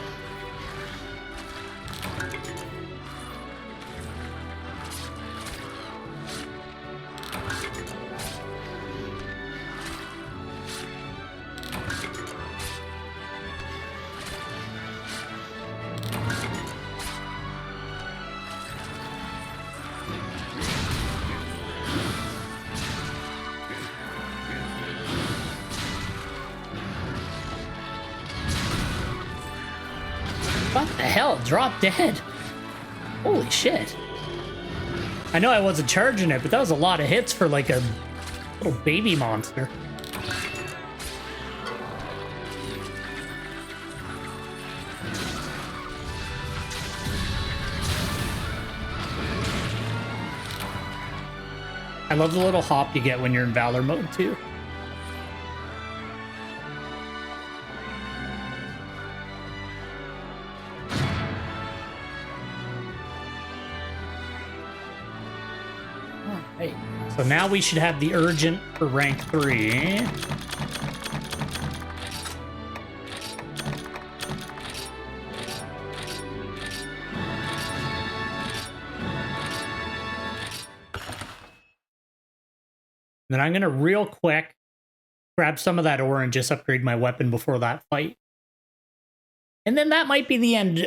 What the hell? Drop dead. Holy shit. I know I wasn't charging it, but that was a lot of hits for like a little baby monster. I love the little hop you get when you're in Valor mode too. Alright, so now we should have the urgent for rank 3. Then I'm going to real quick grab some of that ore and just upgrade my weapon before that fight. And then that might be the end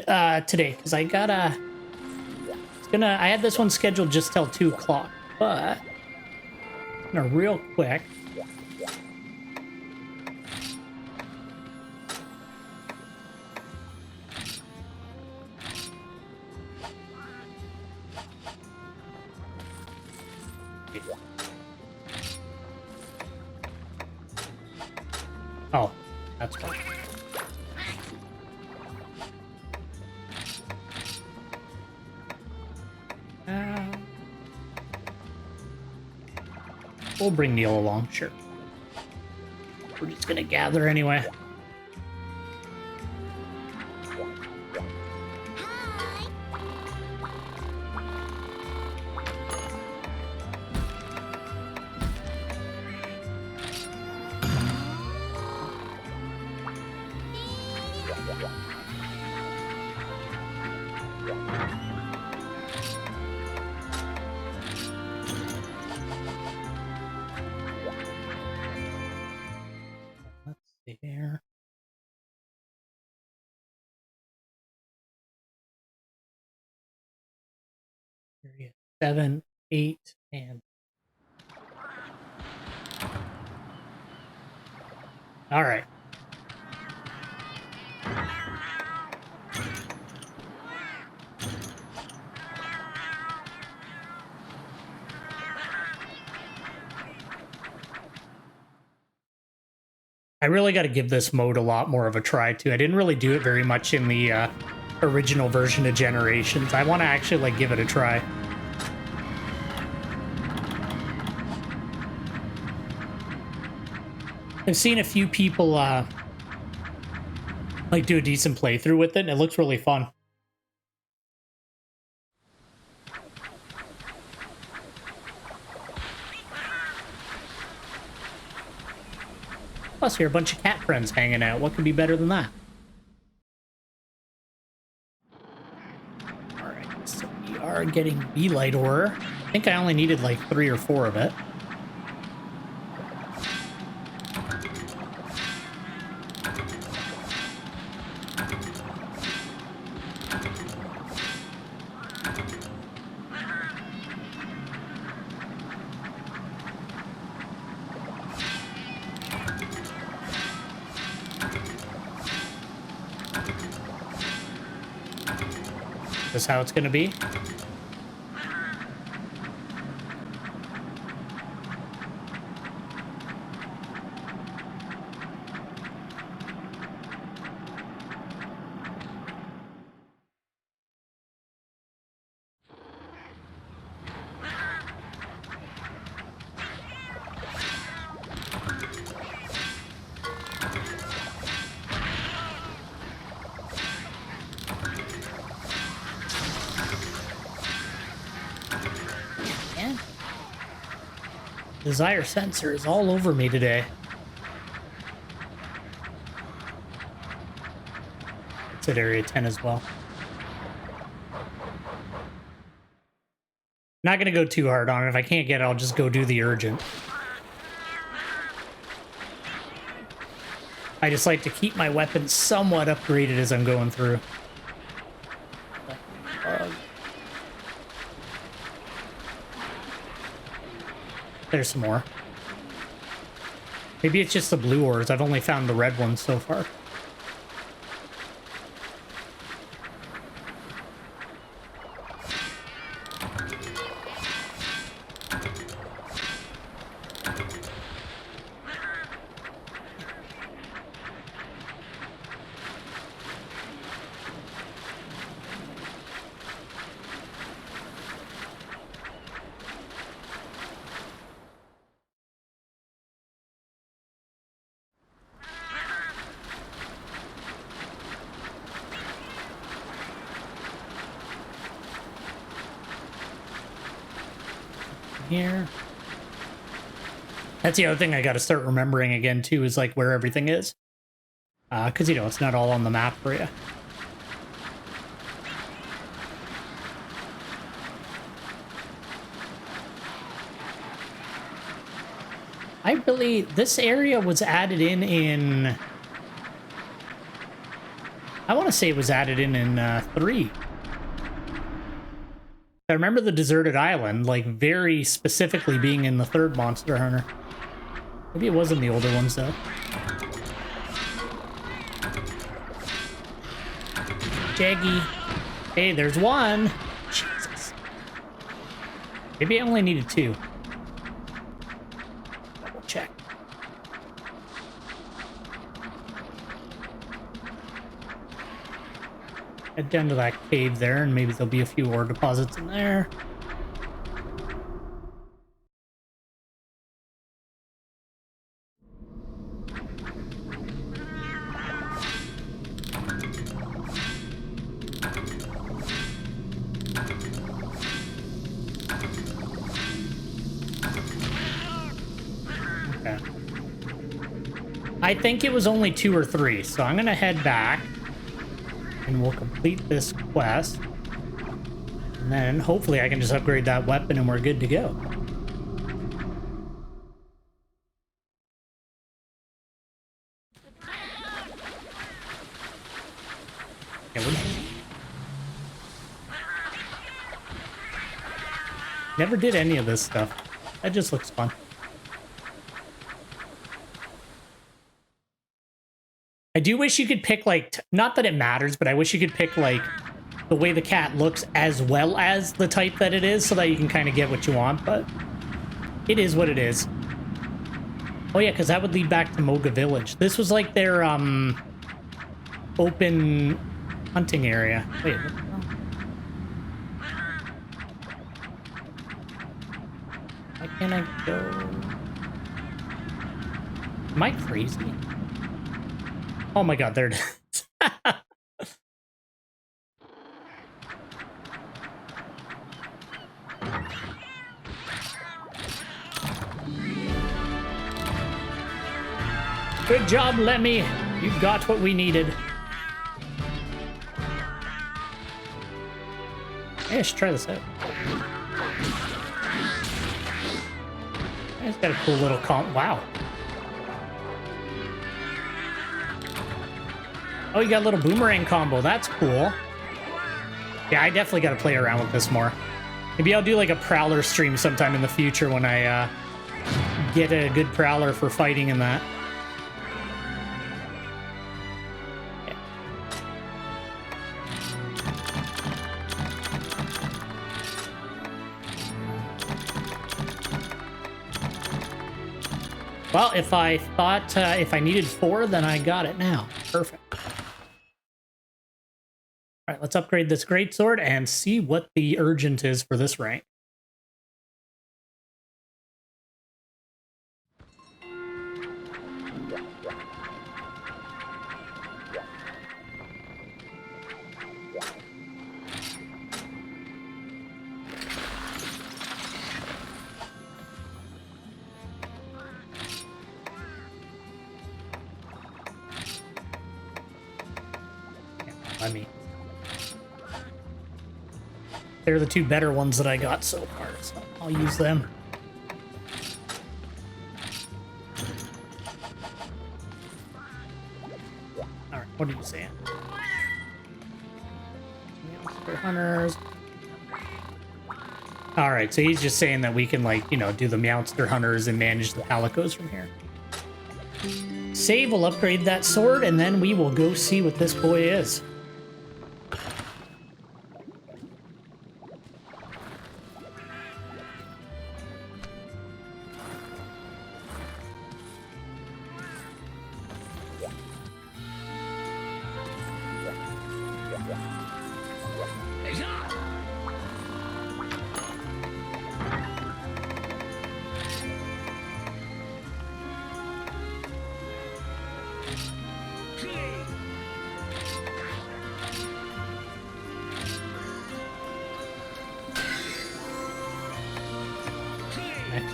today, because I gotta... I had this one scheduled just till 2 o'clock, but... I'm gonna real quick... Oh, that's fine. We'll bring Neil along, sure. We're just gonna gather anyway. Here. 7, 8, and... All right. I really got to give this mode a lot more of a try, too. I didn't really do it very much in the original version of Generations. I want to actually, like, give it a try. I've seen a few people, like, do a decent playthrough with it, and it looks really fun. Plus, here are a bunch of cat friends hanging out. What could be better than that? Alright, so we are getting B-light ore. I think I only needed like 3 or 4 of it. This is how it's going to be. Desire sensor is all over me today. It's at area 10 as well. Not gonna go too hard on it. If I can't get it, I'll just go do the urgent. I just like to keep my weapon somewhat upgraded as I'm going through. There's some more. Maybe it's just the blue ores. I've only found the red ones so far. here. That's the other thing I got to start remembering again, too, is like where everything is. Because, you know, it's not all on the map for you. I believe this area was added in I want to say it was added in 3. I remember the deserted island, like, very specifically being in the 3rd Monster Hunter. Maybe it was in the older ones, though. Jaggy. Hey, there's one. Jesus. Maybe I only needed 2. Double check. Head down to that cave there, and maybe there'll be a few ore deposits in there. Okay. I think it was only 2 or 3, so I'm gonna head back. And we'll complete this quest. And then hopefully I can just upgrade that weapon and we're good to go. Never did any of this stuff. That just looks fun. I do wish you could pick, like, not that it matters, but I wish you could pick, like, the way the cat looks as well as the type that it is so that you can kind of get what you want, but it is what it is. Oh, yeah, because that would lead back to Moga Village. This was, like, their, open hunting area. Wait, what the hell? Why can't I go? Am I crazy? Oh my god, there it is. Good job, Lemmy. You got what we needed. Hey, I should try this out. It's got a cool little comp. Wow. Oh, you got a little boomerang combo. That's cool. Yeah, I definitely got to play around with this more. Maybe I'll do like a Prowler stream sometime in the future when I get a good Prowler for fighting in that. Yeah. Well, if I thought if I needed 4, then I got it now. Perfect. All right, let's upgrade this greatsword and see what the urgent is for this rank. I mean, they're the 2 better ones that I got so far, so I'll use them. Alright, what are you saying? Monster hunters. Alright, so he's just saying that we can, like, you know, do the Meowster hunters and manage the Palicos from here. Save, we'll upgrade that sword, and then we will go see what this boy is.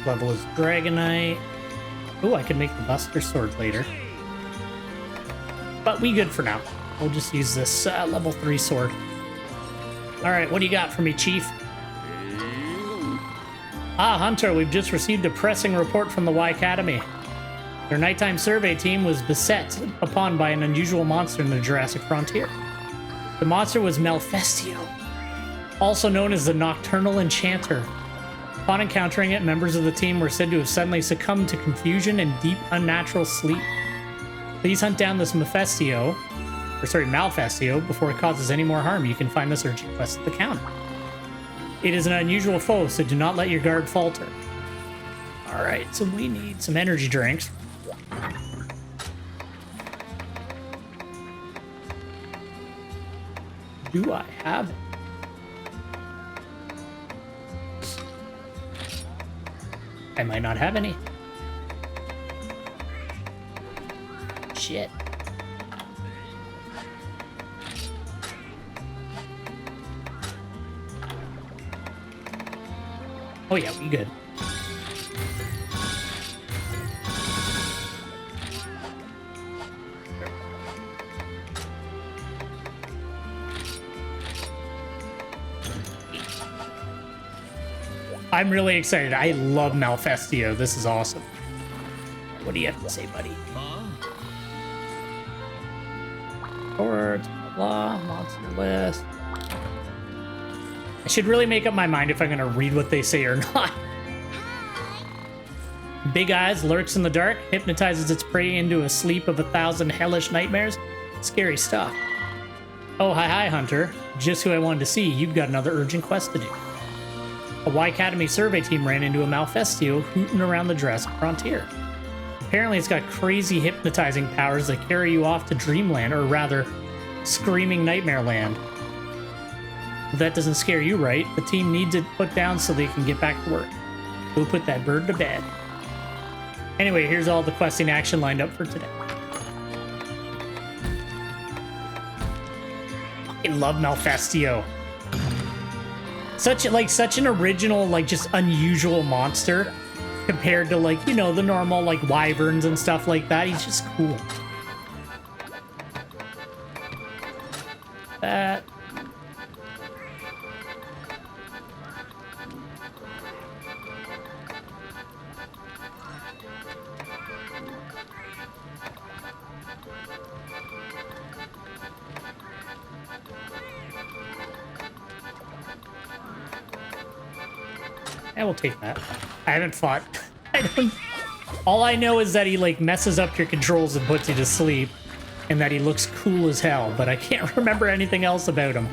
level is Dragonite. Oh, I can make the Buster Sword later. But we good for now. We'll just use this level 3 sword. Alright, what do you got for me, Chief? Ah, Hunter, we've just received a pressing report from the Y Academy. Their nighttime survey team was beset upon by an unusual monster in the Jurassic frontier. The monster was Malfestio, also known as the Nocturnal Enchanter. Upon encountering it, members of the team were said to have suddenly succumbed to confusion and deep, unnatural sleep. Please hunt down this Malfestio before it causes any more harm. You can find this urgent quest at the counter. It is an unusual foe, so do not let your guard falter. Alright, so we need some energy drinks. Do I have it? I might not have any. Shit. Oh yeah, we good. I'm really excited. I love Malfestio. This is awesome. What do you have to say, buddy? Or blah, monster list. I should really make up my mind if I'm going to read what they say or not. Big Eyes lurks in the dark, hypnotizes its prey into a sleep of 1,000 hellish nightmares. Scary stuff. Oh, hi, Hunter. Just who I wanted to see. You've got another urgent quest to do. A Y Academy survey team ran into a Malfestio hooting around the Jurassic frontier. Apparently it's got crazy hypnotizing powers that carry you off to Dreamland, or rather, Screaming Nightmare Land. If that doesn't scare you, right? The team needs it put down so they can get back to work. Go put that bird to bed. Anyway, here's all the questing action lined up for today. I love Malfestio. Such an original, like, just unusual monster compared to, like, you know, the normal, like, wyverns and stuff like that. He's just cool. That. I will take that. I haven't fought. All I know is that he, like, messes up your controls and puts you to sleep, and that he looks cool as hell, but I can't remember anything else about him.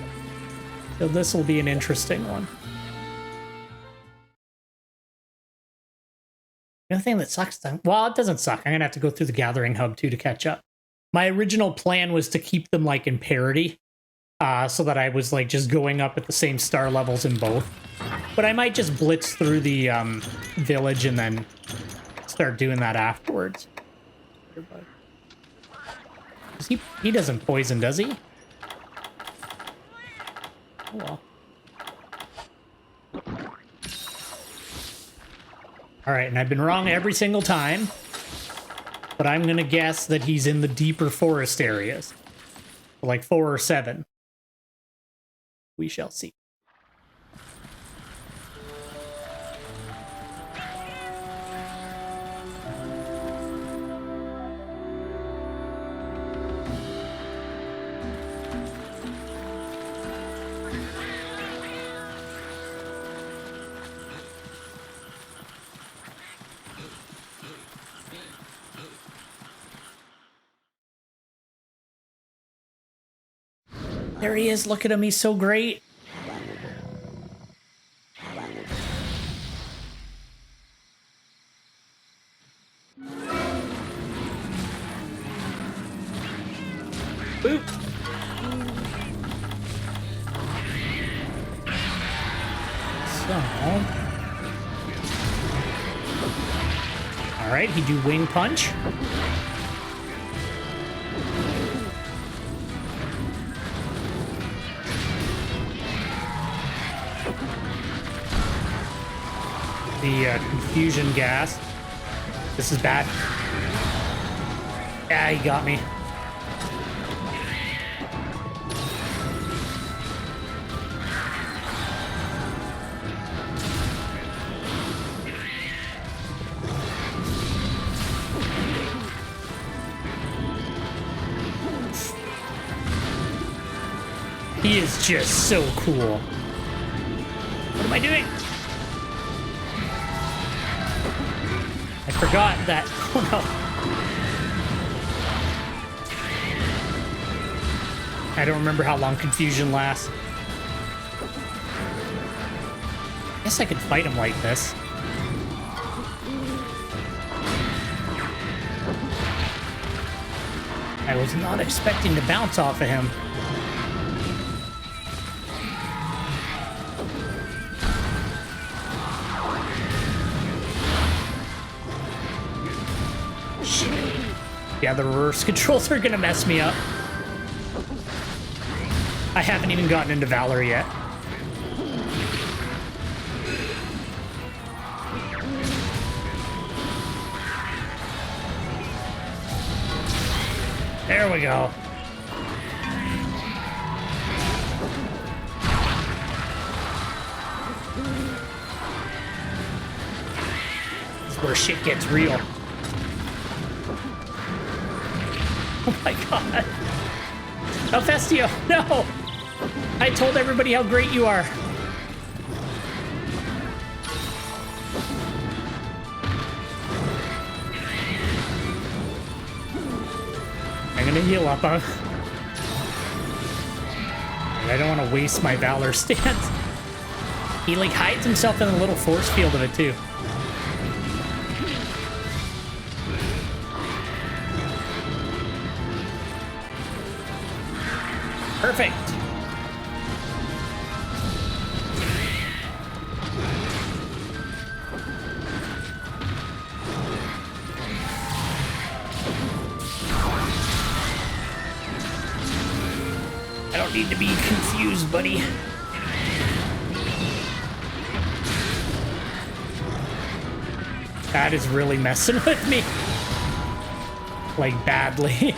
So this will be an interesting one. The only thing that sucks, then, well, it doesn't suck. I'm gonna have to go through the Gathering Hub too to catch up. My original plan was to keep them, like, in parity, so that I was, like, just going up at the same star levels in both. But I might just blitz through the village and then start doing that afterwards. He doesn't poison, does he? Oh well. Alright, and I've been wrong every single time. But I'm gonna guess that he's in the deeper forest areas. Like 4 or 7. We shall see. There he is. Look at him. He's so great. Boop. So. All right. He do wing punch. the confusion gas. This is bad. Ah, he got me. He is just so cool. What am I doing? I forgot that. Oh no. I don't remember how long confusion lasts. I guess I could fight him like this. I was not expecting to bounce off of him. Yeah, the reverse controls are gonna mess me up. I haven't even gotten into Valor yet. There we go. This is where shit gets real. Oh my god. Alfestio, no! I told everybody how great you are. I'm gonna heal up. I don't want to waste my Valor stance. He like hides himself in a little force field of it too. Perfect. I don't need to be confused, buddy. That is really messing with me. Like, badly.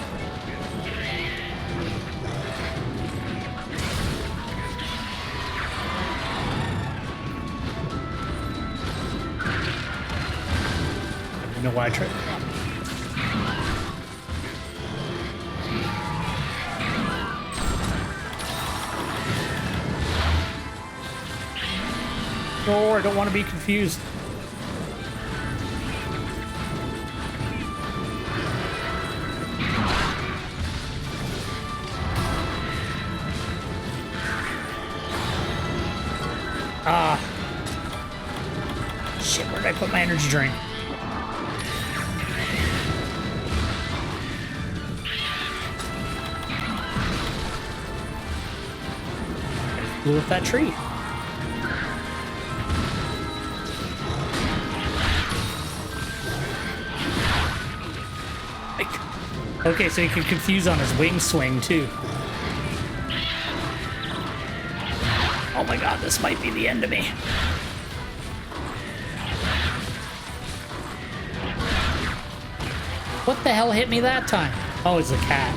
I don't know why I tried. Oh, I don't want to be confused. Ah. Shit, where did I put my energy drink? I blew up that tree. Okay, so he can confuse on his wing swing, too. Oh my god, this might be the end of me. What the hell hit me that time? Oh, it's a cat.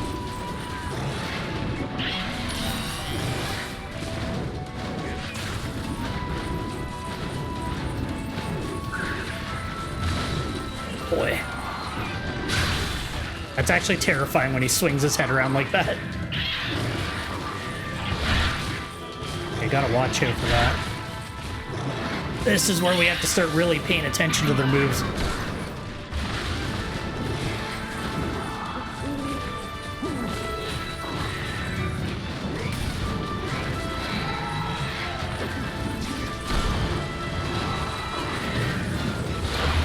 Boy. That's actually terrifying when he swings his head around like that. You gotta watch out for that. This is where we have to start really paying attention to their moves.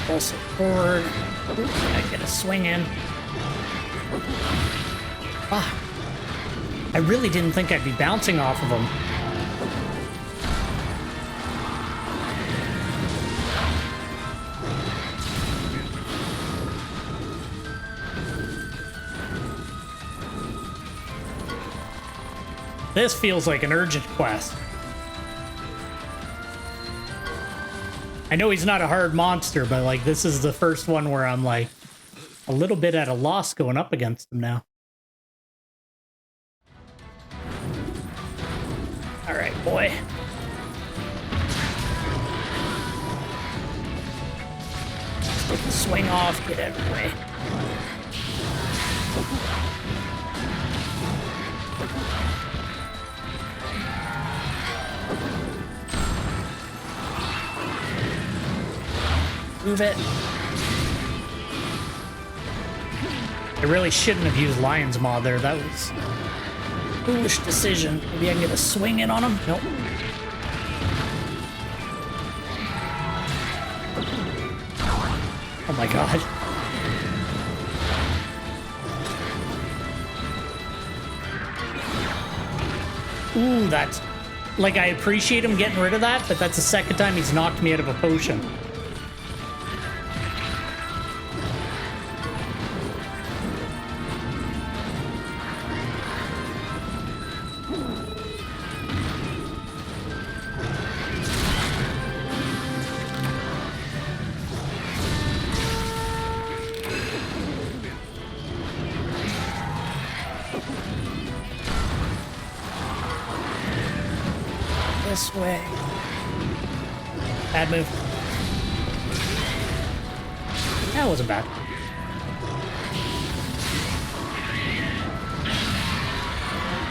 Also forward. I get a swing in. Ah, I really didn't think I'd be bouncing off of him. This feels like an urgent quest. I know he's not a hard monster, but like this is the first one where I'm like a little bit at a loss going up against him now. All right, boy. Take the swing off, get out of the way. Move it. I really shouldn't have used Lion's Maw there. That was a foolish decision. Maybe I can get a swing in on him? Nope. Oh my god. Ooh, that's... Like, I appreciate him getting rid of that, but that's the second time he's knocked me out of a potion. This way. Bad move. That wasn't bad.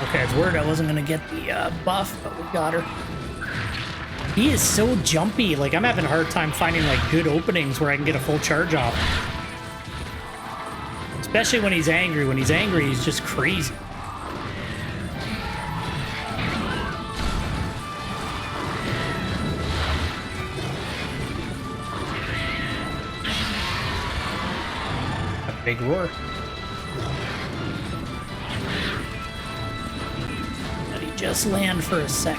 Okay, I was worried I wasn't going to get the buff, but we got her. He is so jumpy. Like, I'm having a hard time finding, like, good openings where I can get a full charge off. Especially when he's angry. When he's angry, he's just crazy. Big roar. Let he just land for a sec.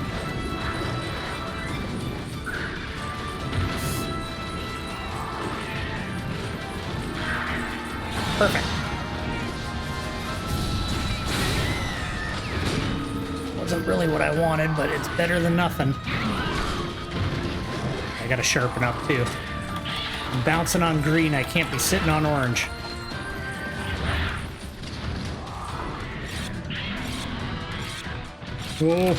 Perfect. Wasn't really what I wanted, but it's better than nothing. I gotta sharpen up too. I'm bouncing on green, I can't be sitting on orange. Whoa.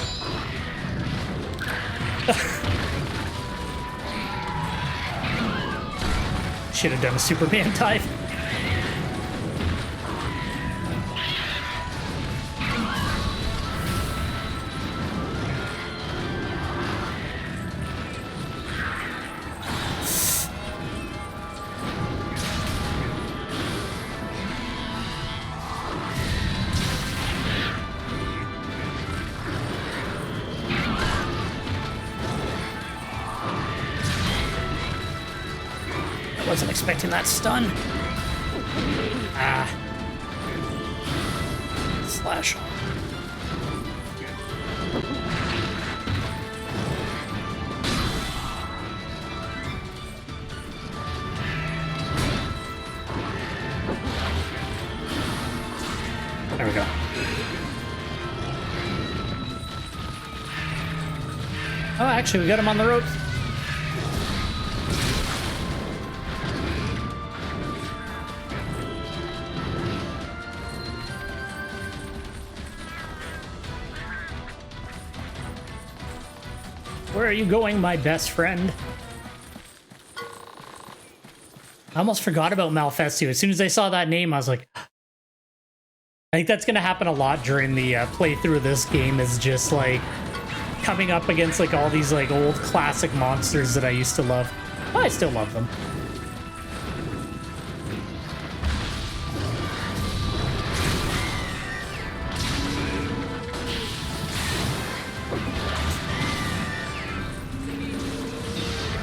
Should have done a Superman dive. Wasn't expecting that stun. Ah. Slash. There we go. Oh, actually, we got him on the ropes. Where are you going, my best friend? I almost forgot about Malfestio. As soon as I saw that name, I was like... I think that's going to happen a lot during the playthrough of this game, is just, like, coming up against, like, all these, like, old classic monsters that I used to love. Oh, I still love them.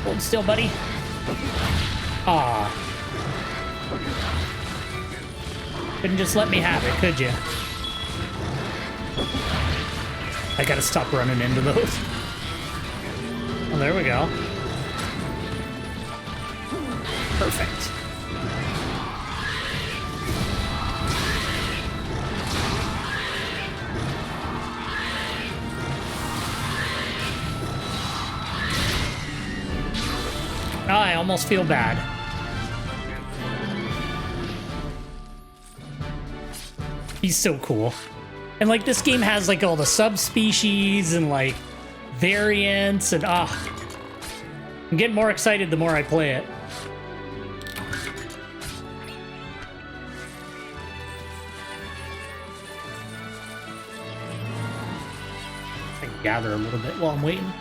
Hold still, buddy. Aw. Couldn't just let me have it, could you? I gotta stop running into those. Oh, there we go. Perfect. I almost feel bad. He's so cool. And like this game has like all the subspecies and like variants and I'm getting more excited the more I play it. I can gather a little bit while I'm waiting.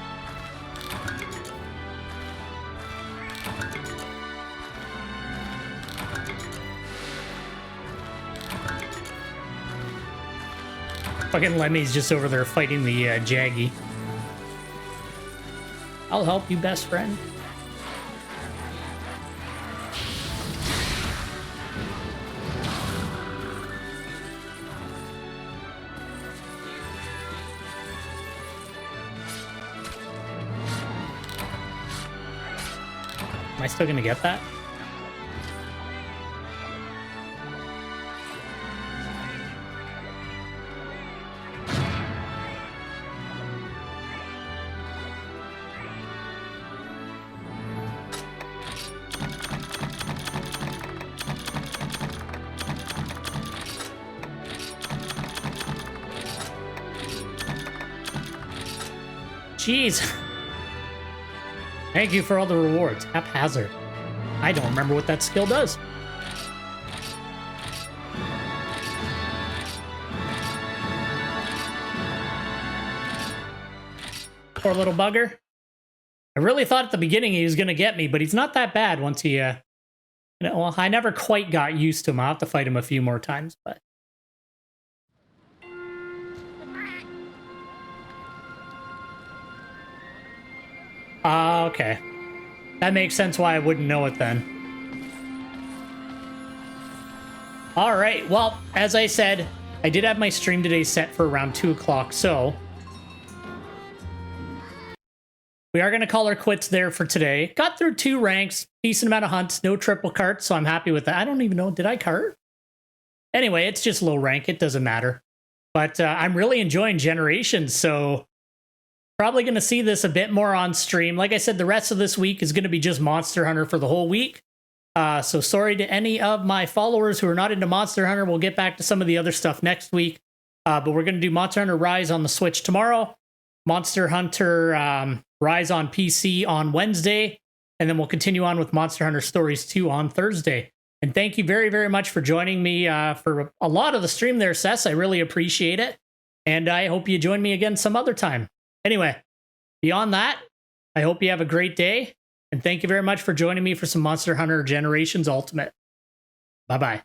Fucking Lemmy's just over there fighting the Jaggy. I'll help you, best friend. Am I still gonna get that? Jeez. Thank you for all the rewards. Haphazard. I don't remember what that skill does. Poor little bugger. I really thought at the beginning he was going to get me, but he's not that bad once he, well, I never quite got used to him. I'll have to fight him a few more times, but... okay. That makes sense why I wouldn't know it then. Alright, well, as I said, I did have my stream today set for around 2 o'clock, so... we are going to call our quits there for today. Got through 2 ranks, decent amount of hunts, no triple carts, so I'm happy with that. I don't even know, did I cart? Anyway, it's just low rank, it doesn't matter. But I'm really enjoying Generations, so... probably going to see this a bit more on stream. Like I said, the rest of this week is going to be just Monster Hunter for the whole week. So sorry to any of my followers who are not into Monster Hunter. We'll get back to some of the other stuff next week. But we're going to do Monster Hunter Rise on the Switch tomorrow. Monster Hunter Rise on PC on Wednesday. And then we'll continue on with Monster Hunter Stories 2 on Thursday. And thank you very, very much for joining me for a lot of the stream there, Sess. I really appreciate it. And I hope you join me again some other time. Anyway, beyond that, I hope you have a great day, and thank you very much for joining me for some Monster Hunter Generations Ultimate. Bye-bye.